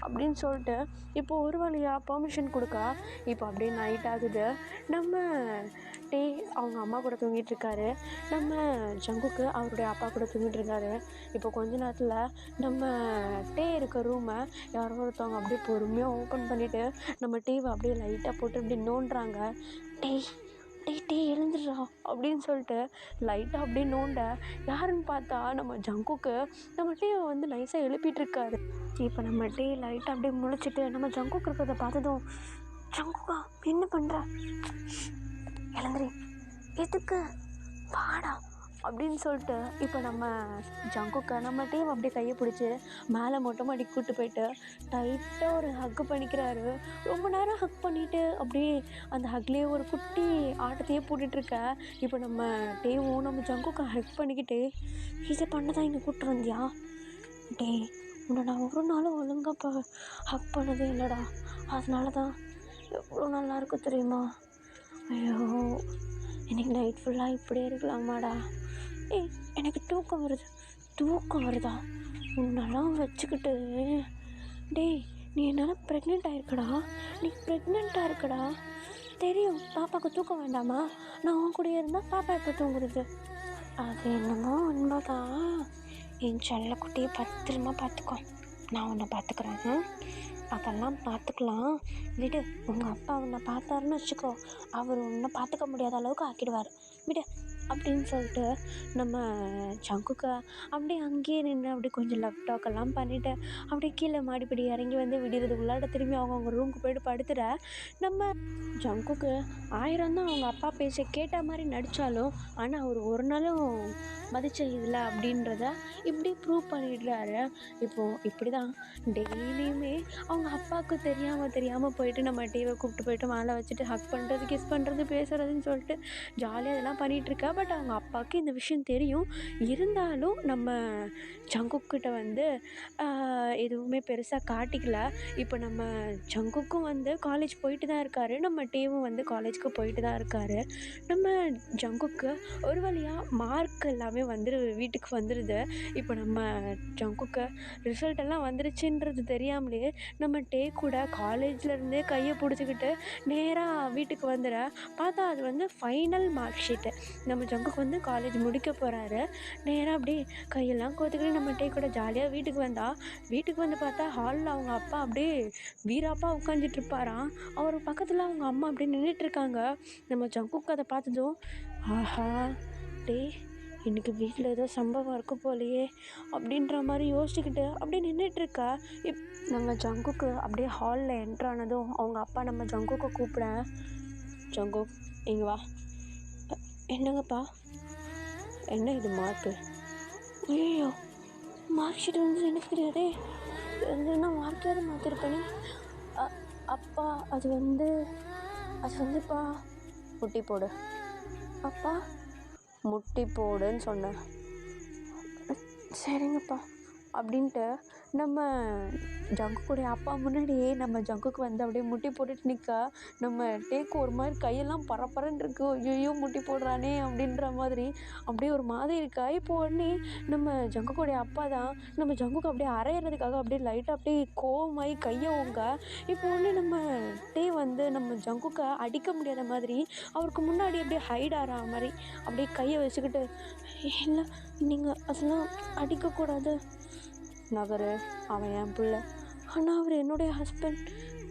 அப்படின்னு சொல்லிட்டு இப்போ ஒரு வழியாக பெர்மிஷன் கொடுக்கா. இப்போ அப்படியே நைட் ஆகுது. நம்ம டே அவங்க அம்மா கூட தூங்கிட்டுருக்காரு. நம்ம ஜங்குக்கு அவருடைய அப்பா கூட தூங்கிட்டுருக்காரு. இப்போ கொஞ்ச நேரத்தில் நம்ம டே இருக்க ரூமை யாரோ ஒருத்தவங்க அப்படியே பொறுமையாக ஓப்பன் பண்ணிவிட்டு நம்ம டீவை அப்படியே லைட்டாக போட்டு இப்படி நோண்டுறாங்க. டேய் டேய் டேய் எழுந்துடுறா அப்படின்னு சொல்லிட்டு லைட்டாக அப்படியே நோண்ட யாருன்னு பார்த்தா நம்ம ஜங்குக்கு நம்ம டீவை வந்து நைஸாக எழுப்பிட்டுருக்காரு. இப்போ நம்ம டீ லைட்டாக அப்படியே முழிச்சிட்டு நம்ம ஜங்குக்கு இருக்கிறத பார்த்ததும், ஜங்குக்கா என்ன பண்ணுற, எழுந்துரு, எதுக்கு, வாடா அப்படின்னு சொல்லிட்டு இப்போ நம்ம ஜங்குக்கை நம்ம டீம் அப்படியே கையை பிடிச்சி மேலே மொட்டை மாடிக்கு கூப்பிட்டு போயிட்டு டைட்டாக ஒரு ஹக்கு பண்ணிக்கிறாரு. ரொம்ப நேரம் ஹக் பண்ணிவிட்டு அப்படியே அந்த ஹக்லேயே ஒரு குட்டி ஆட்டத்தையே போட்டுட்ருக்க. இப்போ நம்ம டேவும் நம்ம ஜங்குக்கை ஹக் பண்ணிக்கிட்டு, இதை பண்ணதான் இங்கே கூப்பிட்டு வந்தியா, டே உன்னை நான் ஒரு நாளும் ஒழுங்காக ஹக் பண்ணதே இல்லைடா, அதனால தான் எவ்வளோ நல்லா இருக்கும் தெரியுமா, ஐயோ எனக்கு நைட் ஃபுல்லாக இப்படியே இருக்கலாமாடா, ஏய் எனக்கு தூக்கம் வருதா, உன்னெல்லாம் வச்சுக்கிட்டு, டேய் நீ என்னால் ப்ரெக்னெண்ட்டாக இருக்கடா, தெரியும் பாப்பாவுக்கு தூக்கம் வேண்டாமா, நான் உன் கூட இருந்தால் பாப்பா எப்போ தூங்குறது, அது என்னமோ உண்மைதான், என் செல்லக்குட்டியை பத்திரமா பார்த்துக்கோ, நான் உன்னை பார்த்துக்கிறேன், அதெல்லாம் பார்த்துக்கலாம் விடு, உங்கள் அப்பா உன்னை பார்த்தாருன்னு வச்சுக்கோ, அவர் உன்னை பார்த்துக்க முடியாத அளவுக்கு ஆக்கிடுவார் விடு அப்படின்னு சொல்லிட்டு நம்ம ஜங்குக்கை அப்படியே அங்கேயே நின்று அப்படியே கொஞ்சம் லேப்டாக்கெல்லாம் பண்ணிவிட்டு அப்படியே கீழே மாடிப்படி இறங்கி வந்து விடுறதுக்குள்ளாட திரும்பி அவங்க ரூமுக்கு போய்ட்டு படுத்துகிற நம்ம ஜங்குக்கு 1000 தான் அவங்க அப்பா பேச்சை கேட்ட மாதிரி நடித்தாலும் ஆனால் அவர் ஒரு நாளும் மதிச்ச இதில் அப்படின்றத இப்படி ப்ரூவ் பண்ணிடுறாரு. இப்போது இப்படி தான் டெய்லியுமே அவங்க அப்பாவுக்கு தெரியாமல் போயிட்டு நம்ம டீவை கூப்பிட்டு போயிட்டு மேலே வச்சுட்டு ஹக் பண்ணுறது, கிஸ் பண்ணுறது, பேசுகிறதுன்னு சொல்லிட்டு ஜாலியாக இதெல்லாம் பண்ணிகிட்ருக்கா. பட் அவங்க அப்பாவுக்கு இந்த விஷயம் தெரியும். இருந்தாலும் நம்ம ஜங்குக்கிட்ட வந்து எதுவுமே பெருசாக காட்டிக்கல. இப்போ நம்ம ஜங்குக்கும் வந்து காலேஜ் போயிட்டு தான் இருக்கார், நம்ம டீவும் வந்து காலேஜுக்கு போயிட்டு தான் இருக்கார். நம்ம ஜங்குக்கு ஒரு வழியாக மார்க் எல்லாமே வீட்டுக்கு வந்துடுது. இப்போ நம்ம ஜங்குக்கு ரிசல்ட் எல்லாம் வந்துருச்சுன்றது தெரியாமலே நம்ம டே கூட காலேஜ்லேருந்தே கையை பிடிச்சிக்கிட்டு நேராக வீட்டுக்கு வந்துட பார்த்தா அது வந்து ஃபைனல் மார்க் ஷீட்டு. நம்ம ஜங்குக்கு வந்து காலேஜ் முடிக்க போகிறாரு. நேராக அப்படியே கையெல்லாம் கோத்துக்கிட்டு நம்ம டே கூட ஜாலியாக வீட்டுக்கு வந்து பார்த்தா ஹாலில் அவங்க அப்பா அப்படியே வீராப்பா உட்காந்துட்ருப்பாராம். அவர் பக்கத்தில் அவங்க அம்மா அப்படியே நின்றுட்டுருக்காங்க. நம்ம ஜங்குக்கு அதை பார்த்ததும், ஆஹா டே இன்றைக்கி வீட்டில் ஏதோ சம்பவம் இருக்க போலையே அப்படின்ற மாதிரி யோசிச்சுக்கிட்டு அப்படியே நின்றுட்டுருக்கா. நம்ம ஜங்குக்கு அப்படியே ஹாலில் என்ட்ரானதும் அவங்க அப்பா நம்ம ஜங்குக்கு கூப்பிட, ஜங்கு இங்கே வா, என்னங்கப்பா, என்ன இது மார்க்கு, ஐயோ மார்க் ஷீட் வந்து எனக்கு தெரியாதே, என்ன மார்க்கையாவது மாற்றிருப்பேனே, அப்பா அது வந்துப்பா முட்டி போடு, அப்பா முட்டி போடுன்னு சொன்னேன், சரிங்கப்பா அப்படின்ட்டு நம்ம ஜங்குக்குடைய அப்பா முன்னாடியே நம்ம ஜங்குக்கு வந்து அப்படியே முட்டி போட்டுட்டு நிற்கா. நம்ம டேக்கு ஒரு மாதிரி கையெல்லாம் பரபரன்னு இருக்கு, ஐயோ முட்டி போடுறானே அப்படின்ற மாதிரி அப்படியே ஒரு மாதிரி இருக்கா. இப்போ உடனே நம்ம ஜங்குக்குடைய அப்பா தான் நம்ம ஜங்குக்கு அப்படியே அரையிறதுக்காக அப்படியே லைட்டாக அப்படியே கோவமாகி கையை ஓங்க. இப்போ உடனே நம்ம டே வந்து நம்ம ஜங்குக்கை அடிக்க முடியாத மாதிரி அவருக்கு முன்னாடி அப்படியே ஹைட் ஆகிற மாதிரி அப்படியே கையை வச்சுக்கிட்டு, இல்லை நீங்கள் அதெல்லாம் அடிக்கக்கூடாது, நகரு, அவன் என் பிள்ளை, ஆனால் அவர் என்னுடைய ஹஸ்பண்ட்,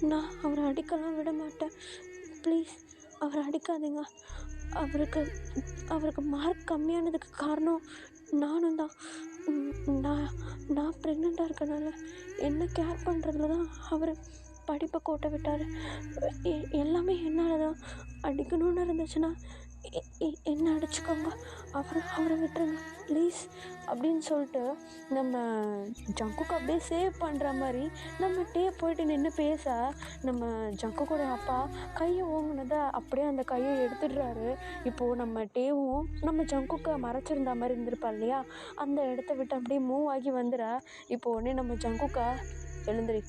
நான் அவரை அடிக்கலாம் விட மாட்டேன், ப்ளீஸ் அவரை அடிக்காதீங்க, அவருக்கு மார்க் கம்மியானதுக்கு காரணம் நானும் தான், நான் ப்ரெக்னெண்ட்டாக இருக்கனால என்ன கேர் பண்ணுறதுல தான் அவர் படிப்பை கோட்டை விட்டார், எல்லாமே என்னால் தான், அடிக்கணும்னு இருந்துச்சுன்னா என்ன அடிச்சுக்கோங்க, அவரை விட்டுருங்க ப்ளீஸ் அப்படின்னு சொல்லிட்டு நம்ம ஜங்குக்கு அப்படியே சேவ் பண்ணுற மாதிரி நம்ம டே போயிட்டு நின்று பேச நம்ம ஜங்குக்கூட அப்பா கையை ஓங்கினதை அப்படியே அந்த கையை எடுத்துடுறாரு. இப்போது நம்ம டேவும் நம்ம ஜங்குக்கை மறைச்சிருந்த மாதிரி இருந்திருப்பா இல்லையா, அந்த இடத்த விட்டு அப்படியே மூவ் ஆகி வந்துட. இப்போ உடனே நம்ம ஜங்குக்கை எழுந்திரி,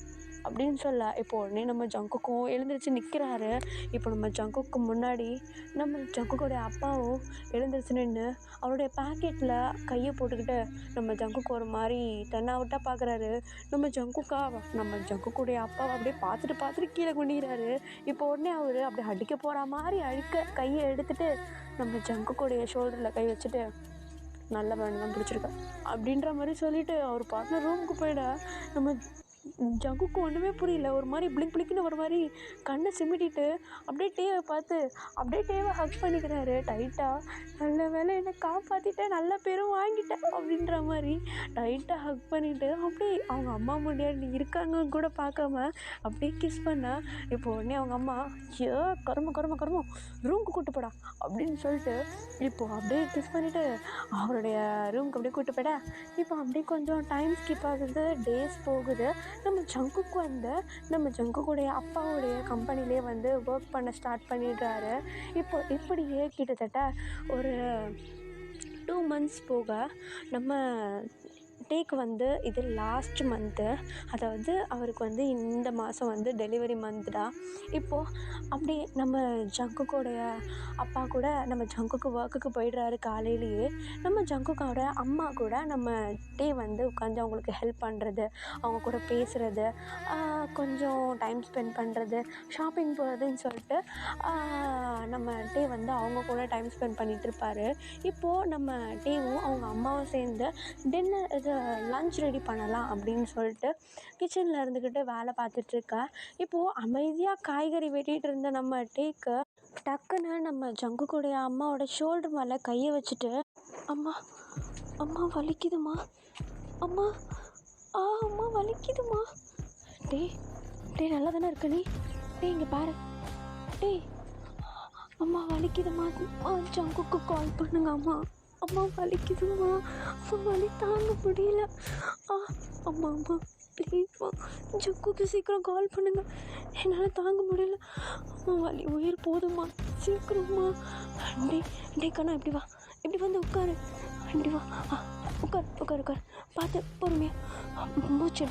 அப்படின்னு சொல்ல இப்போ உடனே நம்ம ஜங்குக்கும் எழுந்திரிச்சு நிற்கிறாரு. இப்போ நம்ம ஜங்குக்கு முன்னாடி நம்ம ஜங்குக்கோடைய அப்பாவும் எழுந்திரிச்சு நின்று அவருடைய பாக்கெட்டில் கையை போட்டுக்கிட்டு நம்ம ஜங்குக்கு ஒரு மாதிரி தென்னாவட்டாக பார்க்குறாரு. நம்ம ஜங்குக்குடைய அப்பாவை அப்படியே பார்த்துட்டு கீழே குனிகிறாரு. இப்போ உடனே அவர் அப்படியே அடிக்க போகிற மாதிரி கையை எடுத்துட்டு நம்ம ஜங்குக்குடைய ஷோல்டரில் கை வச்சுட்டு நல்ல வேணும் தான் பிடிச்சிருக்க அப்படின்ற மாதிரி சொல்லிவிட்டு அவர் பார்ட்னர் ரூமுக்கு போயிட நம்ம ஜங்குக்கு ஒன்றுமே புரியல. ஒரு மாதிரி பிளிக்குன்னு ஒரு மாதிரி கண்ணை சிமிட்டிட்டு அப்படியே டேவை பார்த்து அப்படியே டேவை ஹக் பண்ணிக்கிறாரு டைட்டாக. நல்ல வேலை என்னை காப்பாற்றிட்டேன், நல்ல பேரும் வாங்கிட்டேன் அப்படின்ற மாதிரி டைட்டாக ஹக் பண்ணிவிட்டு அப்படியே அவங்க அம்மா முன்னாடி இருக்காங்கன்னு கூட பார்க்காம அப்படியே கிஸ் பண்ண. இப்போ உடனே அவங்க அம்மா கருமம் ரூமுக்கு கூட்டு போடா அப்படின்னு சொல்லிட்டு இப்போது அப்படியே கிஸ் பண்ணிவிட்டு அவருடைய ரூமுக்கு அப்படியே கூட்டு போயிட. இப்போ அப்படியே கொஞ்சம் டைம் ஸ்கிப் ஆகுது, டேஸ் போகுது. நம்ம ஜங்குக்குடைய அப்பாவுடைய கம்பெனிலே வந்து ஒர்க் பண்ண ஸ்டார்ட் பண்ணிடுறாரு. இப்படியே கிட்டத்தட்ட ஒரு 2 months போக நம்ம டேக்கு வந்து இது லாஸ்ட் மந்த்து, அதாவது அவருக்கு வந்து இந்த மாதம் வந்து டெலிவரி மந்த்டா. இப்போது அப்படியே நம்ம ஜங்குக்கோடைய அப்பா கூட நம்ம ஜங்குக்கு ஒர்க்குக்கு போயிடுறாரு காலையிலேயே. நம்ம ஜங்குக்கோட அம்மா கூட நம்ம டே வந்து உட்காந்து அவங்களுக்கு ஹெல்ப் பண்ணுறது, அவங்க கூட பேசுகிறது, கொஞ்சம் டைம் ஸ்பெண்ட் பண்ணுறது, ஷாப்பிங் போகிறதுன்னு சொல்லிட்டு நம்ம டே வந்து அவங்க கூட டைம் ஸ்பெண்ட் பண்ணிகிட்டு இருப்பார். இப்போது நம்ம டேவும் அவங்க அம்மாவும் சேர்ந்து டின்னர் லன்ச் ரெடி பண்ணலாம் அப்படின்னு சொல்லிட்டு கிச்சனில் இருந்துக்கிட்டு வேலை பார்த்துட்ருக்கா. இப்போது அமைதியாக காய்கறி வெட்டிகிட்டு இருந்த நம்ம டேக்கு டக்குன்னு நம்ம ஜங்குக்குடைய அம்மாவோட ஷோல்டர் மேலே கையை வச்சுட்டு அம்மா வலிக்குதுமா, அம்மா வலிக்குதுமா. டே நல்லா தானே இருக்க நீ? இங்கே பாரு அம்மா வலிக்குதுமா, ஜங்குக்கு கால் பண்ணுங்க அம்மா வலிக்குதுமா, வலி தாங்க முடியல. அம்மா ப்ளீஸ்மா ஜங்குக்கு சீக்கிரம் கால் பண்ணுங்க, என்னால் தாங்க முடியல, வலி உயிர் போதுமா, சீக்கிரமா. டே கண்ணா இப்படி வந்து உட்காரு, இப்படி வா, உட்கார் பார்த்து பொறுமையா மூச்சு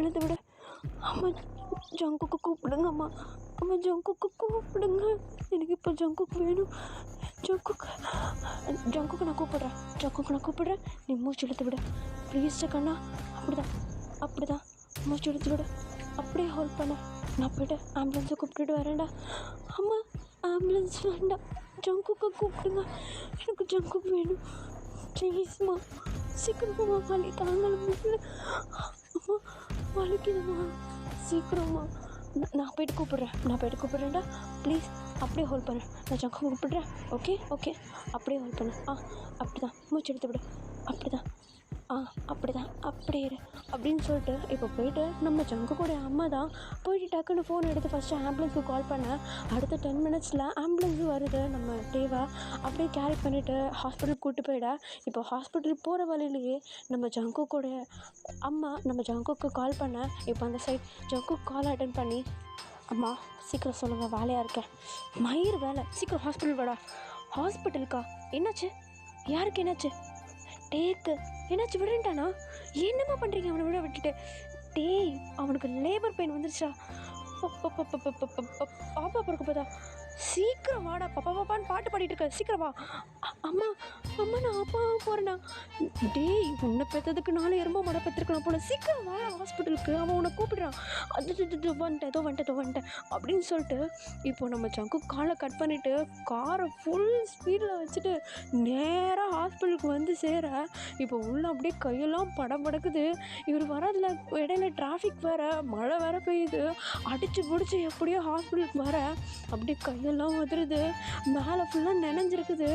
எழுத்து விடு. அம்மா ஜங்குக்கு கூப்பிடுங்க, அம்மா ஜங்குக்கு கூப்பிடுங்க, எனக்கு இப்போ ஜங்குக்கு வேணும். ஜங்குக்கு நான் கூப்பிடுறேன், நீ மூச்சு இழுத்து விட ப்ளீஸ் கண்ணா. அப்படிதான் மூச்சு இழுத்து விட, அப்படியே ஹோல்ட் பண்ண. நான் போய்ட்டு ஆம்புலன்ஸை கூப்பிட்டுட்டு வரேன்டா. அம்மா ஆம்புலன்ஸ் வேண்டாம், ஜங்குக்கு கூப்பிடுங்க, எனக்கு ஜங்குக்கு வேணும் ப்ளீஸ்மா, சீக்கிரமா வலி தாங்க முடியல, அம்மா வலிக்குதுமா, சீக்கிரமா. நான் போய்ட்டு கூப்பிட்றேன்டா ப்ளீஸ், அப்படியே ஹோல்ட் பண்ணு, நான் ஜங்கு கூப்பிட்றேன். ஓகே அப்படியே ஹோல்ட் பண்ணு. அப்படிதான் மூச்சு எடுத்து விடு, அப்படிதான் அப்படியே இரு அப்படின்னு சொல்லிட்டு இப்போ போயிட்டு நம்ம ஜங்குக்குடைய அம்மா தான் போயிட்டு டக்குன்னு ஃபோன் எடுத்து ஃபஸ்ட்டு ஆம்புலன்ஸுக்கு கால் பண்ண. அடுத்த 10 minutesல ஆம்புலன்ஸு வருது. நம்ம டேவை அப்படியே கேரி பண்ணிவிட்டு ஹாஸ்பிட்டலுக்கு கூப்பிட்டு போயிட. இப்போ ஹாஸ்பிட்டல் போகிற வழியிலேயே நம்ம ஜங்குக்குடைய அம்மா நம்ம ஜங்குக்கு கால் பண்ண. இப்போ அந்த சைட் ஜங்குக்கு கால் அட்டன் பண்ணி, அம்மா சீக்கிரம் சொல்லுங்கள், வேலையாக இருக்கேன். மயிர் வேலை, சீக்கிரம் ஹாஸ்பிட்டல் வாடா. ஹாஸ்பிட்டலுக்கா? என்னாச்சு? யாருக்கு என்னாச்சு? டேக்கு என்னாச்சு? விடுன்ட்டானா? என்னம்மா பண்ணுறீங்க அவனை விட்டுட்டு? டேய் அவனுக்கு லேபர் பெயின் வந்துருச்சா? பாப்பா பிறக்க போதா? சீக்கிரம் வாடா, பாப்பான்னு பாட்டு பாடிட்டு இருக்க, சீக்கிரம் வா. அம்மா நான் அப்பா போகிறேண்ணா. டேய் உன்னை பெற்றதுக்கு 4 எறும்போ மடை பெற்றிருக்கலாம் போல, சீக்கிரம் வா ஹாஸ்பிட்டலுக்கு, அவன் உன்னை கூப்பிடுறான். அது வந்துட்டேன் அப்படின்னு சொல்லிட்டு இப்போ நம்ம ஜங்கு காலை கட் பண்ணிவிட்டு காரை ஃபுல் ஸ்பீடில் வச்சுட்டு நேராக ஹாஸ்பிட்டலுக்கு வந்து சேர. இப்போ உள்ள அப்படியே கையெல்லாம் படக்குது. இவர் வரதில் இடையில டிராஃபிக் வேறு, மழை வேறு பெய்யுது. அடித்து பிடிச்சி எப்படியோ ஹாஸ்பிட்டலுக்கு வர அப்படியே கையெல்லாம் உதறுது. மேலே ஃபுல்லாக நனைஞ்சிருக்குது,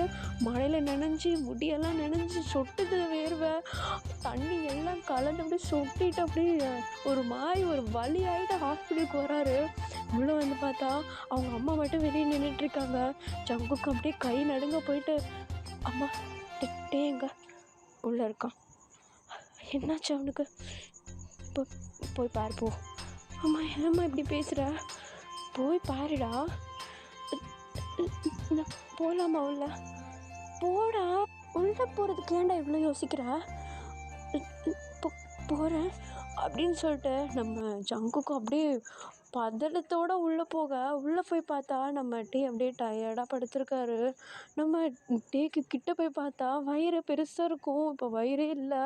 மழையில் நனைஞ்சி முடியெல்லாம் நனைஞ்சி சொட்டுது, வேர்வை தண்ணி எல்லாம் கலந்து அப்படியே சொட்டிட்டு அப்படியே ஒரு மாதிரி ஒரு வலி ஆகிட்டு ஹாஸ்பிட்டலுக்கு வராரு. உள்ளே வந்து பார்த்தா அவங்க அம்மா மட்டும் வெளியே நின்றுட்டுருக்காங்க. ஜங்குக்கு அப்படியே கை நடுங்க போயிட்டு, அம்மா எங்க உள்ளே இருக்கான், என்னாச்சு அவனுக்கு? போய் பாரு போ. அம்மா என்னம்மா இப்படி பேசுகிற? போய் பாருடா. போகலாமா உள்ள? போடா, உள்ளே போகிறதுக்கு ஏன்டா இவ்வளோ யோசிக்கிற? போகிறேன். அப்படின்னு சொல்லிட்டு நம்ம ஜங்குக்கு அப்படியே பதட்டத்தோடு உள்ளே போய் பார்த்தா நம்ம டீ அப்படியே டயர்டாக படுத்திருக்காரு. நம்ம டீக்கு கிட்ட போய் பார்த்தா வயிறு பெருசாக இருக்கும். இப்போ வயிறே இல்லை.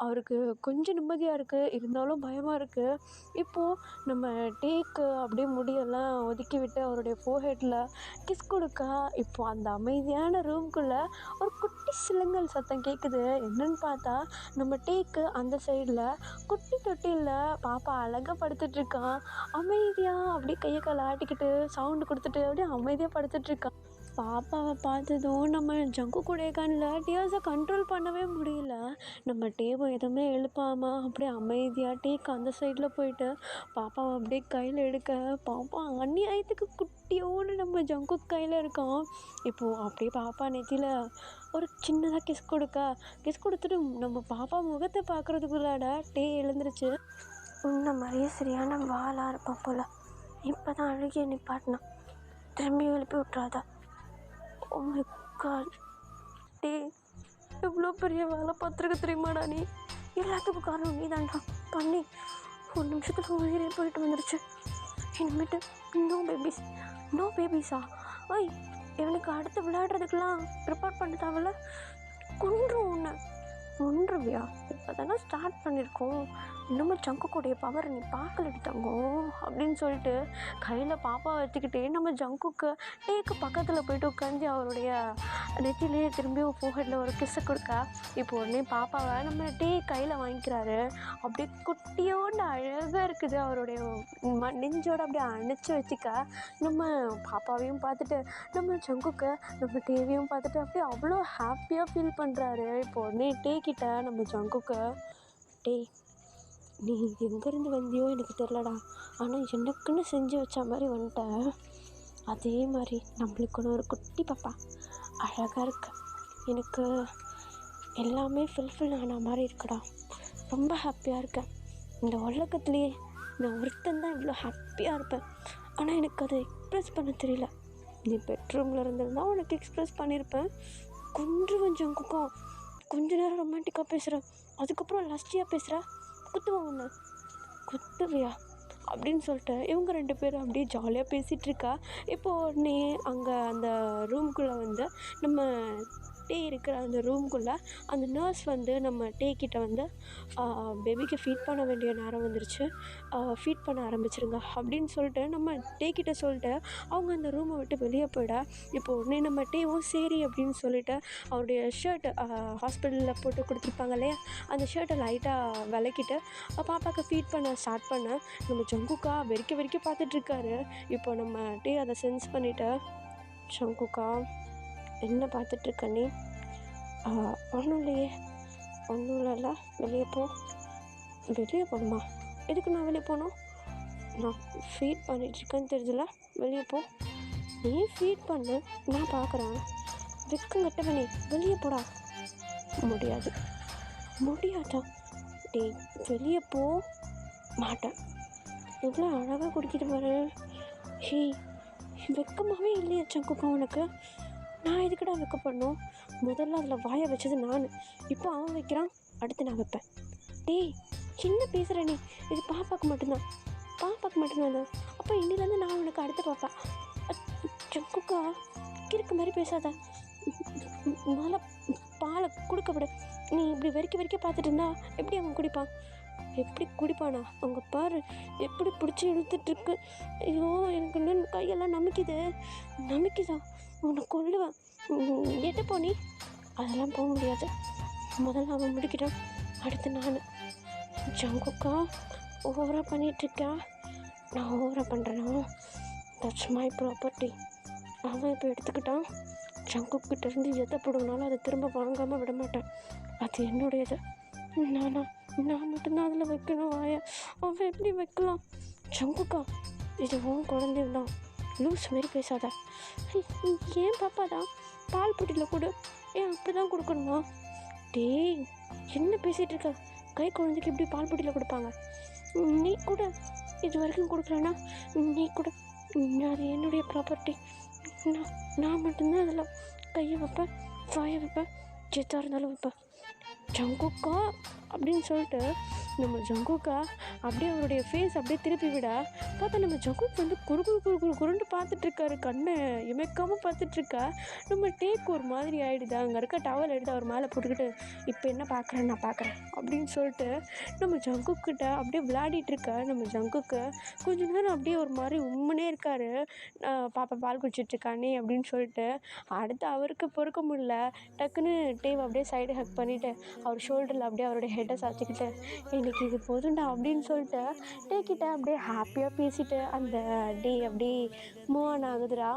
அவருக்கு கொஞ்சம் நிம்மதியாக இருக்குது, இருந்தாலும் பயமாக இருக்குது. இப்போது நம்ம டீக்கு அப்படியே முடியெல்லாம் ஒதுக்கி விட்டு அவருடைய ஃபோர்ஹெட்டில் கிஸ் கொடுக்க, இப்போ அந்த அமைதியான ரூம்குள்ளே ஒரு குட்டி சிலுங்கல் சத்தம் கேட்குது. என்னன்னு பார்த்தா நம்ம டீக்கு அந்த சைடில் குட்டி தொட்டியில் பாப்பா அழகாக படுத்துட்ருக்கான். அமைதியாக அப்படியே கையை காலை ஆட்டிக்கிட்டு சவுண்டு கொடுத்துட்டு அப்படியே அமைதியாக படுத்துட்ருக்கான். பாப்பாவை பார்த்ததும் நம்ம ஜங்கு கூடைய கண்ணில் டியர்ஸை கண்ட்ரோல் பண்ணவே முடியல. நம்ம டேவை எதுவுமே எழுப்பாமல் அப்படியே அமைதியாக டேக்கு அந்த சைடில் போயிட்டு பாப்பாவை அப்படியே கையில் எடுக்க, பாப்பா அநியாயத்துக்கு குட்டியோடு நம்ம ஜங்கு கையில் இருக்கான். இப்போது அப்படியே பாப்பா நெத்தியில் ஒரு சின்னதாக கிஸ் கொடுத்துட்டு நம்ம பாப்பா முகத்தை பார்க்குறதுக்குள்ளாட டே எழுந்துருச்சு. உன்ன மாதிரியே சரியான வாளாக இருப்பான் போல். இப்போ தான் அழுகிய நிப்பாட்டினான், திரும்பி எழுப்பி விட்றாதா. ஓ மை காட், டே எவ்வளோ பெரிய வேலை பார்த்துருக்க தெரியுமாடா நீ. எல்லாத்துக்கும் காரணம் நீ தான்டா. பண்ணி ஒரு நிமிஷத்தில் உயிரே போயிட்டு வந்துருச்சு. இனிமேட்டு நோ பேபிஸா? ஐய், இவனுக்கு அடுத்து விளையாடுறதுக்கெல்லாம் ப்ரிப்பேர் பண்ண தேவையில்ல. ஒன்றுவியா? இப்போ தானே ஸ்டார்ட் பண்ணியிருக்கோம். இன்னமும் ஜங்குக்குடைய பவர் நீ பார்க்கலடி தங்கம் அப்படின்னு சொல்லிட்டு கையில் பாப்பா வச்சுக்கிட்டே நம்ம ஜங்குக்கு டேக்கு பக்கத்தில் போய்ட்டு உட்காந்து அவருடைய நெத்திலேயே திரும்பி ஃபோர்ஹெட்டில் ஒரு கிஸ்ஸை கொடுக்க, இப்போ உடனே பாப்பாவை நம்ம டே கையில் வாங்கிக்கிறாரு. அப்படியே குட்டியோண்டு அழகாக இருக்குது. அவருடைய நெஞ்சோடு அப்படியே அணைச்சி வச்சுக்க நம்ம பாப்பாவையும் பார்த்துட்டு நம்ம ஜங்குக்கு நம்ம டேவையும் பார்த்துட்டு அப்படியே அவ்வளோ ஹாப்பியாக ஃபீல் பண்ணுறாரு. இப்போ உடனே டே கிட்ட நம்ம ஜங்குக்கு, டே நீ எங்கேருந்து வந்தியோ எனக்கு தெரிலடா, ஆனால் எனக்குன்னு செஞ்சு வச்ச மாதிரி வந்துட்டேன். அதே மாதிரி நம்மளுக்குன்னு ஒரு குட்டி பாப்பா அழகாக இருக்கு. எனக்கு எல்லாமே ஃபுல்ஃபில் ஆன மாதிரி இருக்குடா. ரொம்ப ஹாப்பியாக இருக்கேன். இந்த உலகத்துலேயே நான் ஒருத்தந்தான் இவ்வளோ ஹாப்பியாக இருப்பேன். ஆனால் எனக்கு அதை எக்ஸ்ப்ரெஸ் பண்ண தெரியல. நீ பெட்ரூமில் இருந்திருந்தா உனக்கு எக்ஸ்ப்ரெஸ் பண்ணியிருப்பேன். கொஞ்சம் குக்கம் கொஞ்ச நேரம் ரொமான்டிக்காக பேசுகிறேன், அதுக்கப்புறம் லஸ்டியாக பேசுகிறேன், குத்துவியா அப்படின்னு சொல்லிட்டு இவங்க 2 பேரும் அப்படியே ஜாலியாக பேசிகிட்ருக்கா. இப்போது நீ அங்கே அந்த ரூம்குள்ளே வந்து நம்ம டே இருக்கிற அந்த ரூம்குள்ளே அந்த நர்ஸ் வந்து நம்ம டே கிட்ட வந்து பேபிக்கு ஃபீட் பண்ண வேண்டிய நேரம் வந்துருச்சு, ஃபீட் பண்ண ஆரம்பிச்சிருங்க அப்படின்னு சொல்லிட்டு நம்ம டே கிட்ட சொல்லிட்டு அவங்க அந்த ரூமை விட்டு வெளியே போயிட, இப்போ உடனே நம்ம டேவும் சரி அப்படின்னு சொல்லிட்டு அவருடைய ஷர்ட் ஹாஸ்பிட்டலில் போட்டு கொடுத்துருப்பாங்க இல்லையா, அந்த ஷர்ட்டை லைட்டாக விளக்கிட்டு பாப்பாவுக்கு ஃபீட் பண்ண ஸ்டார்ட் பண்ண நம்ம ஜங்குக்கா வெறிக்க பார்த்துட்ருக்காரு. இப்போ நம்ம டே அதை சென்ஸ் பண்ணிவிட்டு, ஜங்குக்கா என்ன பார்த்துட்ருக்க நீ? ஒன்றும் இல்லைல்ல, வெளியே போகணுமா? எதுக்கு நான் வெளியே போகணும்? நான் ஃபீட் பண்ணிகிட்ருக்கேன்னு தெரிஞ்சல, வெளியே போ. நீ ஃபீட் பண்ணு, நான் பார்க்குறேன். வெக்கங்கட்டவனே, வெளியே போடா. முடியாதா? டேய் வெளியே போ. மாட்டேன். எவ்வளோ அழகாக குடிக்கிட்டு பாரு. ஹே, வெக்கமாகவே இல்லையா சங்குக்கா உனக்கு? நான் எதுக்குடா வைக்கப்படணும்? முதல்ல அதில் வாயை வச்சது நான், இப்போ அவன் வைக்கிறான், அடுத்து நான் வைப்பேன். டேய் என்ன பேசுகிற நீ? இது பாப்பாவுக்கு மட்டும்தான். அப்போ இன்னிலேருந்து நான் உனக்கு அடுத்த பாப்பா. சங்குக்கா கிறுக்கு மாதிரி பேசாத. முதல்ல பாலை கொடுக்க விட. நீ இப்படி வெறிக்க பார்த்துட்டு இருந்தா எப்படி அவன் குடிப்பான்? எப்படி குடிப்பானா? அவங்க பாரு எப்படி பிடிச்சி இழுத்துட்ருக்கு. ஐயோ, எனக்கு இன்னும் கையெல்லாம் நமிக்குதா? உன்னை கொல்லுவேன். எட்டு போ நீ. அதெல்லாம் போக முடியாது. முதல்ல அவன் முடிக்கிட்டான், அடுத்து நான். ஜங்குக்கா ஓவராக பண்ணிகிட்ருக்கா. நான் ஓவராக பண்ணுறேன்னா தட்ஸ் மை ப்ராப்பர்ட்டி. அவன் இப்போ எடுத்துக்கிட்டான். ஜங்குக்கிட்டேருந்து எதை போடுனாலும் அதை திரும்ப வாங்காமல் விட மாட்டேன். அது என்னுடையது. நான் மட்டும்தான் அதில் வைக்கணும் வாய. அவன் எப்படி வைக்கலாம்? ஜங்குக்கா இது உன் குழந்தைதான், லூஸ் மாரி பேசாத. ஏன் பாப்பா தான் பால் பொட்டியில் கொடு. ஏன் அப்படி தான் கொடுக்கணுமா? டேய் என்ன பேசிகிட்டு இருக்க? கை குழந்தைக்கு எப்படி பால் பொட்டியில் கொடுப்பாங்க? நீ கூட இது வரைக்கும் கொடுக்குறேன்னா நீ கூட. அது என்னுடைய ப்ராப்பர்ட்டி. நான் மட்டும்தான் அதில் கையை வைப்பேன், வாயை வைப்பேன், எதாக இருந்தாலும் வைப்பேன். ஜங்குக்கா அப்படின்னு சொல்லிட்டு நம்ம ஜங்குக்கா அப்படியே அவருடைய ஃபேஸ் அப்படியே திருப்பி விட பார்த்தா நம்ம ஜங்குக் வந்து குறு குறு குறு குறு குருண்டு பார்த்துட்ருக்காரு, கண்ணை இமைக்காமல் பார்த்துட்ருக்கா. நம்ம டேக் ஒரு மாதிரி ஆகிடுது. அங்கே இருக்க டவல் எடுத்து அவர் மேலே போட்டுக்கிட்டு இப்போ என்ன பார்க்குறேன் நான் பார்க்குறேன் அப்படின்னு சொல்லிட்டு நம்ம ஜங்குக்கிட்ட அப்படியே விளையாடிட்டு இருக்க. நம்ம ஜங்குக்கு கொஞ்ச நேரம் அப்படியே ஒரு மாதிரி உம்முனே இருக்காரு. பாப்பா பால் குடிச்சிட்ருக்கானே அப்படின்னு சொல்லிட்டு. அடுத்து அவருக்கு பொறுக்க முடியல, டக்குன்னு டேவ் அப்படியே சைடு ஹக் பண்ணிவிட்டு அவர் ஷோல்டரில் அப்படியே அவருடைய ஹெட்டை சாத்திக்கிட்டு எனக்கு இது போதுண்டா அப்படின்னு சொல்லிட்டு டேக்கிட்ட அப்படியே ஹாப்பியாக பேசிட்டு அந்த டே அப்படியே மூவ் ஆன் ஆகுதுடா.